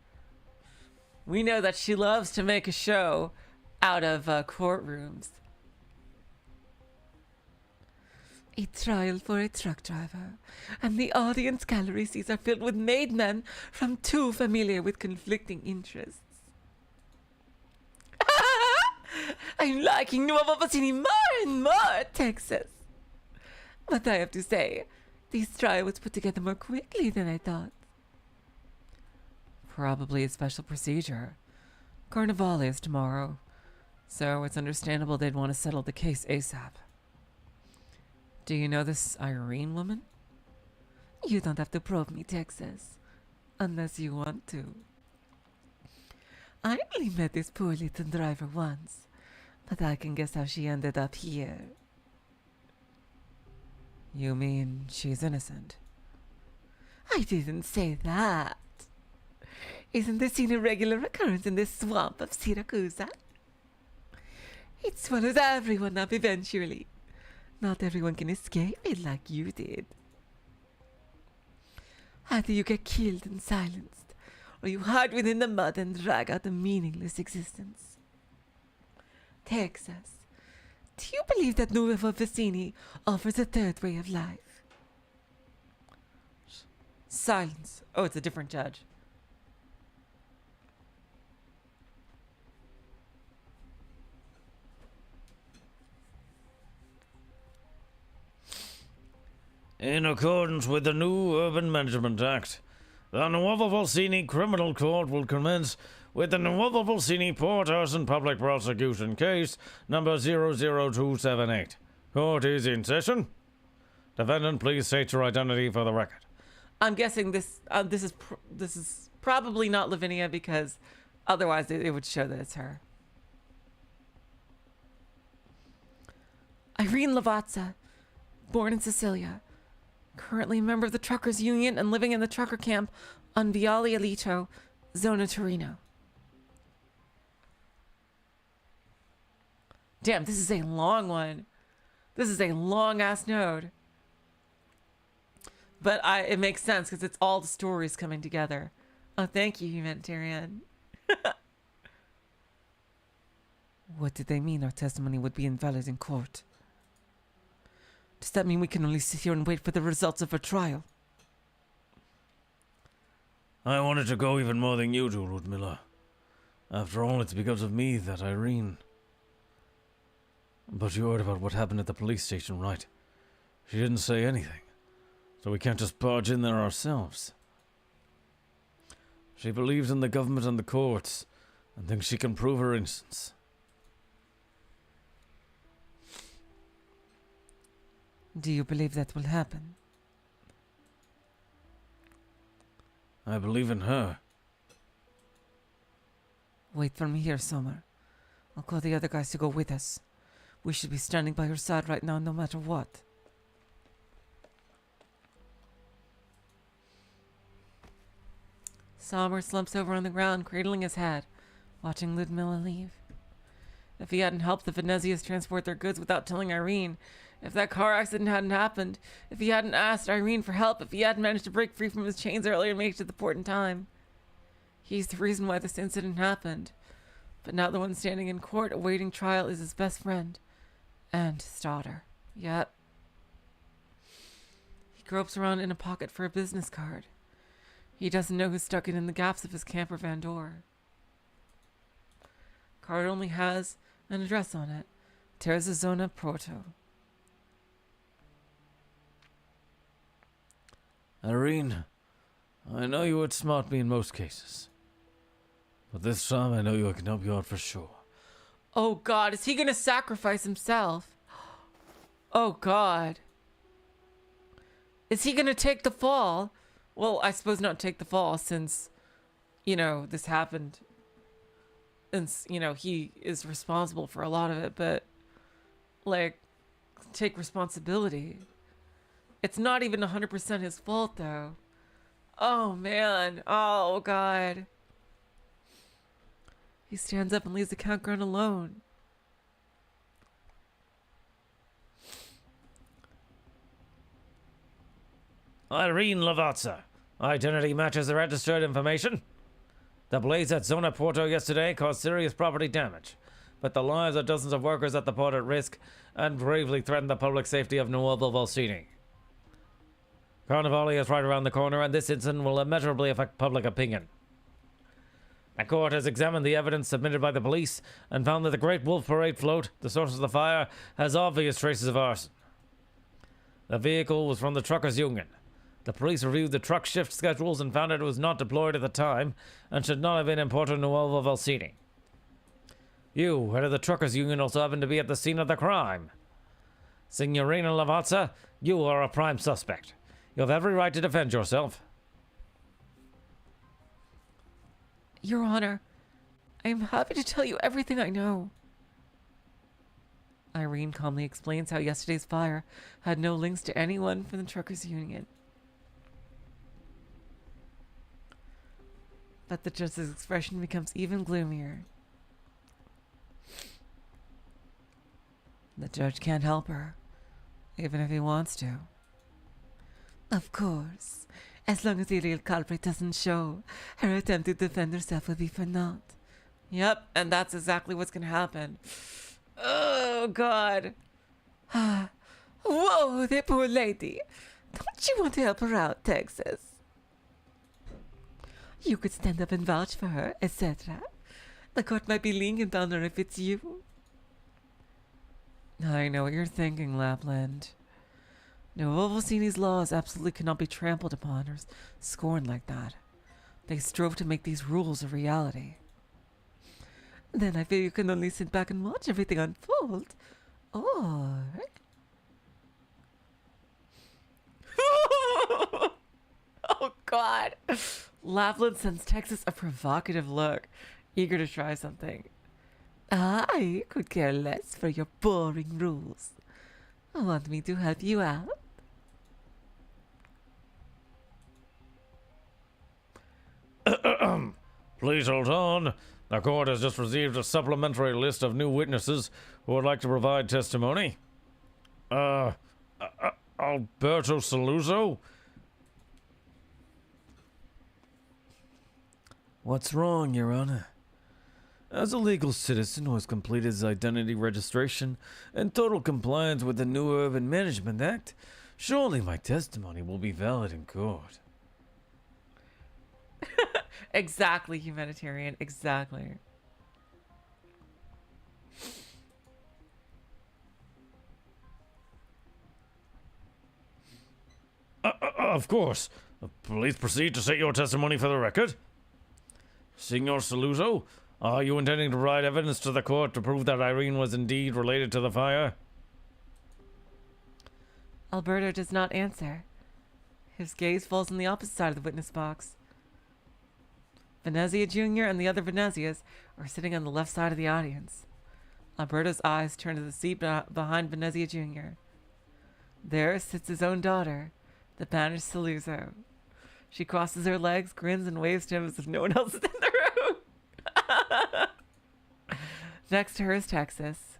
We know that she loves to make a show out of courtrooms. A trial for a truck driver, and the audience gallery seats are filled with made men from two familiar with conflicting interests. I'm liking Nuovo Vicini more and more, Texas. But I have to say, this trial was put together more quickly than I thought. Probably a special procedure. Carnival is tomorrow, so it's understandable they'd want to settle the case ASAP. Do you know this Irene woman? You don't have to probe me, Texas, unless you want to. I only met this poor little driver once, but I can guess how she ended up here. You mean she's innocent? I didn't say that. Isn't this scene a regular occurrence in this swamp of Syracuse? It swallows everyone up eventually. Not everyone can escape it like you did. Either you get killed and silenced, or you hide within the mud and drag out a meaningless existence. Texas, do you believe that Nuovo Vicini offers a third way of life? Silence. Oh, it's a different judge. In accordance with the new Urban Management Act, the Nuovo Vicini Criminal Court will commence with the Nuovo Vicini Port Arson Public Prosecution Case number 00278. Court is in session. Defendant, please state your identity for the record. I'm guessing this is probably not Lavinia, because otherwise it would show that it's her. Irene Lavazza, born in Sicilia. Currently a member of the Truckers Union and living in the trucker camp on Viale Alito, Zona Torino. Damn, this is a long one. This is a long-ass node. But it makes sense because it's all the stories coming together. Oh, thank you, humanitarian. What did they mean our testimony would be invalid in court? Does that mean we can only sit here and wait for the results of her trial? I wanted to go even more than you do, Ludmilla. After all, it's because of me that Irene... But you heard about what happened at the police station, right? She didn't say anything, so we can't just barge in there ourselves. She believes in the government and the courts, and thinks she can prove her innocence. Do you believe that will happen? I believe in her. Wait for me here, Summer. I'll call the other guys to go with us. We should be standing by her side right now, no matter what. Sommer slumps over on the ground, cradling his head, watching Ludmilla leave. If he hadn't helped the Venezias transport their goods without telling Irene, if that car accident hadn't happened, if he hadn't asked Irene for help, if he hadn't managed to break free from his chains earlier and make it to the port in time, he's the reason why this incident happened. But now the one standing in court awaiting trial is his best friend and his daughter. Yep. He gropes around in a pocket for a business card. He doesn't know who stuck it in the gaps of his camper van door. Card only has an address on it. Terza Zona Proto. Irene, I know you would smart me in most cases. But this time I know you can help you out for sure. Oh God, is he gonna sacrifice himself? Oh God. Is he gonna take the fall? Well, I suppose not take the fall since, this happened. And, he is responsible for a lot of it, but, take responsibility. It's not even 100% his fault, though. Oh, man. Oh, God. He stands up and leaves the campground alone. Irene Lavazza. Identity matches the registered information. The blaze at Zona Porto yesterday caused serious property damage. put the lives of dozens of workers at the port at risk, and gravely threaten the public safety of Nuovo Volsini. Carnivali is right around the corner, and this incident will immeasurably affect public opinion. The court has examined the evidence submitted by the police and found that the Great Wolf Parade float, the source of the fire, has obvious traces of arson. The vehicle was from the Truckers' Union. The police reviewed the truck shift schedules and found that it was not deployed at the time and should not have been imported to Nuovo Volsini. You, head of the Truckers' Union, also happen to be at the scene of the crime. Signorina Lavazza, you are a prime suspect. You have every right to defend yourself. Your Honor, I am happy to tell you everything I know. Irene calmly explains how yesterday's fire had no links to anyone from the Truckers' Union. But the judge's expression becomes even gloomier. The judge can't help her, even if he wants to. Of course, as long as the real culprit doesn't show, her attempt to defend herself will be for naught. Yep, and that's exactly what's gonna happen. Oh, God. Whoa, the poor lady. Don't you want to help her out, Texas? You could stand up and vouch for her, etc. The court might be lenient on her if it's you. I know what you're thinking, Lapland. No, Volsini's laws absolutely cannot be trampled upon or scorned like that. They strove to make these rules a reality. Then I feel you can only sit back and watch everything unfold, or... Oh, God. Lapland sends Texas a provocative look, eager to try something. I could care less for your boring rules. Want me to help you out? Please hold on. The court has just received a supplementary list of new witnesses who would like to provide testimony. Alberto Saluzzo? What's wrong, Your Honor? As a legal citizen who has completed his identity registration in total compliance with the new Urban Management Act, surely my testimony will be valid in court. Exactly, humanitarian. Exactly. Of course. Please proceed to state your testimony for the record. Signor Saluzzo, are you intending to provide evidence to the court to prove that Irene was indeed related to the fire? Alberto does not answer. His gaze falls on the opposite side of the witness box. Venezia Jr. and the other Venezias are sitting on the left side of the audience. Alberto's eyes turn to the seat behind Venezia Jr. There sits his own daughter, the banished Saluzzo. She crosses her legs, grins, and waves to him as if no one else is in the room. Next to her is Texas.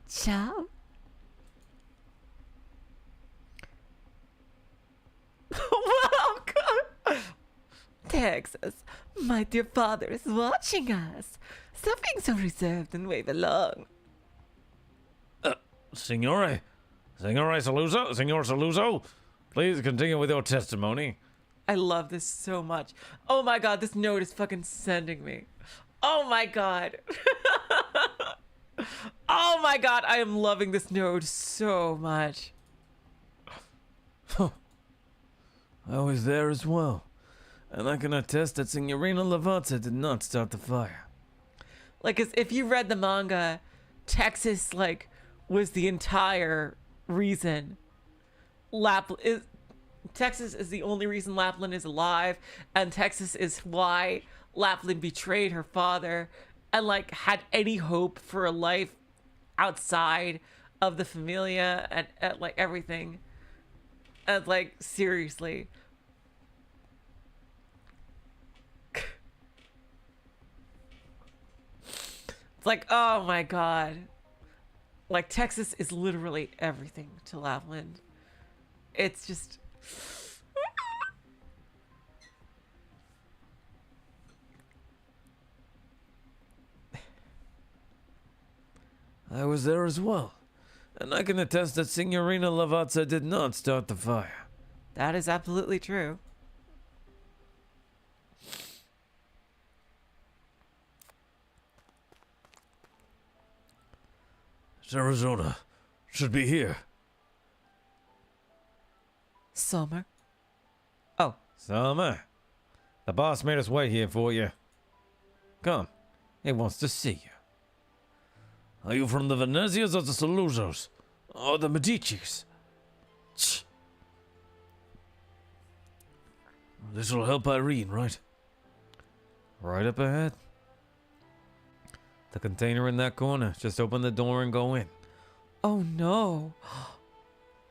Ciao. Welcome. Texas, my dear father is watching us. Stop being so reserved and wave along. Signor Saluzzo, please continue with your testimony. I love this so much. Oh my God, this note is fucking sending me. Oh my God. Oh my God, I am loving this note so much. I was there as well, and I can attest that Signorina Lavazza did not start the fire. Like, as if you read the manga, Texas, like, was the entire reason Texas is the only reason Lapland is alive, and Texas is why Lapland betrayed her father and, like, had any hope for a life outside of the familia and like, everything. And, like, seriously. It's like, oh my God. Like, Texas is literally everything to Lapland. It's just... I was there as well, and I can attest that Signorina Lavazza did not start the fire. That is absolutely true. Arizona should be here. Summer. Oh, Summer, the boss made us wait here for you. Come, he wants to see you. Are you from the Venezias or the Saluzos? Or the Medicis? Tch. This will help Irene, right? Right up ahead. The container in that corner. Just open the door and go in. oh no.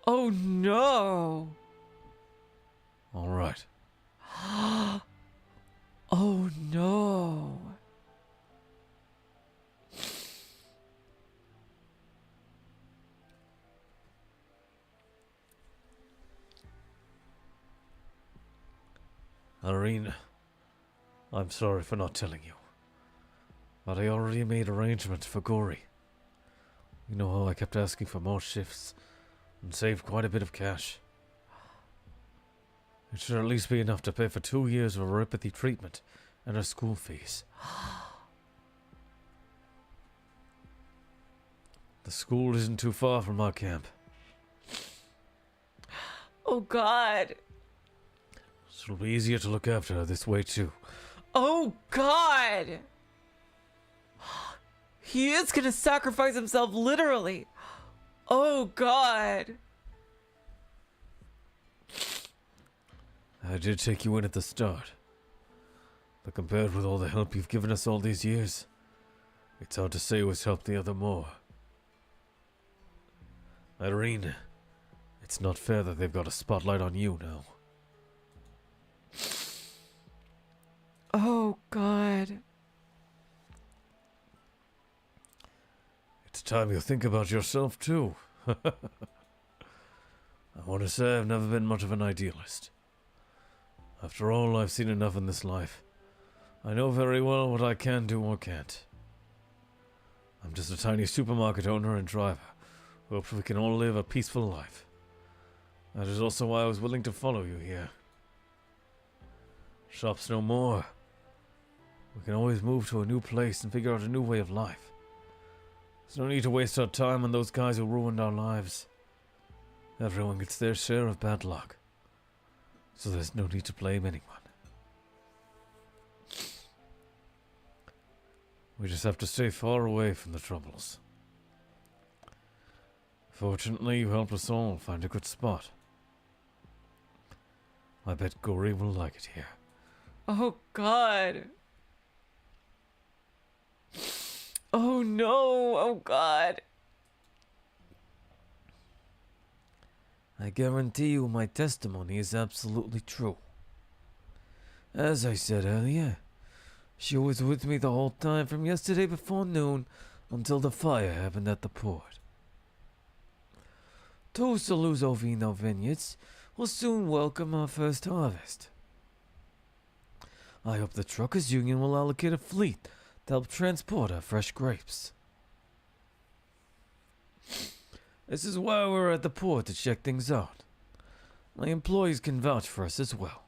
Oh no. All right. Oh no. Irene, I'm sorry for not telling you. But I already made arrangements for Gory. You know how I kept asking for more shifts and saved quite a bit of cash. It should at least be enough to pay for 2 years of her empathy treatment and her school fees. The school isn't too far from our camp. Oh God. So it'll be easier to look after her this way too. Oh God. He is gonna sacrifice himself literally. Oh God. I did take you in at the start. But compared with all the help you've given us all these years, it's hard to say who's helped the other more. Irene, it's not fair that they've got a spotlight on you now. Oh God. It's time you think about yourself too. I want to say I've never been much of an idealist. After all, I've seen enough in this life. I know very well what I can do or can't. I'm just a tiny supermarket owner and driver who hopes we can all live a peaceful life. That is also why I was willing to follow you here. Shop's no more. We can always move to a new place and figure out a new way of life. There's no need to waste our time on those guys who ruined our lives. Everyone gets their share of bad luck, so there's no need to blame anyone. We just have to stay far away from the troubles. Fortunately, you helped us all find a good spot. I bet Gory will like it here. Oh God. Oh no. Oh God. I guarantee you my testimony is absolutely true. As I said earlier, she was with me the whole time from yesterday before noon until the fire happened at the port. 2 Saluzzo Vino vineyards will soon welcome our first harvest. I hope the Truckers Union will allocate a fleet to help transport our fresh grapes. This is why we're at the port to check things out. My employees can vouch for us as well.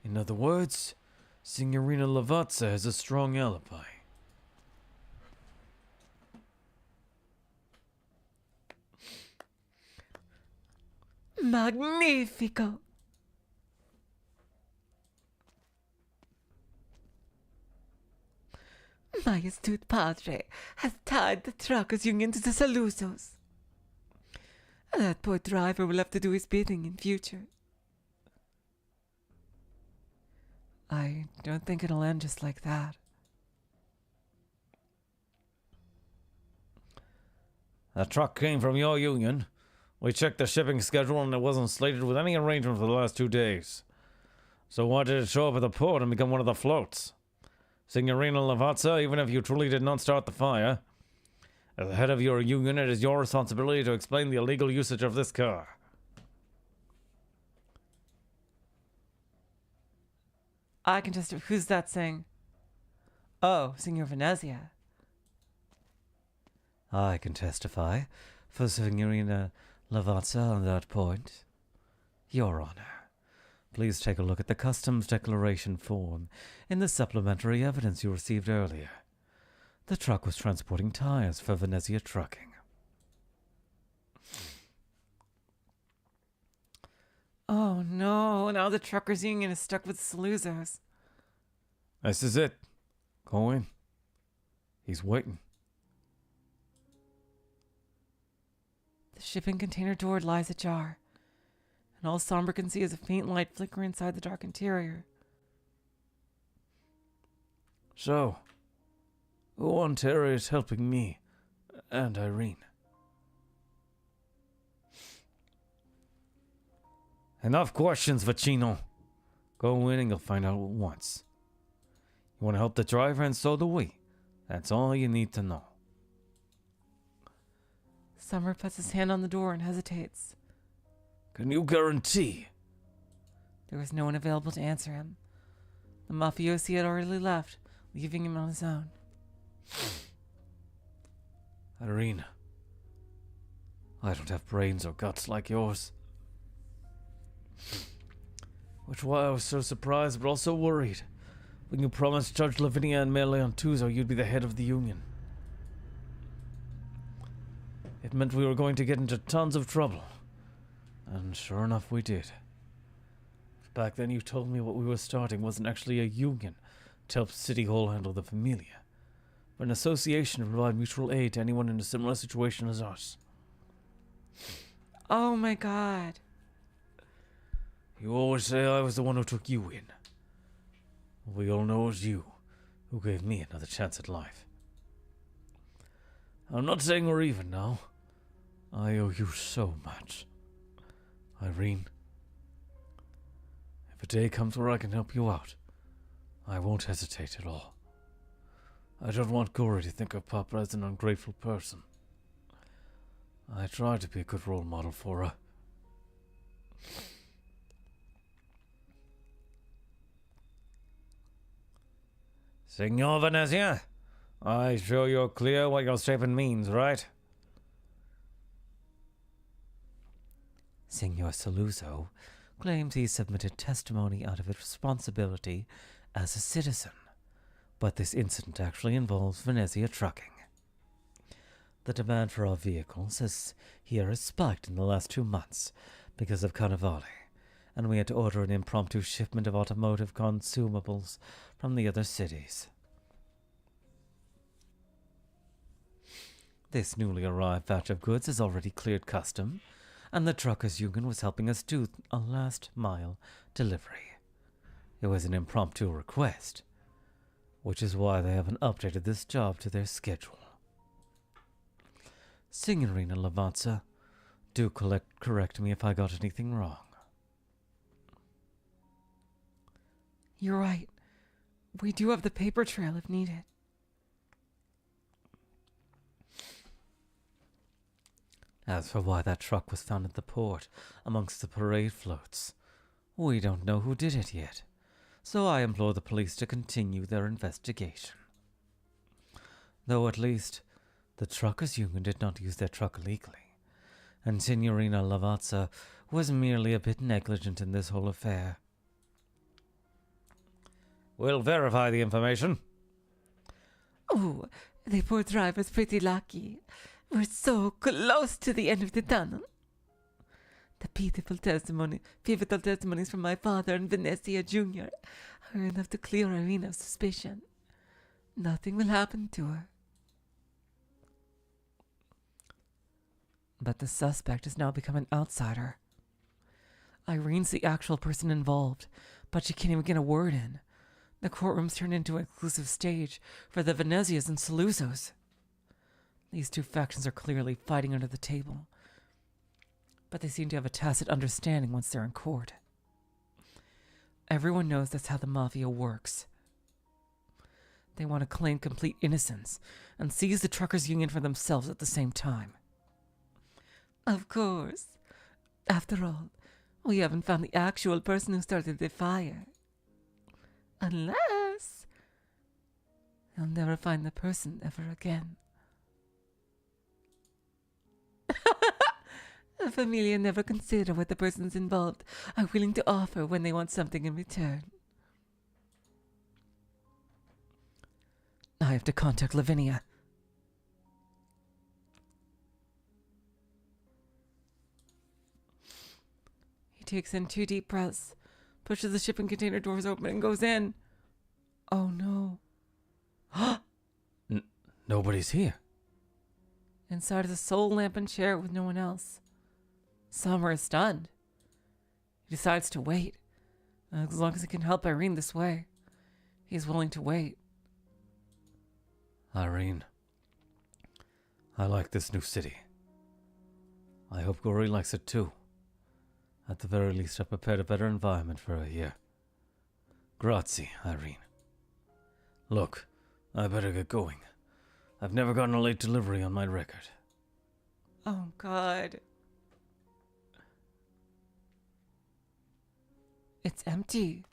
In other words, Signorina Lavazza has a strong alibi. Magnifico. My astute padre has tied the Truckers Union to the Saluzos. That poor driver will have to do his bidding in future. I don't think it'll end just like that. That truck came from your union. We checked the shipping schedule and it wasn't slated with any arrangement for the last 2 days. So why did it show up at the port and become one of the floats? Signorina Lavazza, even if you truly did not start the fire, as the head of your union, it is your responsibility to explain the illegal usage of this car. I can just... Who's that saying? Oh, Signor Venezia. I can testify for Signorina Lavazza on that point. Your Honor, please take a look at the customs declaration form in the supplementary evidence you received earlier. The truck was transporting tires for Venezia Trucking. Oh no, now the truckers union is stuck with Saluzos. This is it. Go in. He's waiting. The shipping container door lies ajar, and all Somber can see is a faint light flicker inside the dark interior. So, who on Terra is helping me and Irene? Enough questions, Vicino. Go in and you'll find out at once. You want to help the driver, and so do we. That's all you need to know. Summer puts his hand on the door and hesitates. Can you guarantee? There was no one available to answer him. The mafiosi had already left, leaving him on his own. Irene, I don't have brains or guts like yours. Which why I was so surprised but also worried when you promised Judge Lavinia and Mayor Leontuzo you'd be the head of the union. It meant we were going to get into tons of trouble. And sure enough we did. Back then you told me what we were starting wasn't actually a union to help City Hall handle the Familia, but an association to provide mutual aid to anyone in a similar situation as us. Oh my god. You always say I was the one who took you in. We all know it was you who gave me another chance at life. I'm not saying we're even now. I owe you so much. Irene, if a day comes where I can help you out, I won't hesitate at all. I don't want Gory to think of Papa as an ungrateful person. I try to be a good role model for her. Signor Venezia, I sure you're clear what your statement means, right? Signor Saluzzo claims he submitted testimony out of his responsibility as a citizen, but this incident actually involves Venezia Trucking. The demand for our vehicles has spiked in the last 2 months because of Carnivale, and we had to order an impromptu shipment of automotive consumables from the other cities. This newly arrived batch of goods has already cleared custom, and the truckers' union was helping us do a last-mile delivery. It was an impromptu request, which is why they haven't updated this job to their schedule. Signorina Lavazza, do correct me if I got anything wrong. You're right. We do have the paper trail if needed. As for why that truck was found at the port amongst the parade floats, we don't know who did it yet, so I implore the police to continue their investigation. Though at least the truckers' union did not use their truck illegally, and Signorina Lavazza was merely a bit negligent in this whole affair. We'll verify the information. Oh, the poor driver's pretty lucky. We're so close to the end of the tunnel. The pivotal testimonies from my father and Venezia Jr. are enough to clear Irene of suspicion. Nothing will happen to her. But the suspect has now become an outsider. Irene's the actual person involved, but she can't even get a word in. The courtroom's turned into an exclusive stage for the Venezias and Saluzos. These two factions are clearly fighting under the table, but they seem to have a tacit understanding once they're in court. Everyone knows that's how the mafia works. They want to claim complete innocence and seize the truckers' union for themselves at the same time. Of course. After all, we haven't found the actual person who started the fire. Unless They'll never find the person ever again. The familia never consider what the persons involved are willing to offer when they want something in return. I have to contact Lavinia. He takes in 2 deep breaths, pushes the shipping container doors open, and goes in. Oh no. Nobody's here. Inside is a sole lamp and chair with no one else. Summer is stunned. He decides to wait. As long as he can help Irene this way, he's willing to wait. Irene, I like this new city. I hope Gori likes it too. At the very least, I prepared a better environment for her here. Grazie, Irene. Look, I better get going. I've never gotten a late delivery on my record. Oh, God. It's empty.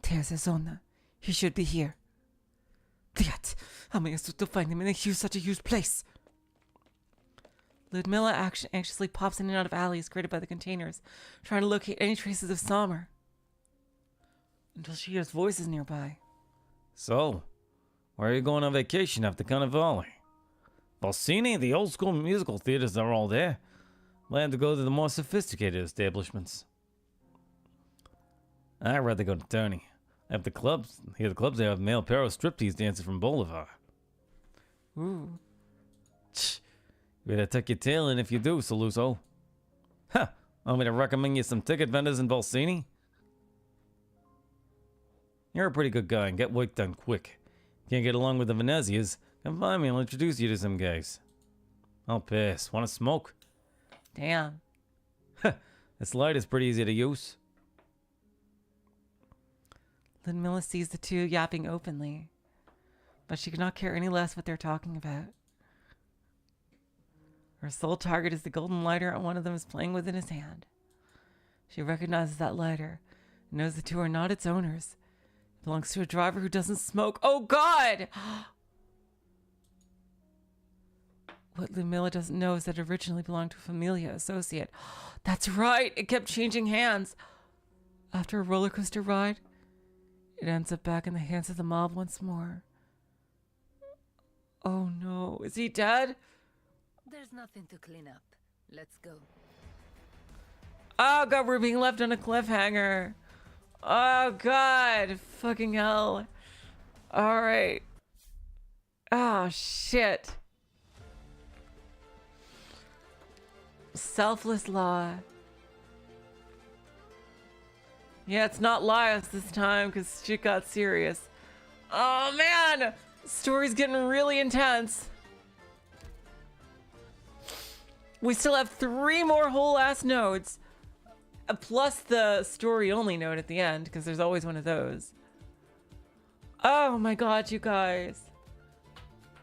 There's a zona. He should be here. Yet, how am I supposed to find him in such a huge place? Ludmilla anxiously pops in and out of alleys created by the containers, trying to locate any traces of Sommer. Until she hears voices nearby. So, where are you going on vacation after Carnivale? Valsini, the old school musical theaters are all there. Plan to go to the more sophisticated establishments. I'd rather go to Tony. At the clubs, here the clubs they have male para striptease dancers from Bolivar. Ooh. You better tuck your tail in if you do, Saluso. Ha! Want me to recommend you some ticket vendors in Valsini? You're a pretty good guy and get work done quick. Can't get along with the Venezias? Come find me, I'll introduce you to some guys. I'll pass. Want to smoke? Damn. This light is pretty easy to use. Ludmilla sees the two yapping openly, but she could not care any less what they're talking about. Her sole target is the golden lighter, and one of them is playing with in his hand. She recognizes that lighter and knows the two are not its owners. It belongs to a driver who doesn't smoke. Oh, God! What Ludmilla doesn't know is that it originally belonged to a Familia associate. That's right! It kept changing hands. After a roller coaster ride, it ends up back in the hands of the mob once more. Oh no, is he dead? There's nothing to clean up. Let's go. Oh God, we're being left on a cliffhanger. Oh God, fucking hell. All right. Oh shit. Selfless law. Yeah, it's not Lias this time because shit got serious. Oh man, story's getting really intense. We still have 3 more whole ass nodes, plus the story only node at the end because there's always one of those. Oh my God, you guys.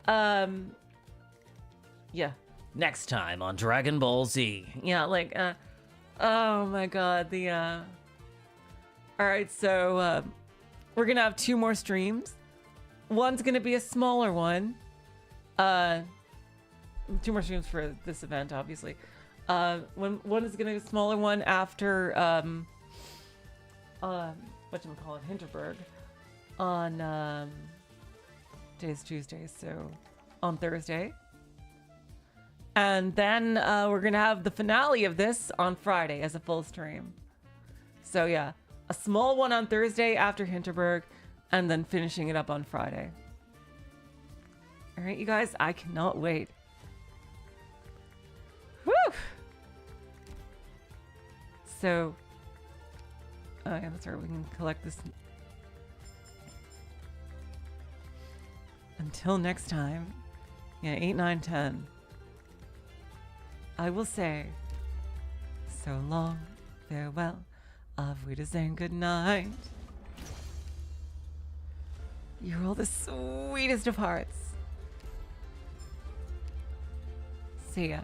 Yeah. Next time on Dragon Ball Z. Yeah, like, oh my God, all right, so, we're gonna have 2 more streams. One's gonna be a smaller one. 2 more streams for this event, obviously. One is gonna be a smaller one after, whatchamacallit, Hinterberg. On, today's Tuesday, so on Thursday. And then we're going to have the finale of this on Friday as a full stream. So yeah, a small one on Thursday after Hinterberg, and then finishing it up on Friday. All right, you guys, I cannot wait. Woo! So, oh yeah, that's right, we can collect this. Until next time, yeah, 8, 9, 10. I will say, so long, farewell, auf Wiedersehen, good night. You're all the sweetest of hearts. See ya.